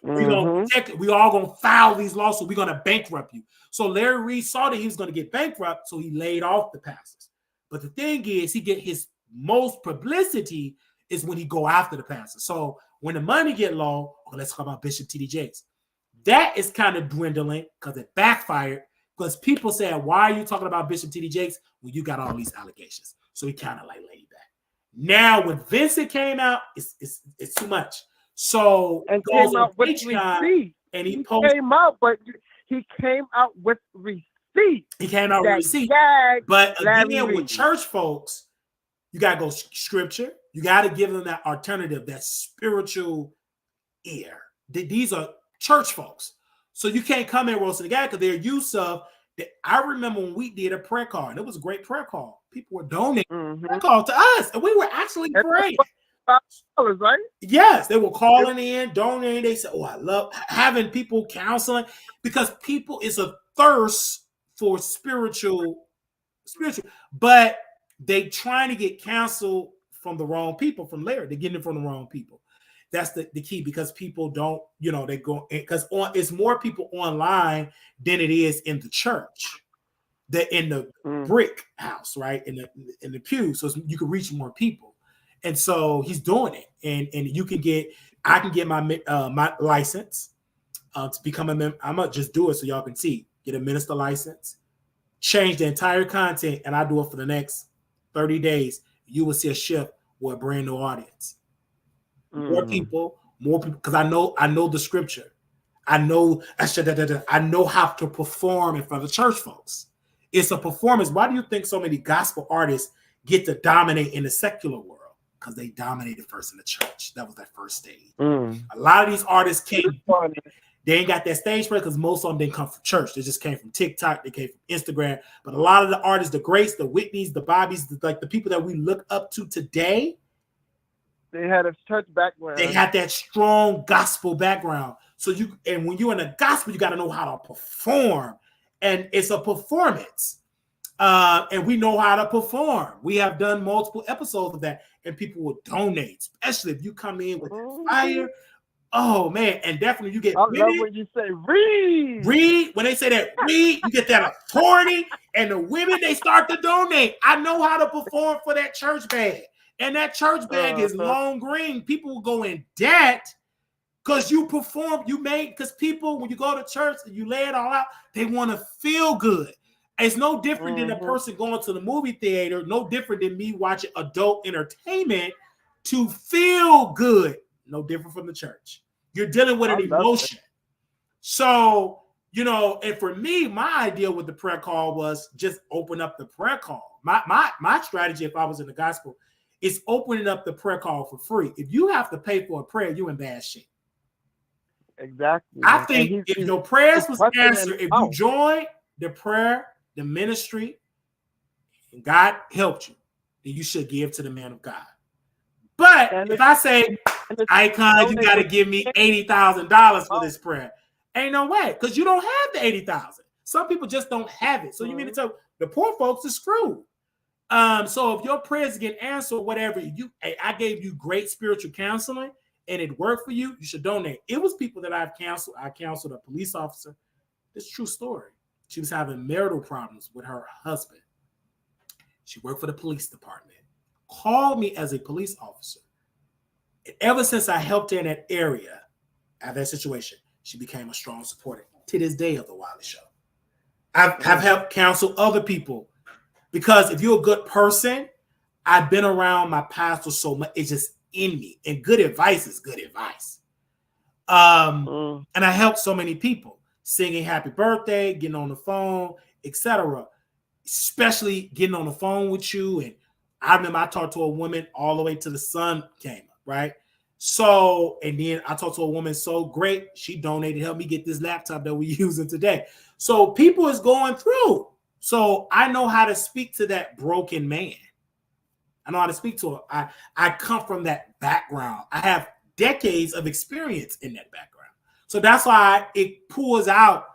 We all gonna file these lawsuits. We're gonna bankrupt you. So Larry Reid saw that he was gonna get bankrupt, so he laid off the pastors. But the thing is, he get his most publicity is when he go after the pastors. So when the money get low, let's talk about Bishop T.D. Jakes. That is kind of dwindling because it backfired. Because people said, why are you talking about Bishop T.D. Jakes when you got all these allegations? So he kind of like laid back. Now when Vincent came out, it's too much. So and came out with receipts. And he came out, but he came out with receipts. He came out with receipts. But again, with church folks, you gotta go scripture. You gotta give them that alternative, that spiritual ear. These are church folks. So you can't come in roasting the guy because they're used to. I remember when we did a prayer call, and it was a great prayer call. People were donating prayer call to us, and we were actually praying. Right? Yes, they were calling in, donating. They said, "Oh, I love having people counseling because people is a thirst for spiritual, but they trying to get counsel from the wrong people, from Larry. They're getting it from the wrong people. That's the key because people don't, they go because it's more people online than it is in the church, in the brick house, right? In the pew, so you can reach more people. And so he's doing it, and I can get my license to become a member. I'm gonna just do it so y'all can see. Get a minister license, change the entire content, and I do it for the next 30 days. You will see a shift with a brand new audience. More people, because I know the scripture. I know how to perform in front of church folks. It's a performance. Why do you think so many gospel artists get to dominate in the secular world? Because they dominated first in the church. That was that first stage. A lot of these artists they ain't got that stage play because most of them didn't come from church. They just came from TikTok. They came from Instagram. But a lot of the artists, the Grace, the Whitneys, the Bobbies, like the people that we look up to today, they had a church background. They had that strong gospel background. So when you're in the gospel, you got to know how to perform. And it's a performance. And we know how to perform. We have done multiple episodes of that. And people will donate, especially if you come in with fire. Oh, man. And definitely you get I love when you say Reid. Reid. When they say that Reid, you get that authority. And the women, they start to donate. I know how to perform for that church bag. And that church bag is long green. People will go in debt because you perform, because people, when you go to church and you lay it all out, they want to feel good. It's no different than a person going to the movie theater, no different than me watching adult entertainment to feel good. No different from the church. You're dealing with an emotion. So, and for me, my idea with the prayer call was just open up the prayer call. My strategy, if I was in the gospel, is opening up the prayer call for free. If you have to pay for a prayer, you're in bad shape. Exactly. I think if your prayers was answered, if you join the prayer, the ministry, and God helped you, then you should give to the man of God. But if I say, Icon, you got to give me $80,000 for this prayer, ain't no way, because you don't have the $80,000. Some people just don't have it. So you mean to tell the poor folks are screwed. So if your prayers get answered, whatever, I gave you great spiritual counseling and it worked for you, you should donate. It was people that I've counseled. I counseled a police officer. It's a true story. She was having marital problems with her husband. She worked for the police department. Called me as a police officer. And ever since I helped her in that area, at that situation, she became a strong supporter to this day of the Wiley Show. I've helped counsel other people. Because if you're a good person, I've been around my pastor so much, it's just in me. And good advice is good advice. And I helped so many people, singing happy birthday, getting on the phone, etc. Especially getting on the phone with you. And I remember I talked to a woman all the way till the sun came up, right? So, and then I talked to a woman so great, she donated, helped me get this laptop that we're using today. So people is going through. So I know how to speak to that broken man. I know how to speak to her. I come from that background. I have decades of experience in that background. So that's why it pulls out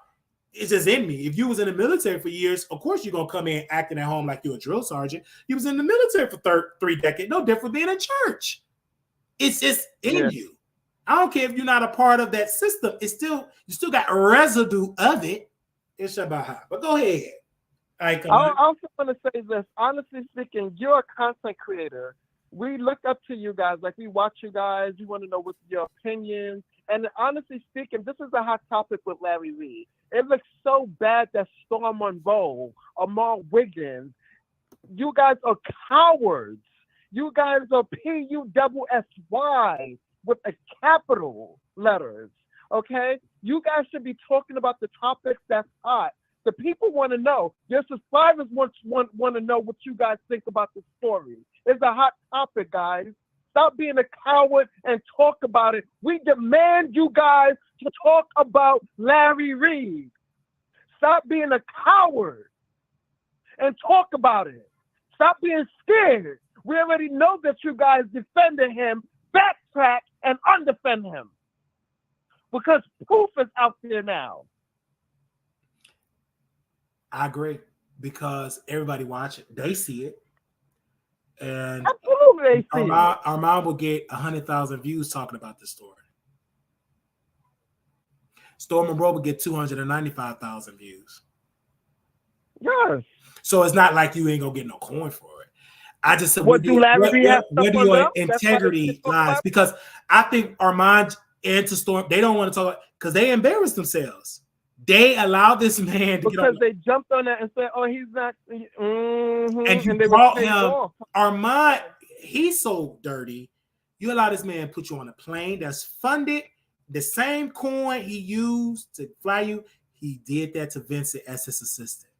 it's just in me. If you was in the military for years, of course you're gonna come in acting at home like you're a drill sergeant. You was in the military for 3 decades, no different than in church. It's just in you. I don't care if you're not a part of that system. It's still, you still got a residue of it. It's about. But go ahead. I also want to say this. Honestly speaking, you're a content creator. We look up to you guys. Like, we watch you guys. We want to know what's your opinions. And honestly speaking, this is a hot topic with Larry Reid. It looks so bad that Storm Monroe, Armon Wiggins, you guys are cowards. You guys are PUSSY with a capital letters. Okay? You guys should be talking about the topics that's hot. The people want to know. Your subscribers want to know what you guys think about the story. It's a hot topic, guys. Stop being a coward and talk about it. We demand you guys to talk about Larry Reid. Stop being a coward and talk about it. Stop being scared. We already know that you guys defended him, backtrack, and undefend him. Because proof is out there now. I agree, because everybody watch it. They see it. And absolutely, our mom will get 100,000 views talking about this story. Storm Monroe will get 295,000 views. Yes. So it's not like you ain't gonna get no coin for it. I just said, what do your integrity lies? Because I think Armon and to Storm, they don't want to talk because they embarrassed themselves. They allowed this man to because get on. They jumped on that and said, "Oh, he's not." And you brought him, Armon. He's so dirty. You allow this man put you on a plane that's funded. The same coin he used to fly you, he did that to Vincent as his assistant.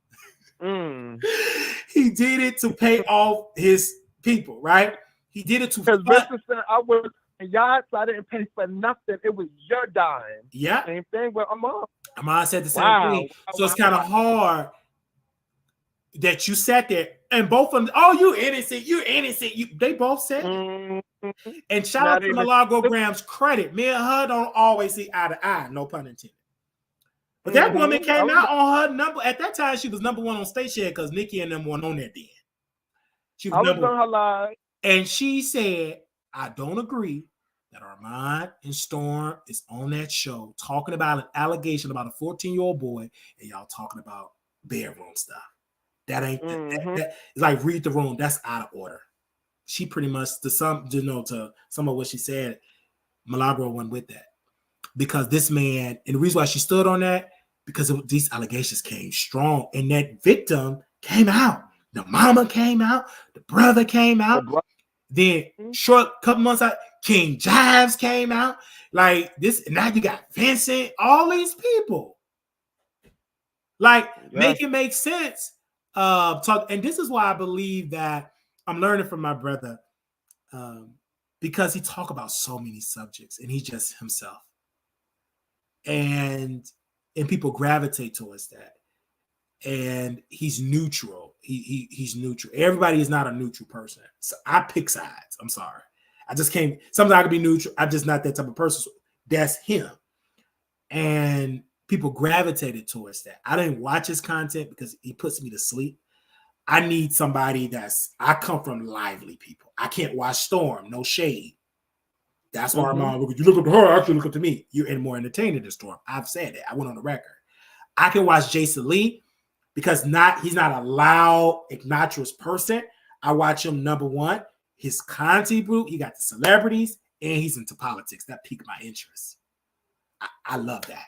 He did it to pay off his people, right? He did it to. Because Vincent said, "I was yachts. I didn't pay for nothing. It was your dime." Yeah. Same thing with Armon. Armon said the same thing. So it's kind of hard that you sat there and both of them, "Oh, you innocent, you're innocent." They both said it. And shout out to Milagro Graham's credit. Me and her don't always see eye to eye, no pun intended. But that woman came out on her number. At that time, she was number one on station because Nikki and them weren't on that then. She was number on her live. And she said, "I don't agree that Armon and Storm is on that show talking about an allegation about a 14-year-old boy, and y'all talking about bedroom stuff. That ain't that it's like read the room. That's out of order." She pretty much to some of what she said, Milagro went with that. Because this man, and the reason why she stood on that, because these allegations came strong, and that victim came out. The mama came out, the brother came out. Then short couple months out, King Jives came out. Like this, now you got Vincent, all these people. Like, make it make sense. And this is why I believe that I'm learning from my brother, because he talk about so many subjects and he's just himself. And people gravitate towards that. And he's neutral. He's neutral. Everybody is not a neutral person. So I pick sides. I'm sorry. I just can't. Sometimes I can be neutral. I'm just not that type of person. So that's him. And people gravitated towards that. I didn't watch his content because he puts me to sleep. I need somebody I come from lively people. I can't watch Storm, no shade. That's why you look up to her, actually look up to me. You're more entertaining than Storm. I've said that. I went on the record. I can watch Jason Lee because he's not a loud, obnoxious person. I watch him, number one, his content group. He got the celebrities and he's into politics. That piqued my interest. I love that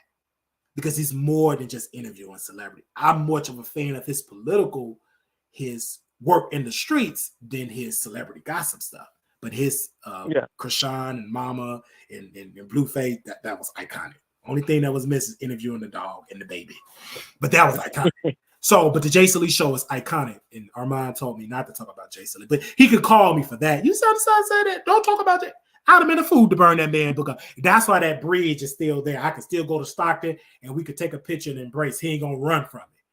because he's more than just interviewing celebrity. I'm much of a fan of his work in the streets than his celebrity gossip stuff. But his Krishan and Mama and Blueface, that was iconic. Only thing that was missing is interviewing the dog and the baby. But that was iconic. But the Jason Lee show is iconic. And Armon told me not to talk about Jason Lee. But he could call me for that. You said that. Don't talk about that. I'd have been a fool to burn that man book up. That's why that bridge is still there. I can still go to Stockton and we could take a picture and embrace. He ain't going to run from it.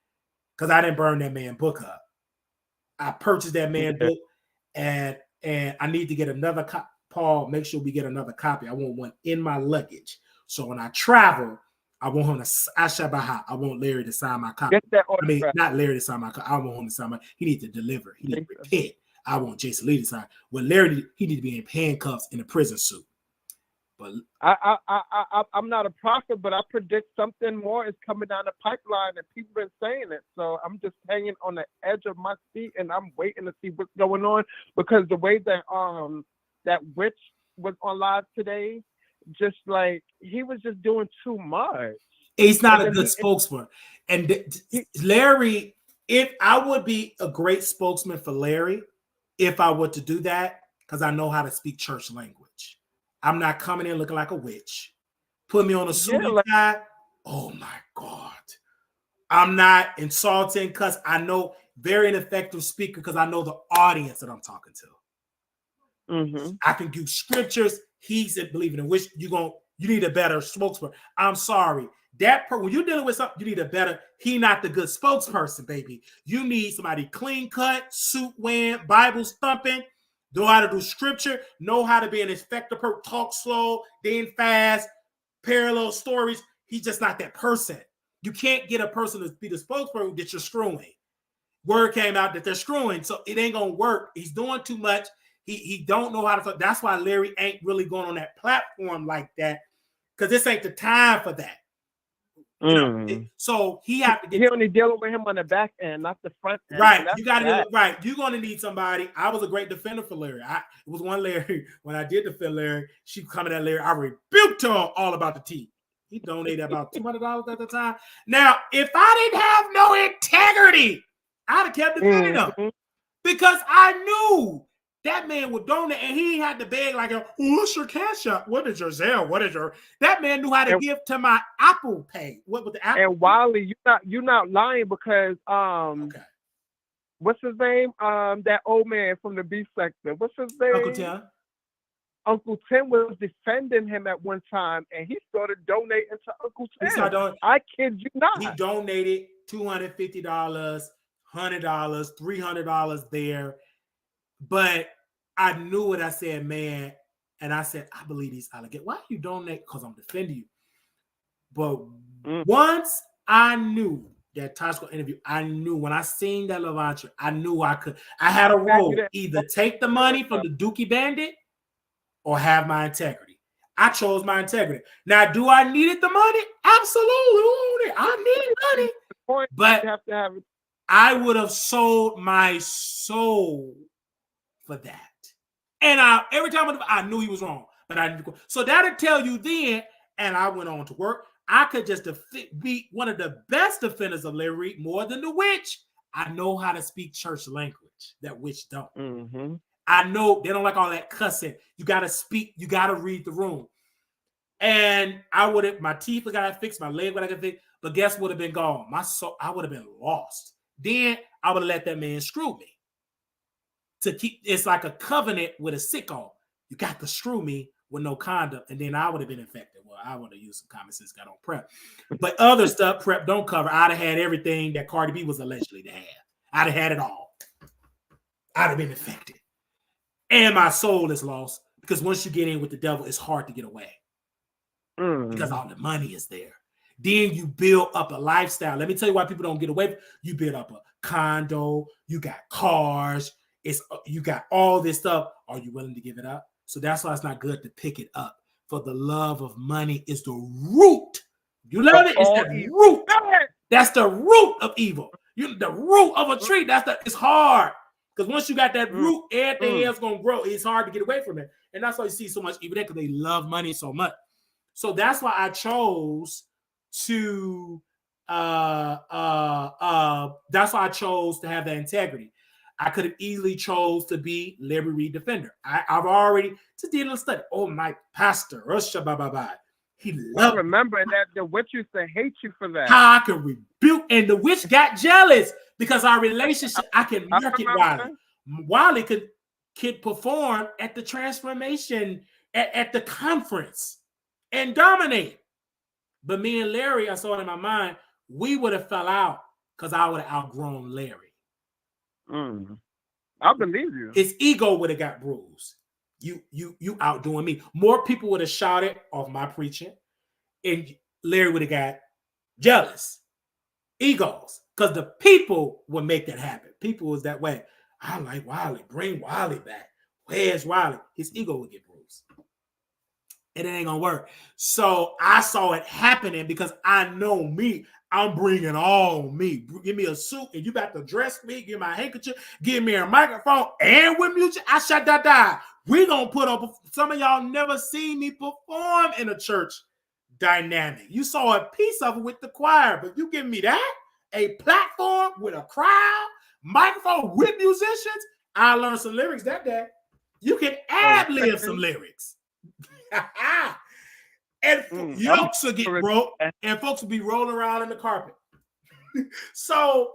Because I didn't burn that man book up. I purchased that man book, and I need to get another copy. Paul, make sure we get another copy. I want one in my luggage. So when I travel, I want him to Ashabaha. I want Larry to sign my copy. Get that I mean, autograph. not Larry to sign my copy. I want him to sign my. He needs to deliver. He needs to repent. I want Jason Lee to sign. Well, Larry, he needs to be in handcuffs in a prison suit. But I'm not a prophet, but I predict something more is coming down the pipeline, and people been saying it. So I'm just hanging on the edge of my seat, and I'm waiting to see what's going on, because the way that that witch was on live today, just like he was just doing too much. He's not a good spokesman. And Larry, if I would be a great spokesman for Larry, if I were to do that, because I know how to speak church language. I'm not coming in looking like a witch. Put me on a suit and tie. Oh my God. I'm not insulting, because I know very ineffective speaker, because I know the audience that I'm talking to. Mm-hmm. I can give scriptures. He said, believing in which you need a better spokesperson. I'm sorry. When you're dealing with something, you need a better. He not the good spokesperson, baby. You need somebody clean cut, suit wearing, Bible thumping, know how to do scripture, know how to be an effective person, talk slow, then fast, parallel stories. He's just not that person. You can't get a person to be the spokesperson that you're screwing. Word came out that they're screwing, so it ain't gonna work. He's doing too much. He don't know how to talk. That's why Larry ain't really going on that platform like that, because this ain't the time for that. You know, so he have to get. He only dealing with him on the back end, not the front end. Right, you got to do it right. You're going to need somebody. I was a great defender for Larry. It was one Larry when I did defend Larry. She coming at Larry. I rebuked her all about the tea. He donated about $200 at the time. Now, if I didn't have no integrity, I'd have kept defending him, because I knew that man would donate, and he had to beg like, what's your cash app? What is your Zelle? What is your? That man knew how to give to my Apple Pay. What was the Apple? And Wiley, you're not lying, because what's his name? That old man from the B sector. What's his name? Uncle Tim. Uncle Tim was defending him at one time, and he started donating to Uncle Tim. I kid you not. He donated $250, $100, $300 there. But I knew what I said, man. And I said, I believe these alligators. Why you donate? Because I'm defending you. But once I knew that Tosco interview, I knew when I seen that Levantra, I knew I could. I had a role: either take the money from the Dookie Bandit or have my integrity. I chose my integrity. Now, do I needed the money? Absolutely. I needed money. But you have to have it. I would have sold my soul for that. And every time I knew he was wrong, but I didn't go. So that'll tell you then, and I went on to work. I could just be one of the best defenders of Larry Reid, more than the witch. I know how to speak church language that witch don't. I know they don't like all that cussing. You got to speak. You got to read the room. And my teeth would got to fix, my leg would have got to fix, but guess what would have been gone? My soul, I would have been lost. Then I would have let that man screw me. It's like a covenant with a sicko. You got to screw me with no condom, and then I would have been infected. Well, I would have used some common sense, got on prep. But other stuff, prep don't cover. I'd have had everything that Cardi B was allegedly to have. I'd have had it all. I'd have been infected. And my soul is lost, because once you get in with the devil, it's hard to get away. Because all the money is there. Then you build up a lifestyle. Let me tell you why people don't get away. You build up a condo. You got cars. You got all this stuff. Are you willing to give it up? So that's why it's not good to pick it up. For the love of money is the root. You love it? It's the root. That's the root of evil. The root of a tree. It's hard. Because once you got that root, everything else gonna grow. It's hard to get away from it. And that's why you see so much evil there, because they love money so much. So that's why I chose to that's why I chose to have that integrity. I could have easily chose to be Larry Reid defender. I've already just did a little study. Oh, my pastor, he loved. I remember that the witch used to hate you for that. How I could rebuke, and the witch got jealous because our relationship. I can market Wiley. Wiley could perform at the transformation at the conference and dominate. But me and Larry, I saw it in my mind, we would have fell out because I would have outgrown Larry. I believe you. His ego would have got bruised. You outdoing me. More people would have shouted off my preaching. And Larry would have got jealous, egos, because the people would make that happen. People was that way. I like Wiley. Bring Wiley back. Where's Wiley? His ego would get bruised. And it ain't gonna work. So I saw it happening because I know me. I'm bringing all me. Give me a suit and you got to dress me. Give me my handkerchief. Give me a microphone and with music. I shut that down. We gonna put up. Some of y'all never seen me perform in a church dynamic. You saw a piece of it with the choir, but you give me that, a platform with a crowd, microphone with musicians. I learned some lyrics that day. You can ad-lib some lyrics. And yokes will get broke, and folks will be rolling around in the carpet. So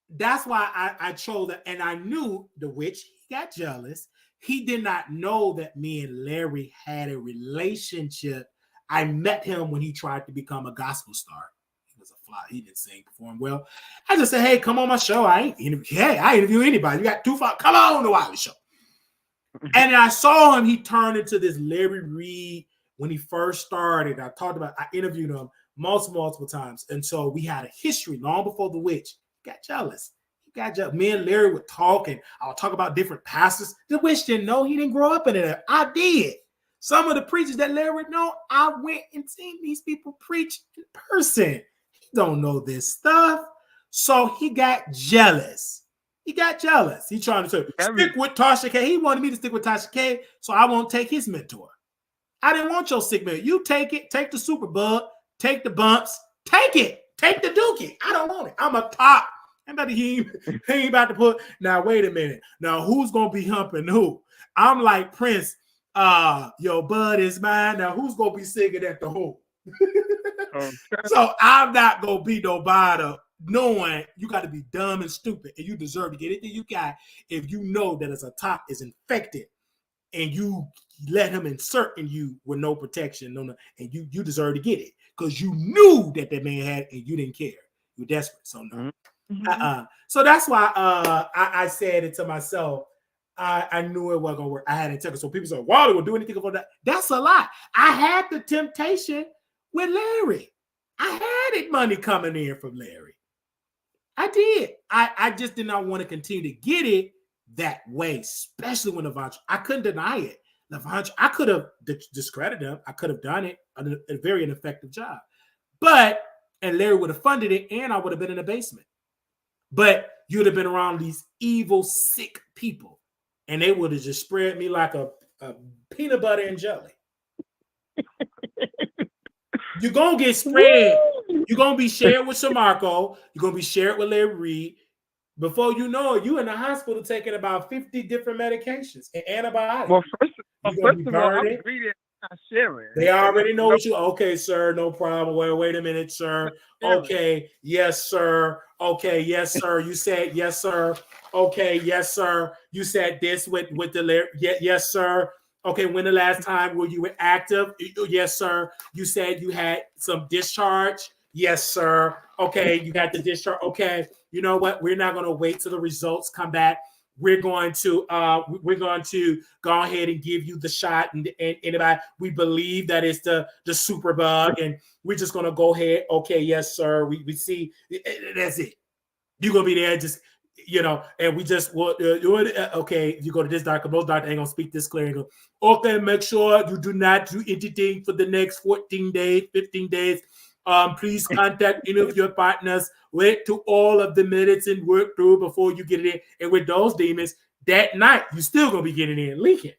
that's why I chose that. And I knew the witch, he got jealous. He did not know that me and Larry had a relationship. I met him when he tried to become a gospel star. He was a fly. He didn't sing, perform well. I just said, hey, come on my show. I interview anybody. You got 2 5. Come on the Wiley show. And I saw him. He turned into this Larry Reid when he first started. I interviewed him multiple times. And so we had a history long before the witch. He got jealous. Me and Larry would talk, and I would talk about different pastors. The witch didn't know. He didn't grow up in it. I did. Some of the preachers that Larry would know, I went and seen these people preach in person. He don't know this stuff. So he got jealous. He trying to say, stick with Tasha K. He wanted me to stick with Tasha K, so I won't take his mentor. I didn't want your sick man. You take it. Take the super bug. Take the bumps. Take it. Take the dookie. I don't want it. I'm a top. He ain't about to put. Now, wait a minute. Now, who's going to be humping who? I'm like Prince. Your bud is mine. Now, who's going to be singing at the who? So I'm not going to be nobody knowing you got to be dumb and stupid and you deserve to get anything you got if you know that as a top is infected and you let him insert in you with no protection, and you deserve to get it because you knew that man had it and you didn't care. You're desperate. So no. So that's why I said it to myself. I knew it wasn't gonna work. I had integrity. So people say, "Wiley will do anything for that." That's a lie. I had the temptation with Larry. I had it money coming in from Larry. I did. I just did not want to continue to get it that way, especially when Levantro. I couldn't deny it. Levantro, I could have discredited him. I could have done it a very ineffective job, and Larry would have funded it, and I would have been in the basement. But you'd have been around these evil, sick people, and they would have just spread me like a peanut butter and jelly. You're going to get spread. You're going to be shared with Shamarco. You're going to be shared with Larry Reid. Before you know it, you're in the hospital taking about 50 different medications and antibiotics. Well, first of all, I'm reading. Sharing. They already know what you. Okay, sir, no problem. Wait a minute, sir. Okay, yes, sir. Okay, yes, sir. You said yes, sir. Okay, yes, sir. You said this with the yes, sir. Okay, when the last time were you active? Yes, sir. You said you had some discharge. Yes, sir. Okay, you got the discharge. Okay, you know what? We're not going to wait till the results come back. We're going to go ahead and give you the shot, and anybody we believe that it's the super bug, and we're just gonna go ahead. Okay, yes, sir. We see that's it. You're gonna be there, just and we just okay. You go to this doctor. Most doctors ain't gonna speak this clear. And go, okay, make sure you do not do anything for the next 14 days, 15 days. Please contact any of your partners. Wait till all of the medicine work through before you get it in. And with those demons, that night, you're still going to be getting in leaking.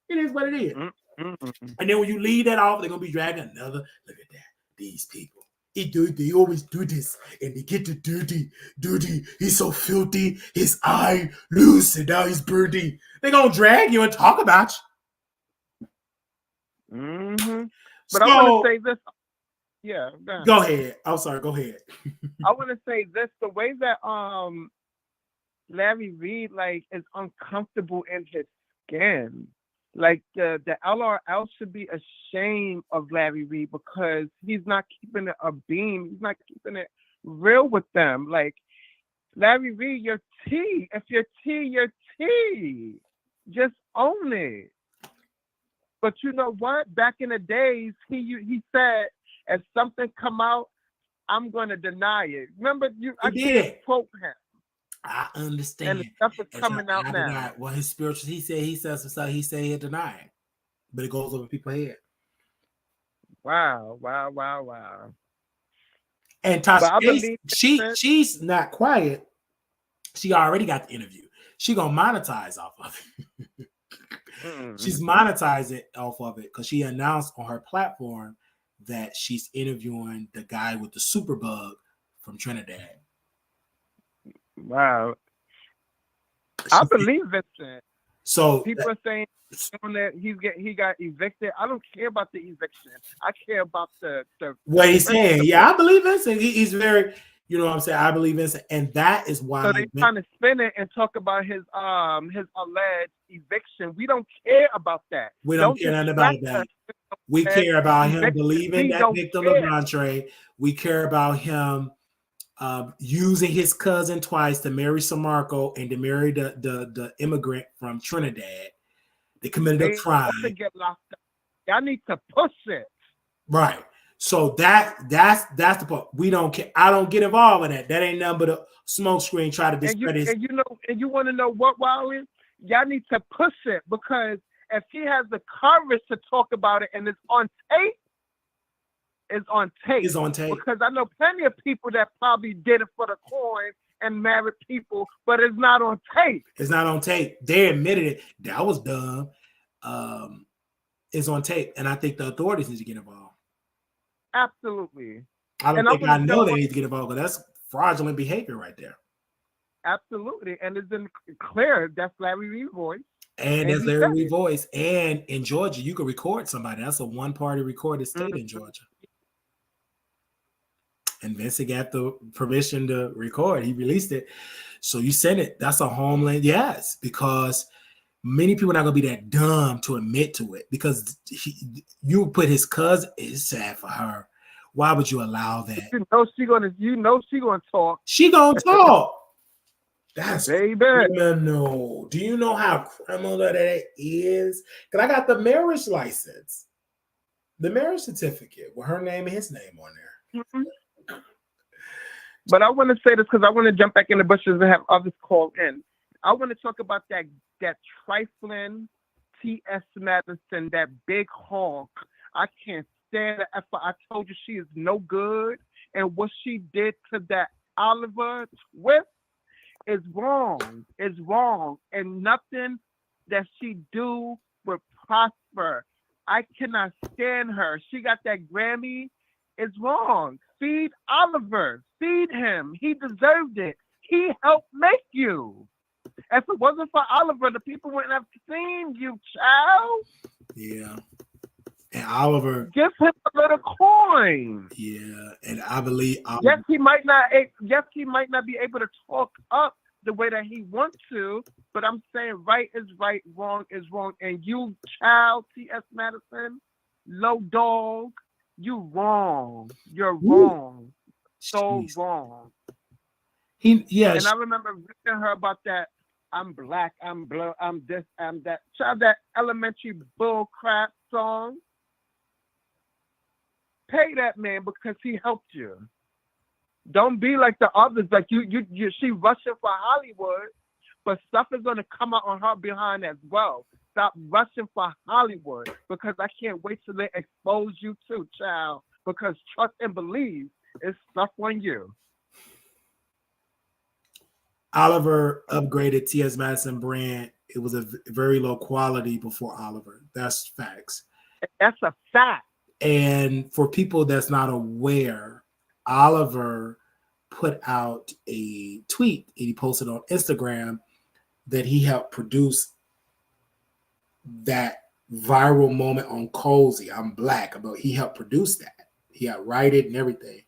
It is what it is. And then when you leave that off, they're going to be dragging another. Look at that. These people. They always do this. And they get the dirty. He's so filthy. His eye loose. And now he's birdie. They're going to drag you and talk about you. But I want to say this. Yeah. Go ahead. I'm sorry. Go ahead. I want to say this: the way that Larry Reid is uncomfortable in his skin. The LRL should be ashamed of Larry Reid because he's not keeping it a beam. He's not keeping it real with them. Larry Reid, you're T. If you're T, you're T. Just own it. But you know what? Back in the days, he said, if something come out, I'm going to deny it. Remember, I can't quote him. I understand. And the stuff is coming out now. Deny. Well, his spiritual, he says some stuff. He said he'll deny it, but it goes over people's head. Wow. And Tasha, she's not quiet. She already got the interview. She gonna monetize off of it. She's monetizing off of it because she announced on her platform that she's interviewing the guy with the superbug from Trinidad. Wow. I believe Vincent. So people are saying that he got evicted. I don't care about the eviction. I care about the what he's saying. Yeah, I believe Vincent. He's very, you know what I'm saying? I believe Vincent. And that is why so they're trying to spin it and talk about his alleged eviction. We don't care about that. We don't care nothing about that. We care about him believing that Victor LeBron trade. We care about him using his cousin twice to marry Samarco and to marry the immigrant from Trinidad. They committed a crime. To get locked up. Y'all need to push it. Right. So that's the point. We don't care. I don't get involved in that. That ain't nothing but a smoke screen try to discredit. And you want to know what, Wiley? Y'all need to push it, because if he has the courage to talk about it and it's on tape, it's on tape. It's on tape. Because I know plenty of people that probably did it for the coin and married people, but it's not on tape. It's not on tape. They admitted it. That was dumb. It's on tape, and I think the authorities need to get involved. Absolutely. I know they need to get involved, but that's fraudulent behavior right there. Absolutely. And it's been clear that's Larry Reid's voice. And that's Larry Reid's voice. And in Georgia, you can record somebody. That's a one-party recorded state in Georgia. And Vincent got the permission to record. He released it. So you send it. That's a homeland. Yes, because many people are not going to be that dumb to admit to it, because you put his cousin. It's sad for her. Why would you allow that? You know she gonna talk. She gonna talk. That's baby. Criminal. Do you know how criminal that is? Because I got the marriage license, the marriage certificate with her name and his name on there. Mm-hmm. But I want to say this because I want to jump back in the bushes and have others call in. I want to talk about that trifling T.S. Madison, that big honk. I can't stand the effort. I told you she is no good. And what she did to that Oliver Twixt is wrong. It's wrong. And nothing that she do would prosper. I cannot stand her. She got that Grammy. It's wrong. Feed Oliver. Feed him. He deserved it. He helped make you. If it wasn't for Oliver, the people wouldn't have seen you, child. Yeah. And Oliver, give him a little coin. Yeah, and I believe Oliver, yes, he might not be able to talk up the way that he wants to, but I'm saying right is right, wrong is wrong. And you, child, T.S. Madison, low dog, you wrong. You're wrong. So wrong. And I remember reading her about that. I'm black, I'm blue, I'm this, I'm that. Child, that elementary bull crap song. Pay that man because he helped you. Don't be like the others. Like she rushing for Hollywood, but stuff is going to come out on her behind as well. Stop rushing for Hollywood, because I can't wait till they expose you too, child. Because trust and believe is stuff on you. Oliver upgraded T.S. Madison brand. It was a very low quality before Oliver. That's facts. That's a fact. And for people that's not aware, Oliver put out a tweet and he posted on Instagram that he helped produce that viral moment on Cozy, I'm Black, about he helped produce that. He helped write it and everything.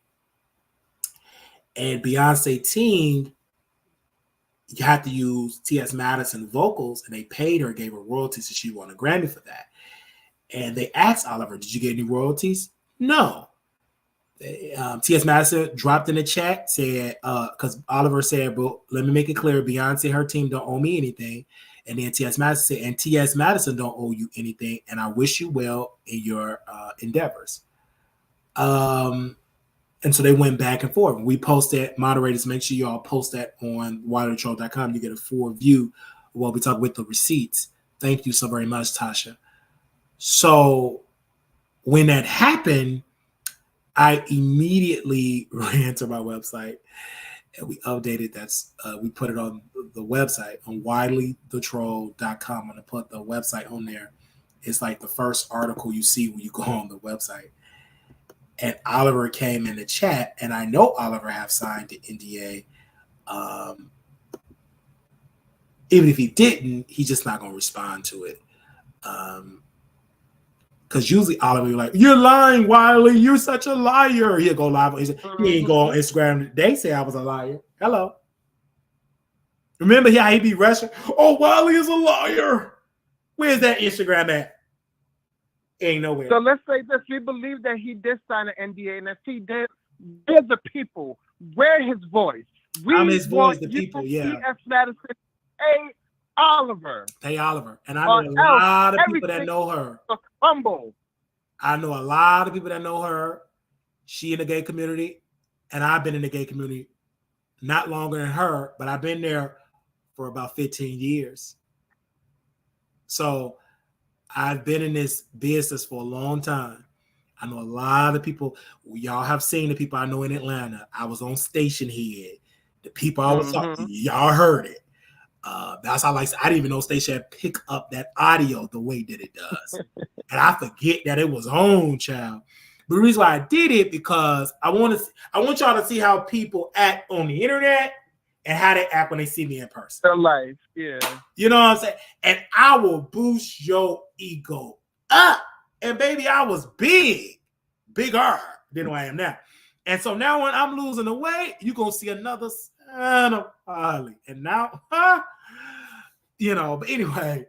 And Beyonce teamed, you had to use T.S. Madison vocals, and they paid her, gave her royalties, and she won a Grammy for that. And they asked Oliver, did you get any royalties? No. T.S. Madison dropped in the chat, said, because Oliver said, but let me make it clear, Beyonce, her team don't owe me anything. And then T.S. Madison said, and T.S. Madison don't owe you anything, and I wish you well in your endeavors. And so they went back and forth. We posted, moderators, make sure you all post that on wileythetroll.com. You get a full view of what we talk with the receipts. Thank you so very much, Tasha. So when that happened, I immediately ran to my website and we updated that. We put it on the website on wileythetroll.com. I'm going to put the website on there. It's like the first article you see when you go on the website. And Oliver came in the chat, and I know Oliver have signed the NDA. Even if he didn't, he's just not going to respond to it. Because usually Oliver will be like, "You're lying, Wiley. You're such a liar." He'll go live. He ain't go on Instagram. They say I was a liar. Hello. Remember how he be rushing? Oh, Wiley is a liar. Where's that Instagram at? Ain't nowhere. So let's say this: we believe that he did sign an NDA, and if he did, we're the people. We're his voice. I'm his voice, the people. Yeah. T.S. Madison, hey Oliver. Hey Oliver, and I know a lot of people that know her. Humble. I know a lot of people that know her. She in the gay community, and I've been in the gay community not longer than her, but I've been there for about 15 years. So I've been in this business for a long time. I know a lot of people. Y'all have seen the people I know in Atlanta. I was on Station Head. The people I was talking, y'all heard it. That's how I didn't even know Station Head pick up that audio the way that it does. And I forget that it was on, child. But the reason why I did it because I want y'all to see how people act on the internet and how they act when they see me in person. Their life, yeah. You know what I'm saying? And I will boost your ego up. And baby, I was bigger than I am now. And so now when I'm losing the weight, you're going to see another son of Harley. And now, but anyway,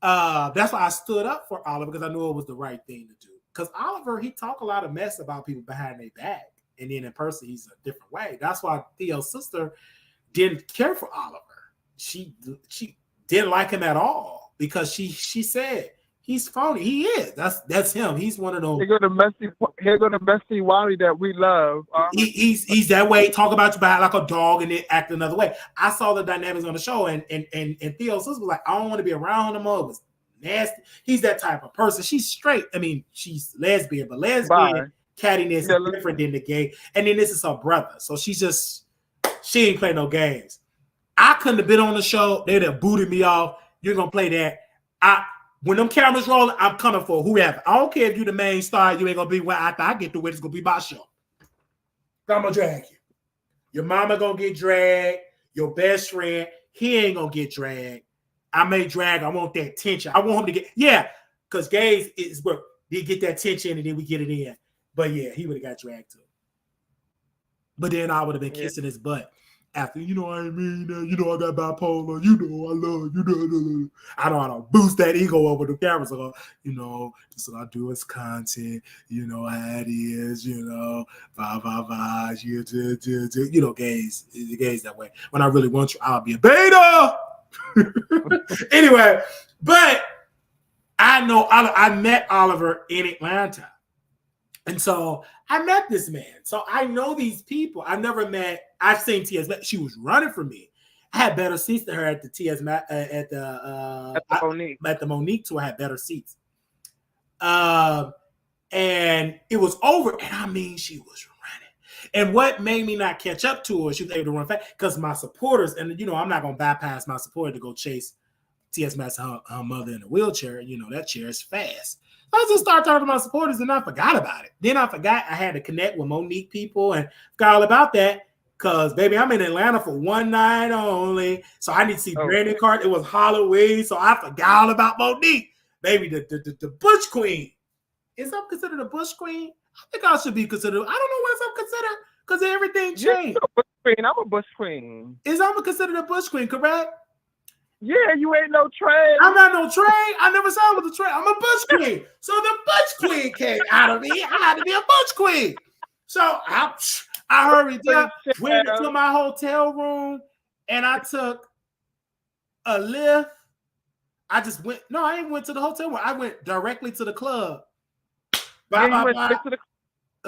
that's why I stood up for Oliver because I knew it was the right thing to do. Because Oliver, he talk a lot of mess about people behind their back. And then in person, he's a different way. That's why Theo's sister didn't care for Oliver. She didn't like him at all because she said he's phony. He is. That's him. He's one of those. Here go the messy Wiley that we love. He's that way. Talk about you like a dog and then act another way. I saw the dynamics on the show, and Theo's sister was like, I don't want to be around him. It was nasty. He's that type of person. She's straight. I mean, she's lesbian, but lesbian cattiness is different than the gay. And then this is her brother, so she ain't play no games. I couldn't have been on the show. They'd have booted me off. You're gonna play that. When them cameras rolling, I'm coming for whoever. I don't care if you're the main star. You ain't gonna be where after I get to it. It's gonna be my show. I'm gonna drag you. Your mama gonna get dragged. Your best friend, he ain't gonna get dragged. I may drag. I want that tension. I want him to get because gays is where they get that tension and then we get it in. But yeah, he would have got dragged too. But then I would have been kissing his butt. After, I mean, I got bipolar, I love you, I know how to boost that ego over the camera. So, this what I do is content, how it is, gays that way. When I really want you, I'll be a beta. Anyway, but I know I met Oliver in Atlanta. And so I met this man. So I know these people. I've seen T.S. She was running for me. I had better seats than her at the T.S. At the Monique tour. I had better seats. And it was over. And I mean, she was running. And what made me not catch up to her, she was able to run fast because my supporters, and I'm not going to bypass my supporter to go chase T.S. Madison, her mother in a wheelchair. That chair is fast. I just started talking to my supporters and I forgot about it. Then I forgot I had to connect with Monique people and forgot all about that because, baby, I'm in Atlanta for one night only. So I need to see Brandon Carter. It was Halloween, so I forgot all about Monique. Baby, the Bush Queen. Is I'm considered a Bush Queen? I think I should be considered. I don't know what I'm considered because everything changed. I'm a Bush Queen. Is I'm considered a Bush Queen, correct? Yeah, you ain't no trade. I'm not no trade. I never said I was a trade. I'm a Bush Queen. So the Bush Queen came out of me. I had to be a Bush Queen. So I hurried up, went into my hotel room, and I took a Lyft I just went. No, I ain't went to the hotel room. I went directly to the club. Yeah, you went straight to the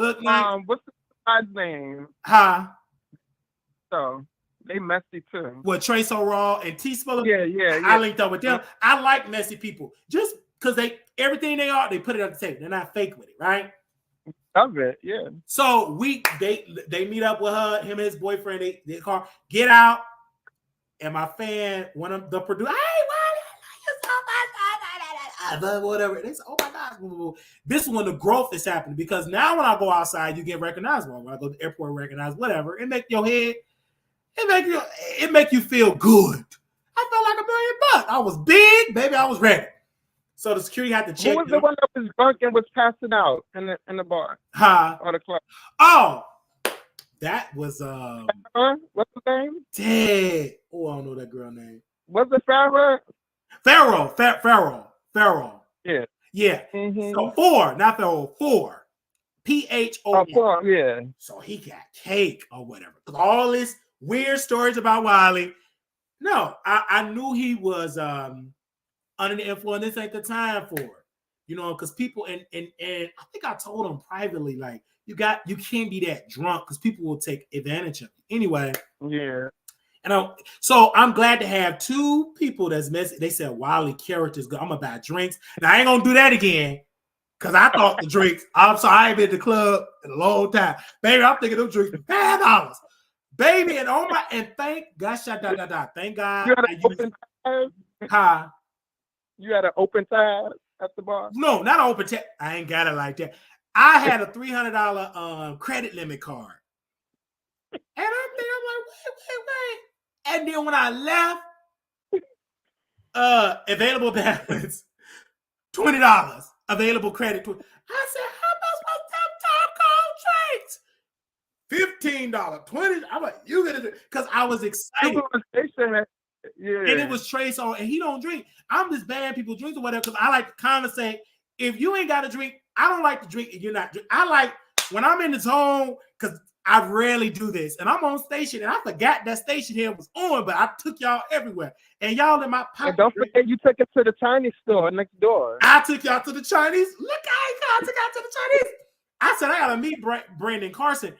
Look like, what's the guy's name? huh? So they messy too. With Trey So Raw and T Spiller. Yeah. I linked up with them. I like messy people. Just because everything they are, they put it on the table. They're not fake with it, right? Love it, yeah. So they meet up with her, him and his boyfriend, they car, get out. And my fan, one of the producers, hey, whatever. They say, oh my God. This is when the growth is happening, because now when I go outside, you get recognizable. When I go to the airport, recognized, whatever. It make your head, it make you feel good. I felt like $1 million. I was big, baby. I was ready. So the security had to check. Who was the one that was drunk and was passing out in the bar? Huh? Or the club? Oh, that was what's his name? Ted. Oh, I don't know that girl name. Was it Farrah? Farrell. Yeah. Yeah. Mm-hmm. So 4, not Farrell, 4. PHO. Oh, yeah. So he got cake or whatever. All this weird stories about Wiley. No, I knew he was under the influence. This ain't the time for it. You know, because people and I think I told him privately, like, you can't be that drunk because people will take advantage of you. Anyway. Yeah. And so I'm glad to have 2 people that's messy. They said Wiley character's good. I'm gonna buy drinks. Now I ain't gonna do that again. Cause I thought the drinks. I'm sorry, I ain't been to the club in a long time. Baby, I'm thinking those drinks $5. Baby, and thank God, thank God. You had an open tab? Huh? You had an open tab at the bar? No, not an open tab. I ain't got it like that. I had a $300 credit limit card. And I'm like, wait. And then when I left, available balance, $20. Available credit. I said, how much was that $10 $20? I'm like, you gonna do, because I was excited. Yeah. And it was Trace on, and he don't drink. I'm just bad people drink or whatever, because I like to conversate. If you ain't got to drink, I don't like to drink if you're not drink. I like when I'm in the zone, because I rarely do this. And I'm on station, and I forgot that station here was on, but I took y'all everywhere. And y'all in my pocket. And don't forget, you took it to the Chinese store next door. I took y'all to the Chinese. Look, I took y'all to the Chinese. I said, I got to meet Brandon Carson.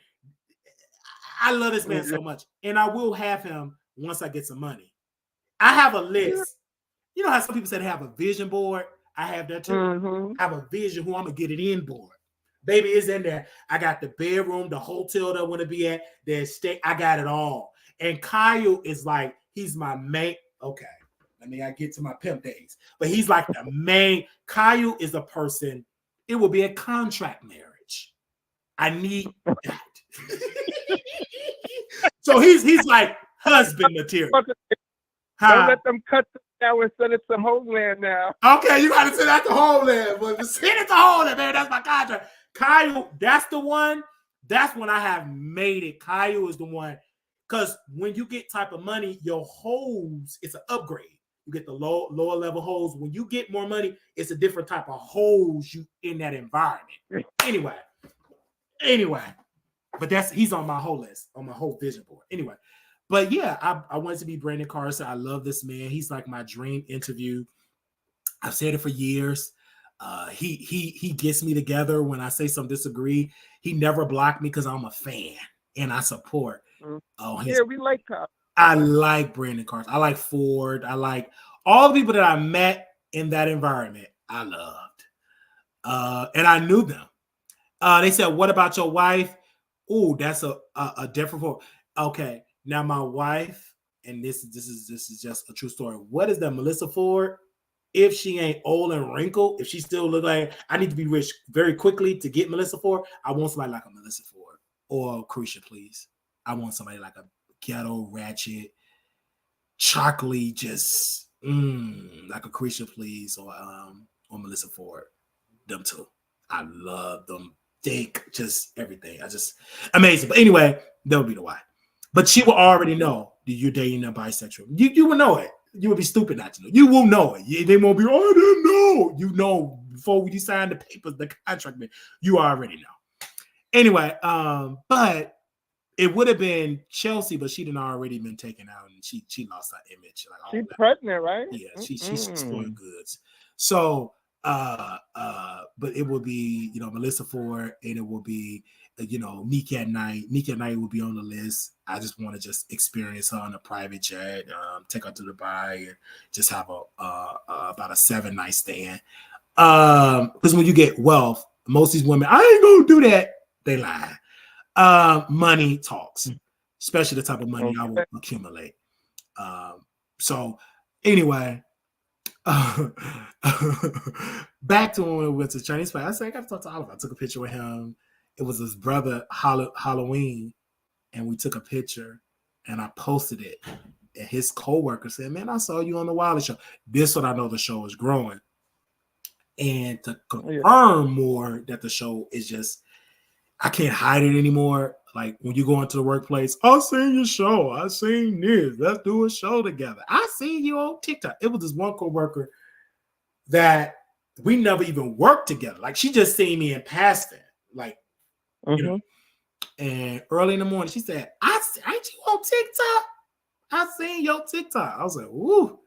I love this man so much. And I will have him once I get some money. I have a list. You know how some people say they have a vision board? I have that too. Mm-hmm. I have a vision who I'm going to get it in board. Baby, it's in there. I got the bedroom, the hotel that I want to be at, the estate. I got it all. And Kyle is like, he's my main. Okay, let me get to my pimp days. But he's like the main. Kyle is a person. It will be a contract marriage. I need that. So he's like husband material. Don't let them cut this now and send it to Homeland now. Okay, you got to send that to Homeland. But send it to Homeland, man. That's my contract. Kyle, that's the one. That's when I have made it. Kyle is the one. Because when you get type of money, your hose, it's an upgrade. You get the lower level hose. When you get more money, it's a different type of hose you in that environment. Anyway. But he's on my whole list, on my whole vision board. Anyway. But yeah, I wanted to be Brandon Carson. I love this man. He's like my dream interview. I've said it for years. He gets me together when I say some disagree. He never blocked me because I'm a fan and I support. We like Carson. I like Brandon Carson. I like Ford. I like all the people that I met in that environment. I loved, and I knew them. They said, "What about your wife?" Oh, that's a different form. Okay, now my wife, and this is just a true story. What is that, Melissa Ford? If she ain't old and wrinkled, if she still look like I need to be rich very quickly to get Melissa Ford, I want somebody like a Melissa Ford or Carisha, please. I want somebody like a ghetto, ratchet, chocolate, just like a Carisha, please, or Melissa Ford. Them two. I love them. Thick, just everything. Amazing. But anyway, that would be the why. But she will already know that you're dating a bisexual. You will know it. You would be stupid not to know. You will know it. They won't be, oh, I didn't know. You know before you sign the papers, the contract, you already know. Anyway, but It would have been Chelsea, but she'd already been taken out, and she lost her image. Like, she's pregnant, right? Yeah, she's spoiled goods. So, but it will be, Melissa Ford, and it will be, Nick at Night. Nick at Night will be on the list. I just want to just experience her on a private jet, take her to Dubai, and just have about a 7-night stand. Because when you get wealth, most of these women, I ain't gonna do that. They lie. Money talks, especially the type of money I will accumulate. So anyway, back to when we went to Chinese place. I said, I got to talk to Oliver. I took a picture with him. It was his brother Halloween, and we took a picture, and I posted it. And his co-worker said, man, I saw you on the Wiley show. This is what I know the show is growing. And to confirm more that the show is just, I can't hide it anymore. Like when you go into the workplace, I seen your show. I seen this. Let's do a show together. I seen you on TikTok. It was this one coworker that we never even worked together. Like she just seen me in passing. Like, and early in the morning, she said, ain't you on TikTok? I seen your TikTok. I was like, ooh,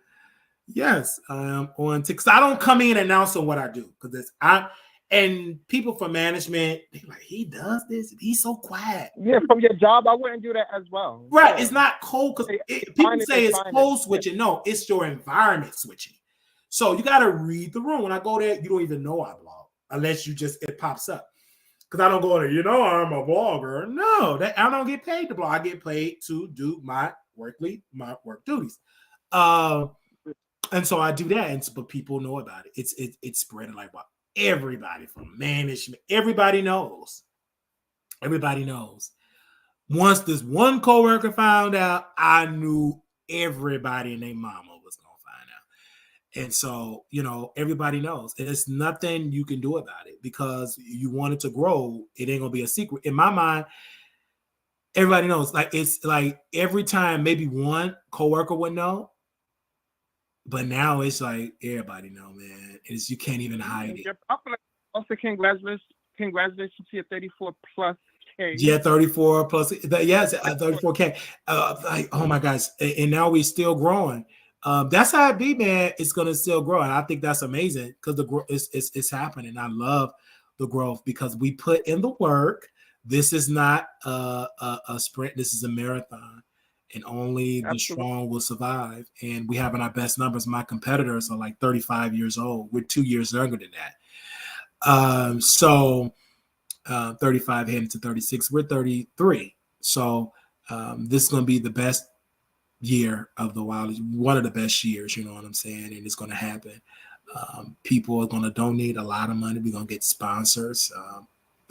yes, I am on TikTok. I don't come in announcing what I do because and people from management, they're like, he does this. He's so quiet. Yeah, from your job, I wouldn't do that as well. Right. Yeah. It's not cold because people say it's code switching. No, it's your environment switching. So you got to read the room. When I go there, you don't even know I blog unless it pops up. Because I don't go there, I'm a blogger. No, I don't get paid to blog. I get paid to do my work duties. And so I do that. But people know about it. It's spreading like what? Everybody from management, everybody knows. Everybody knows. Once this one coworker found out, I knew everybody and their mama was gonna find out. And so, everybody knows. And it's nothing you can do about it because you want it to grow. It ain't gonna be a secret. In my mind, everybody knows. Like it's like every time maybe one coworker would know. But now it's like everybody know, man. You can't even hide it. Also, congratulations to your 34 plus K. Yeah, 34 plus. Yes, 34K. Like, oh my gosh, and now we're still growing. That's how it be, man. It's gonna still grow, and I think that's amazing because the growth is happening. I love the growth because we put in the work. This is not a sprint. This is a marathon. And only the strong will survive. And we having our best numbers. My competitors are like 35 years old. We're 2 years younger than that. 35 heading to 36. We're 33. So this is going to be the best year of the Wiley. One of the best years, you know what I'm saying? And it's going to happen. People are going to donate a lot of money. We're going to get sponsors.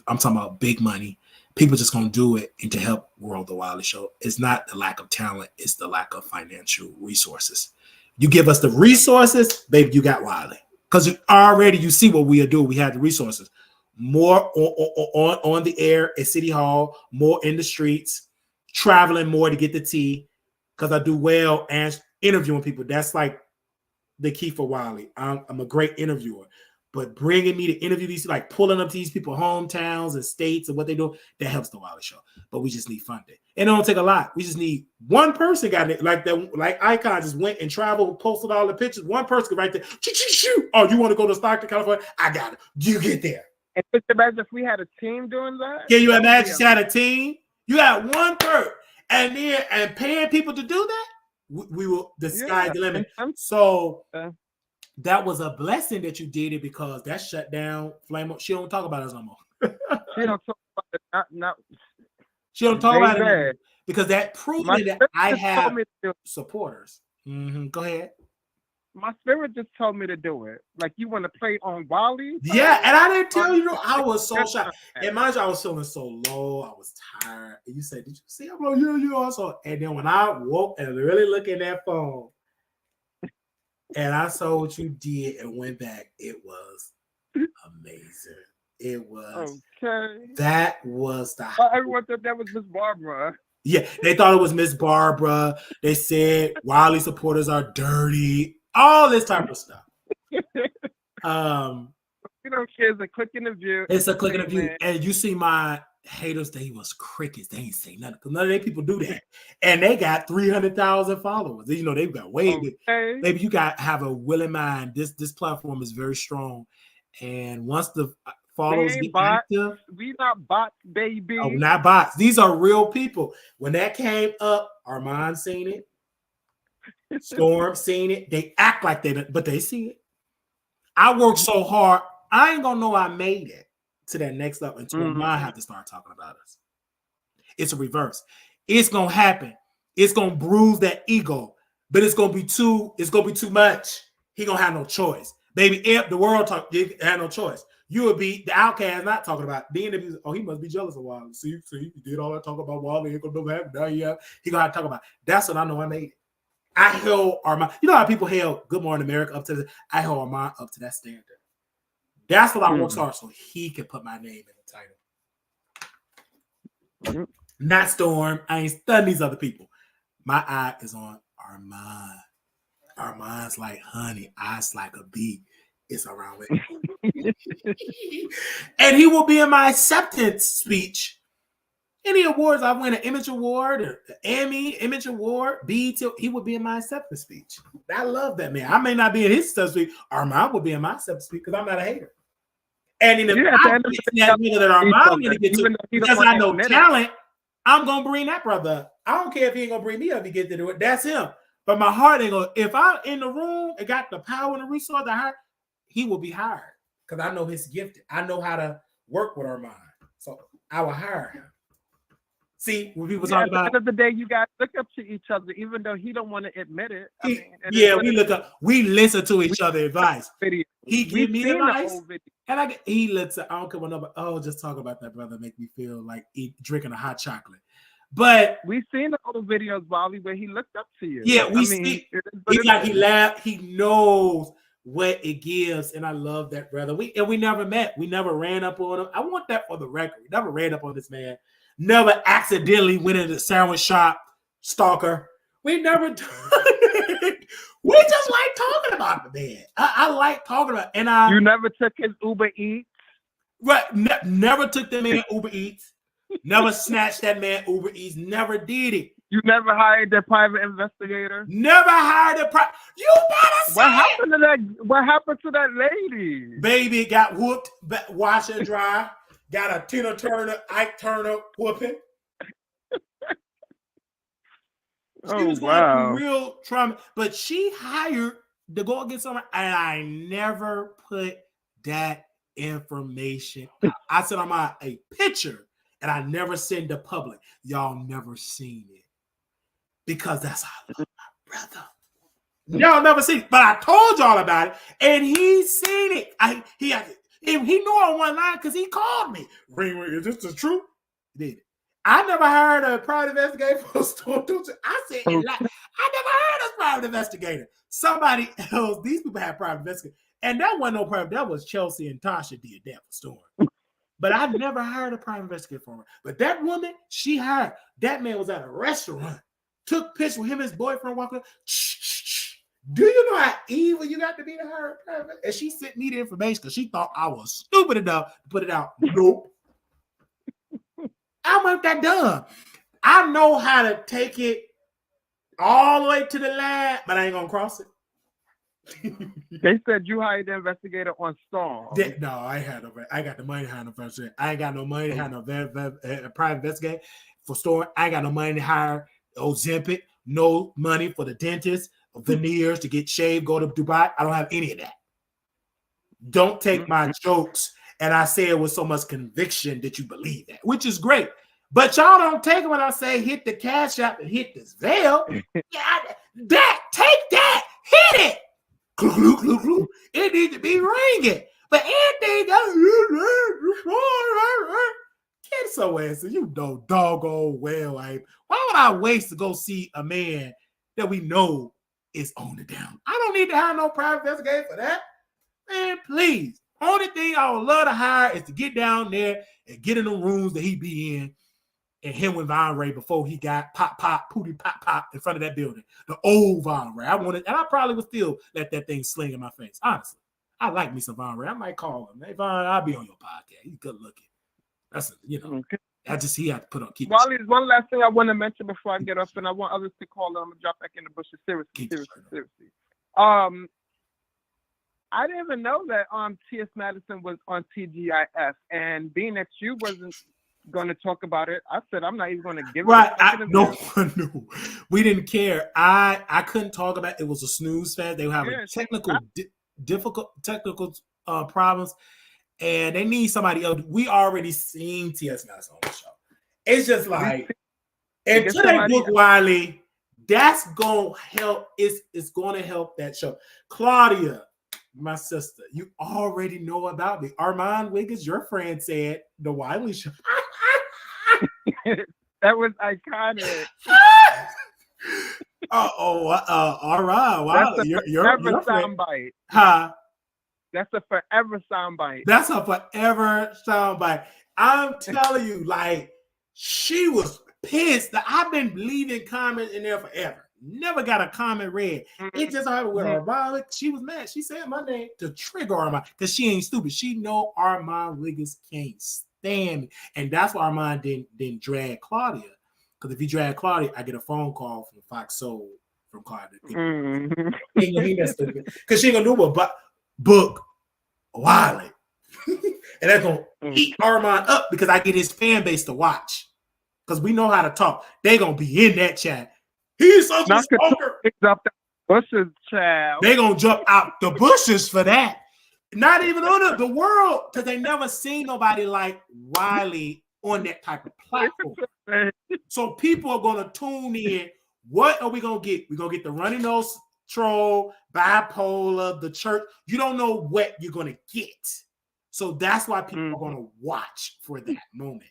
I'm talking about big money. People just going to do it and to help grow the Wiley Show. It's not the lack of talent. It's the lack of financial resources. You give us the resources, baby, you got Wiley. Because already you see what we do. We have the resources. More on the air at City Hall, more in the streets, traveling more to get the tea. Because I do well and interviewing people. That's like the key for Wiley. I'm a great interviewer. But bringing me to interview these, like pulling up to these people, hometowns and states and what they do, that helps the Wiley Show. But we just need funding. And it don't take a lot. We just need one person got it. Like that, like Icon just went and traveled, posted all the pictures. One person right there. Shoot. Oh, you want to go to Stockton, California? I got it. You get there. And just imagine if we had a team doing that. Can you imagine if you had a team? You had one person and paying people to do that? We will, the sky's the limit. So that was a blessing that you did it because that shut down Flame. She don't talk about us no more. She don't talk about it. She don't talk about it because that proved that I have supporters. Go ahead. My spirit just told me to do it. Like, you want to play on Wiley? Yeah, and I didn't tell you. I was so shocked. And mind you, I was feeling so low. I was tired. And you said, "Did you see?" I'm like, "Yeah, you also." And then when I woke and really looked at that phone, and I saw what you did and went back, it was amazing. It was okay. That was the. Everyone thought that was Miss Barbara. Yeah, they thought it was Miss Barbara. They said Wiley supporters are dirty. All this type of stuff. You don't care. It's a click in the view. It's a click in the view. And you see my Haters, they was crickets. They ain't say nothing. Because none of they people do that. And they got 300,000 followers. You know, they've got way big. Maybe you got to have a willing mind. This platform is very strong. And once the followers get active. We not bots, baby. Oh, not bots. These are real people. When that came up, Armon seen it. Storm seen it. They act like they don't, but they see it. I worked so hard. I ain't gonna know I made it to that next level until Armon have to start talking about us. It's a reverse. It's gonna happen. It's gonna bruise that ego, but it's gonna be too much. He gonna have no choice. Baby, if the world talk, you have no choice. You would be the outcast not talking about being. Oh, he must be jealous of Wiley. See, he did all that talk about Wiley. Ain't gonna never happen. Now he gonna have to talk about. That's what I know I made it. I held Armon. You know how people held Good Morning America up to this? I held Armon up to that standard. That's what I worked hard so he can put my name in the title. Not Storm. I ain't stunned these other people. My eye is on Armon. Armon's like honey. Eyes like a bee. It's around with and he will be in my acceptance speech. Any awards, I win an Image Award, or an Emmy, Image Award, BET, he would be in my acceptance speech. I love that man. I may not be in his acceptance speech. Armon would be in my acceptance speech because I'm not a hater. And in the that Armon gonna get to, because I know talent, I'm gonna bring that brother up. I don't care if he ain't gonna bring me up if he get to do it. That's him. But my heart ain't gonna. If I'm in the room and got the power and the resource to hire, he will be hired because I know his gifted. I know how to work with Armon, so I will hire him. See, when people talk about at the end of the day, you guys look up to each other, even though he don't want to admit it. We look up. We listen to each other's advice. He give me advice, and he looks. I don't care what nobody. Oh, just talk about that, brother. Make me feel like drinking a hot chocolate. But we've seen the old videos, Wiley, where he looked up to you. Yeah, see. He's like he laughed. He knows what it gives, and I love that, brother. We never met. We never ran up on him. I want that for the record. We never ran up on this man. Never accidentally went into the sandwich shop, stalker. We never done it. We just like talking about the man. I like talking about, and you never took his Uber Eats, right? Never took the man Uber Eats. Never snatched that man Uber Eats. Never did it. You never hired that private investigator. Never hired a private. You better say what happened to that? What happened to that lady? Baby got whooped, wash and dry. Got a Tina Turner, Ike Turner whooping. She was going through real trauma, but she hired to go against someone, and I never put that information. I said I'm a picture, and I never send to public. Y'all never seen it because that's how I love my brother. Y'all never seen it, but I told y'all about it, and he seen it. He knew on one line because he called me. Ring, is this the truth? He did it. I never heard a private investigator for a store. I said, I never heard a private investigator. Somebody else, these people have private investigators. And that wasn't no private, that was Chelsea and Tasha did that for Storm. But I've never hired a private investigator for her. But that woman, she hired. That man was at a restaurant. Took pictures with him and his boyfriend walking up. Do you know how evil you got to be to her? And she sent me the information because she thought I was stupid enough to put it out. Nope. I want that done. I know how to take it all the way to the lab, but I ain't going to cross it. They said you hired the investigator on Storm. No, I got the money to hire no investigator. I ain't got no money to hire no private investigator for Storm. I ain't got no money to hire Ozempic. No money for the dentist. Veneers to get shaved, go to Dubai. I don't have any of that. Don't take my jokes and I say it with so much conviction that you believe that, which is great. But y'all don't take it when I say hit the Cash App and hit this veil. Take that, hit it. It needs to be ringing. But anything else, get somewhere. So you know doggone well. Why would I waste to go see a man that we know is on the down? I don't need to hire no private investigator for that. Man, please. Only thing I would love to hire is to get down there and get in the rooms that he be in and him with Von Ray before he got pooty pop in front of that building. The old Von Ray. And I probably would still let that thing sling in my face. Honestly. I like me some Von Ray. I might call him. Hey, Von, I'll be on your podcast. He's good looking. That's, Okay. I just he had to put on keep. Wiley, one last thing I want to mention before I get up, and I want others to call. I'm gonna drop back in the bushes. Seriously. I didn't even know that T.S. Madison was on TGIF, and being that you wasn't going to talk about it, I said I'm not even going to give it. No one knew. We didn't care. I couldn't talk about it. It was a snooze fest. They were having difficult technical problems, and they need somebody else. We already seen T.S. Madison on the show. It's just like, until they book Wiley, that's gonna help. It's gonna help that show. Claudia, my sister, you already know about me. Armon Wiggins, your friend, said the Wiley show. That was iconic. All right. Wow. You're soundbite. Huh? That's a forever soundbite. That's a forever soundbite. I'm telling you, like, she was pissed that I've been leaving comments in there forever. Never got a comment read. It just happened with Armon. She was mad. She said my name to trigger Armon because she ain't stupid. She know Armon Wiggins can't stand me. And that's why Armon didn't drag Claudia. Because if he dragged Claudia, I get a phone call from Fox Soul from Claudia. Because she ain't gonna do but book Wiley. And that's gonna eat Armon up because I get his fan base to watch. Because we know how to talk. They gonna be in that chat. He's such a smoker. Up the bushes, child. They gonna jump out the bushes for that. Not even on the world, because they never seen nobody like Wiley on that type of platform. So people are gonna tune in. What are we gonna get? We're gonna get the runny nose troll, bipolar, the church. You don't know what you're gonna get. So that's why people are gonna watch for that moment.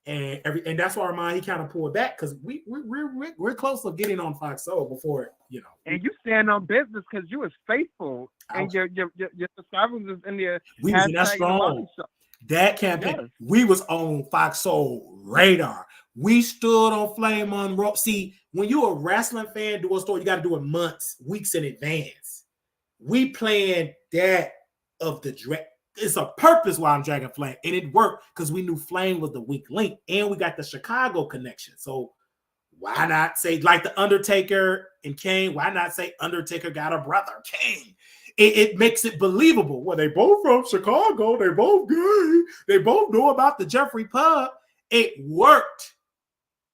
And that's why Armon, he kind of pulled back because we're close to getting on Fox Soul before, you know. And you stand on business because you was faithful and your subscribers was in there. We was in that strong. That campaign, we was on Fox Soul radar. We stood on Flame Monroe. See, when you're a wrestling fan, do a story, you got to do it months, weeks in advance. We planned that of the direct. It's a purpose why I'm dragging Flame, and it worked because we knew Flame was the weak link, and we got the Chicago connection. So why not say like the Undertaker and Kane? Why not say Undertaker got a brother, Kane? It makes it believable. Well, they both from Chicago. They both gay. They both know about the Jeffrey Pub. It worked,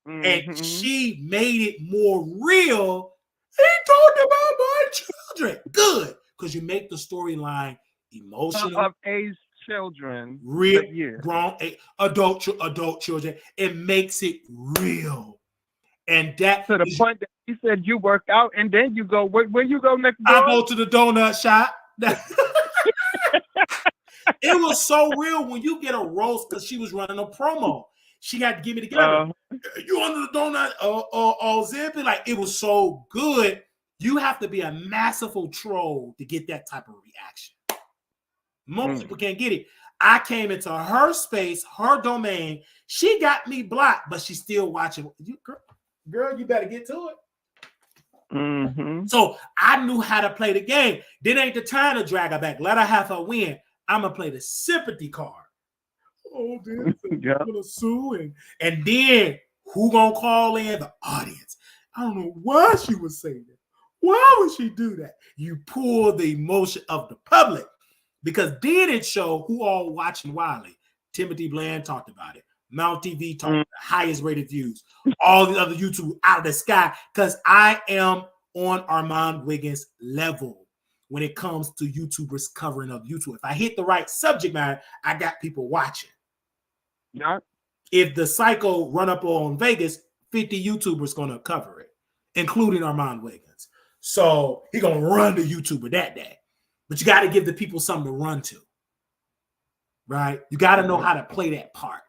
and she made it more real. He talked about my children. Good, because you make the storyline emotional of age children, real grown adult children. It makes it real, and that to the point that he said you work out and then you go. Where you go next door? I go to the donut shop. It was so real when you get a roast because she was running a promo. She got to give me together. You under the donut Zippy? Like, it was so good. You have to be a masterful troll to get that type of reaction. Most people can't get it. I came into her space, her domain. She got me blocked, but she's still watching. Girl, you better get to it. So I knew how to play the game. Then ain't the time to drag her back. Let her have her win. I'm going to play the sympathy card. Oh, dude, I'm going to sue. And then who going to call in? The audience. I don't know why she would say that. Why would she do that? You pull the emotion of the public. Because then it showed who all watching Wiley. Timothy Bland talked about it. Mount TV talked about the highest rated views. All the other YouTube out of the sky. Because I am on Armon Wiggins' level when it comes to YouTubers covering of YouTube. If I hit the right subject matter, I got people watching. Yeah. If the Psycho run up on Vegas, 50 YouTubers going to cover it, including Armon Wiggins. So he going to run the YouTuber that day. But you got to give the people something to run to, right? You got to know how to play that part.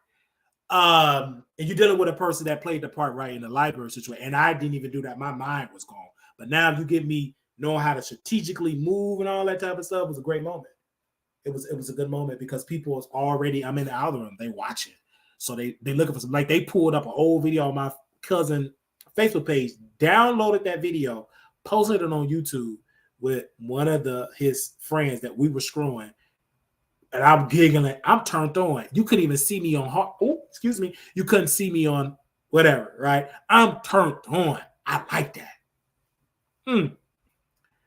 And you're dealing with a person that played the part right in the library situation. And I didn't even do that. My mind was gone. But now you get me knowing how to strategically move and all that type of stuff. It was a great moment. It was a good moment because people was already, I'm in the algorithm. They watching. So they looking for some, like they pulled up an old video on my cousin Facebook page, downloaded that video, posted it on YouTube with one of his friends that we were screwing, and I'm giggling. I'm turned on. You couldn't even see me on excuse me. You couldn't see me on whatever, right? I'm turned on. I like that.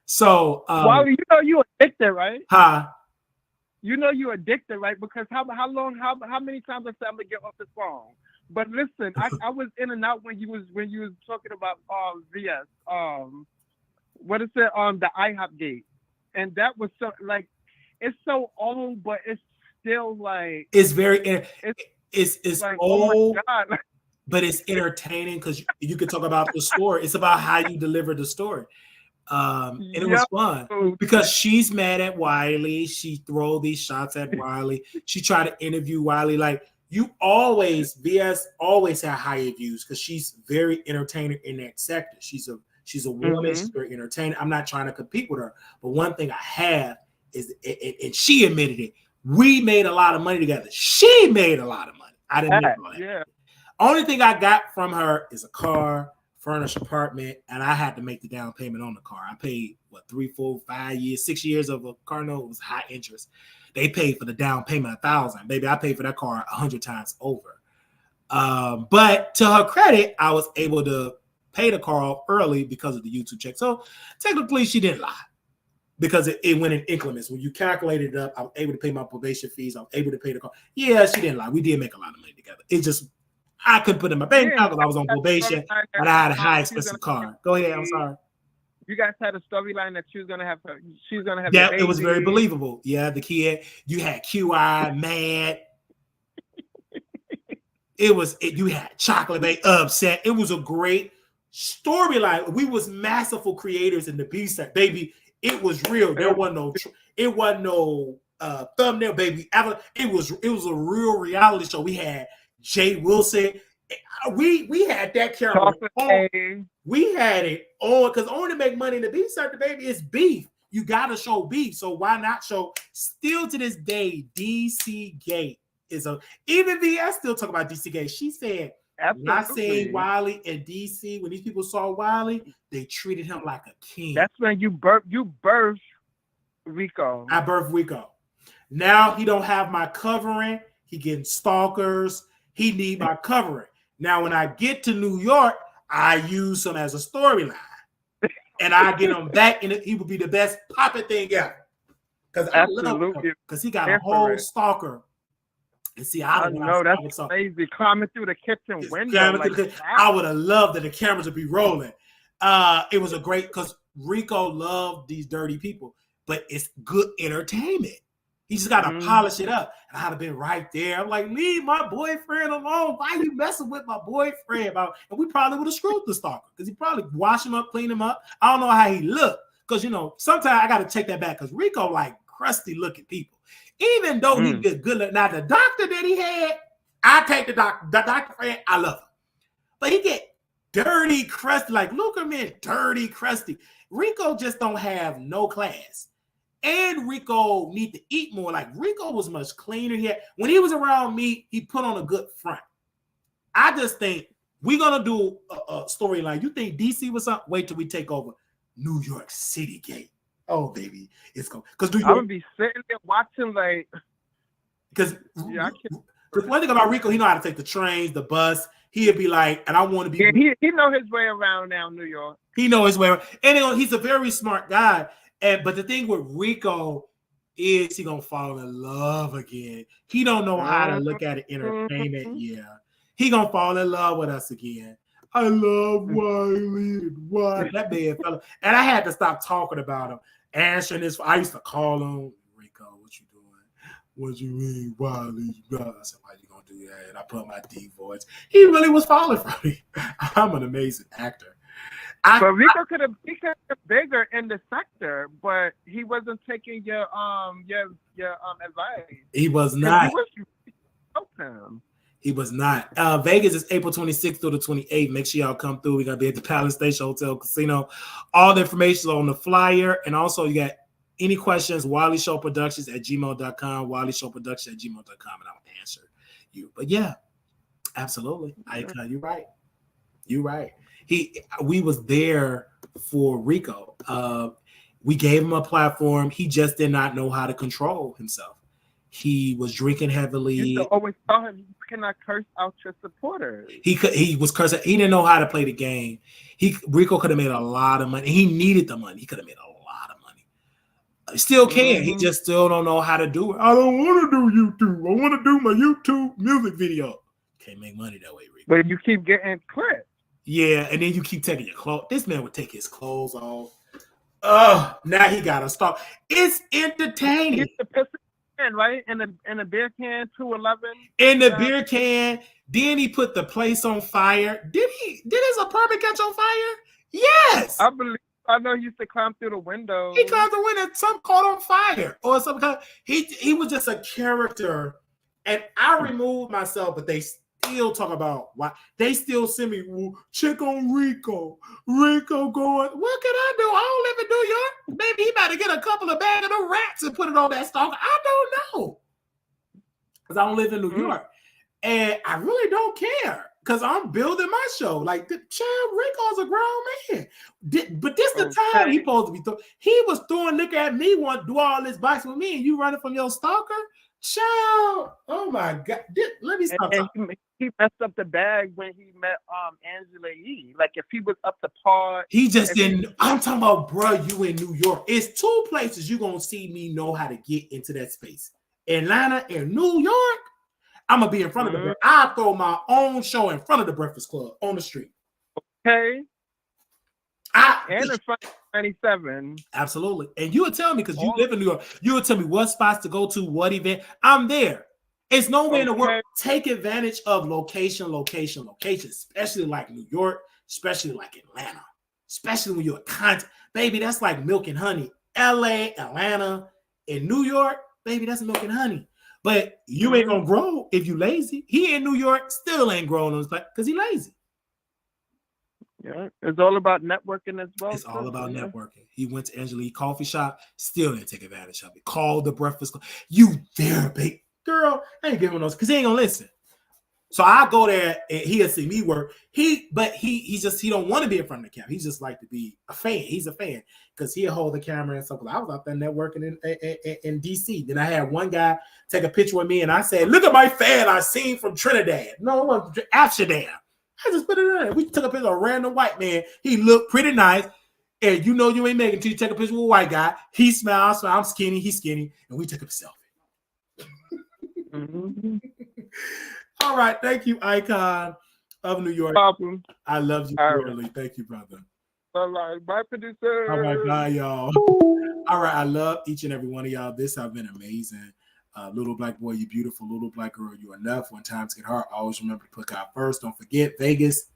So Wally, you know you addicted, right? Huh? You know you addicted, right? Because how many times I said I'm gonna get off this phone? But listen, I was in and out when you was talking about VS. What is it? The IHOP gate. And that was so like it's so old, but it's still like it's very it's like, old, oh my God. but it's entertaining because you could talk about the story. It's about how you deliver the story. And it was fun because she's mad at Wiley. She throw these shots at Wiley. She tried to interview Wiley. Like VS always had higher views because she's very entertaining in that sector. She's a woman. She's very entertaining. I'm not trying to compete with her, but one thing I have is, and she admitted it. We made a lot of money together. She made a lot of money. I didn't make all that. Yeah. Only thing I got from her is a car, furnished apartment, and I had to make the down payment on the car. I paid 3, 4, 5 years, 6 years of a car note. It was high interest. They paid for the down payment $1,000. Baby, I paid for that car 100 times over. But to her credit, I was able to pay the car off early because of the YouTube check. So technically, she didn't lie because it went in increments. When you calculated it up, I was able to pay my probation fees. I was able to pay the car. Yeah, she didn't lie. We did make a lot of money together. It just I couldn't put it in my bank account because I was on probation and I had a high expensive car. Go ahead. I'm sorry. You guys had a storyline that she's gonna have. Yeah, it was very believable. Yeah, the kid. You had QI mad. You had Chocolate Bay upset. It was a great storyline. We was masterful creators in the B-side, baby. It was real. There wasn't no thumbnail, baby. It was a real reality show. We had Jay Wilson. We had that camera on. We had it on because only to make money in the beef circuit, baby, is beef. You gotta show beef. So why not show? Still to this day, DC Gate is even VS still talk about DC Gate. She said, "I seen Wiley and DC. When these people saw Wiley, they treated him like a king." That's when you birthed Rico. I birthed Rico. Now he don't have my covering. He getting stalkers. He need my covering. Now, when I get to New York, I use him as a storyline. And I get him back, and he would be the best popping thing ever. Because I love him. Because he got a whole stalker. And see, I know that's crazy. Climbing through the kitchen window. I would have loved that the cameras would be rolling. It was a great, because Rico loved these dirty people, but it's good entertainment. He just got to polish it up. And I'd have been right there. I'm like, leave my boyfriend alone. Why are you messing with my boyfriend? And we probably would have screwed the stalker because he probably wash him up, clean him up. I don't know how he looked because, sometimes I got to take that back because Rico like crusty looking people. Even though he did good look. Now, the doctor that he had, I take the doctor friend, I love him. But he get dirty, crusty. Like, look at him, dirty, crusty. Rico just don't have no class. And Rico need to eat more. Like Rico was much cleaner here. When he was around me, he put on a good front. I just think we're gonna do a storyline. You think DC was up? Wait till we take over New York City Gate. Oh baby, it's going because I'm gonna be sitting there watching like because the one thing about Rico, he know how to take the trains, the bus. He'd be like, and I want to be. Yeah, he know his way around now, New York. He know his way around, and he's a very smart guy. But the thing with Rico is he gonna fall in love again. He don't know how to look at it entertainment. Yeah, he gonna fall in love with us again. I love Wiley and Wiley. That man fella, and I had to stop talking about him. Answering this, I used to call him Rico. What you doing? What you mean, Wiley? I said, why you gonna do that? And I put my deep voice. He really was falling for me. I'm an amazing actor. But Rico could have been bigger in the sector, but he wasn't taking your advice. He was not. He was not. Vegas is April 26th through the 28th. Make sure y'all come through. We're gonna be at the Palace Station Hotel Casino. All the information is on the flyer, and also you got any questions? WileyShowProductions@gmail.com. WileyShowProductions@gmail.com, and I'll answer you. But yeah, absolutely. You're right. You're right. We was there for Rico. We gave him a platform. He just did not know how to control himself. He was drinking heavily. You always tell him you cannot curse out your supporters. He was cursing. He didn't know how to play the game. Rico could have made a lot of money. He needed the money. He could have made a lot of money. He still can. He just still don't know how to do it. I don't want to do YouTube. I want to do my YouTube music video. Can't make money that way, Rico. But you keep getting clipped. Yeah, and then you keep taking your clothes. This man would take his clothes off. Now he got to stop. It's entertaining. He's the piston can, right? In a beer can, 211. In the beer can. Then he put the place on fire. Did his apartment catch on fire? Yes. I know he used to climb through the window. He climbed the window. Some caught on fire or some kind. He was just a character, and I removed myself, but they still talk about why they still send me check on Rico. Rico going, what can I do? I don't live in New York. Maybe he about to get a couple of bags of the rats and put it on that stalker. I don't know. Because I don't live in New York. And I really don't care. Because I'm building my show. Like, child, Rico's a grown man. But this the time he supposed to be throwing. He was throwing liquor at me, want to do all this box with me, and you running from your stalker? Child, oh my God. Let me stop talking. He messed up the bag when he met Angela Yee. Like, if he was up to par. He just didn't. I'm talking about, bro, you in New York. It's two places you're going to see me know how to get into that space. Atlanta and New York. I'm going to be in front of the. I'll throw my own show in front of the Breakfast Club on the street. Okay. And in front of 97. Absolutely. And you would tell me, because you live in New York, you would tell me what spots to go to, what event. I'm there. It's nowhere in the world. Take advantage of location, especially like New York, especially like Atlanta, especially when you're a content. Baby, that's like milk and honey. LA, Atlanta, and New York, baby, that's milk and honey. But you ain't gonna grow if you lazy. He in New York still ain't growing on his back because he lazy. Yeah, it's all about networking as well. It's all about networking. He went to Angela Yee coffee shop, still didn't take advantage of it. Called the Breakfast Club. You there, babe. Girl, I ain't giving those because he ain't gonna listen. So I go there and he'll see me work. He don't want to be in front of the camera. He just like to be a fan. He's a fan because he'll hold the camera and stuff. I was out there networking in DC. Then I had one guy take a picture with me and I said, "Look at my fan I seen from Trinidad." No, it wasn't from Amsterdam. I just put it in there. We took a picture of a random white man. He looked pretty nice. And you know you ain't making until you take a picture with a white guy. He smiles, so I'm skinny, he's skinny, and we took a selfie. All right, thank you, icon of New York. Problem. I love you dearly. Thank you, brother. All right, bye, producer. All right, bye, y'all. All right, I love each and every one of y'all. This has been amazing. Little black boy, you beautiful. Little black girl, you enough. When times get hard, always remember to put God first. Don't forget, Vegas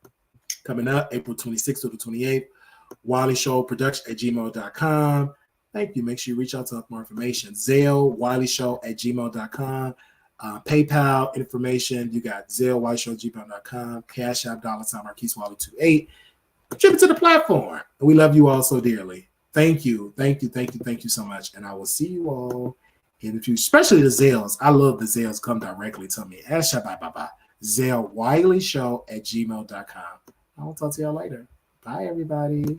coming up April 26th to the 28th. Wiley Show Production at gmail.com. Thank you. Make sure you reach out to us for more information. Zelle, Wiley Show at gmail.com. PayPal information. You got Zelle, Wiley Show, gmail.com. Cash App, $ Marquise Wiley 28. Contribute to the platform. We love you all so dearly. Thank you. Thank you so much. And I will see you all in the future, especially the Zelles. I love the Zelles. Come directly to me. Zelle, Wiley Show at gmail.com. I will talk to y'all later. Bye, everybody.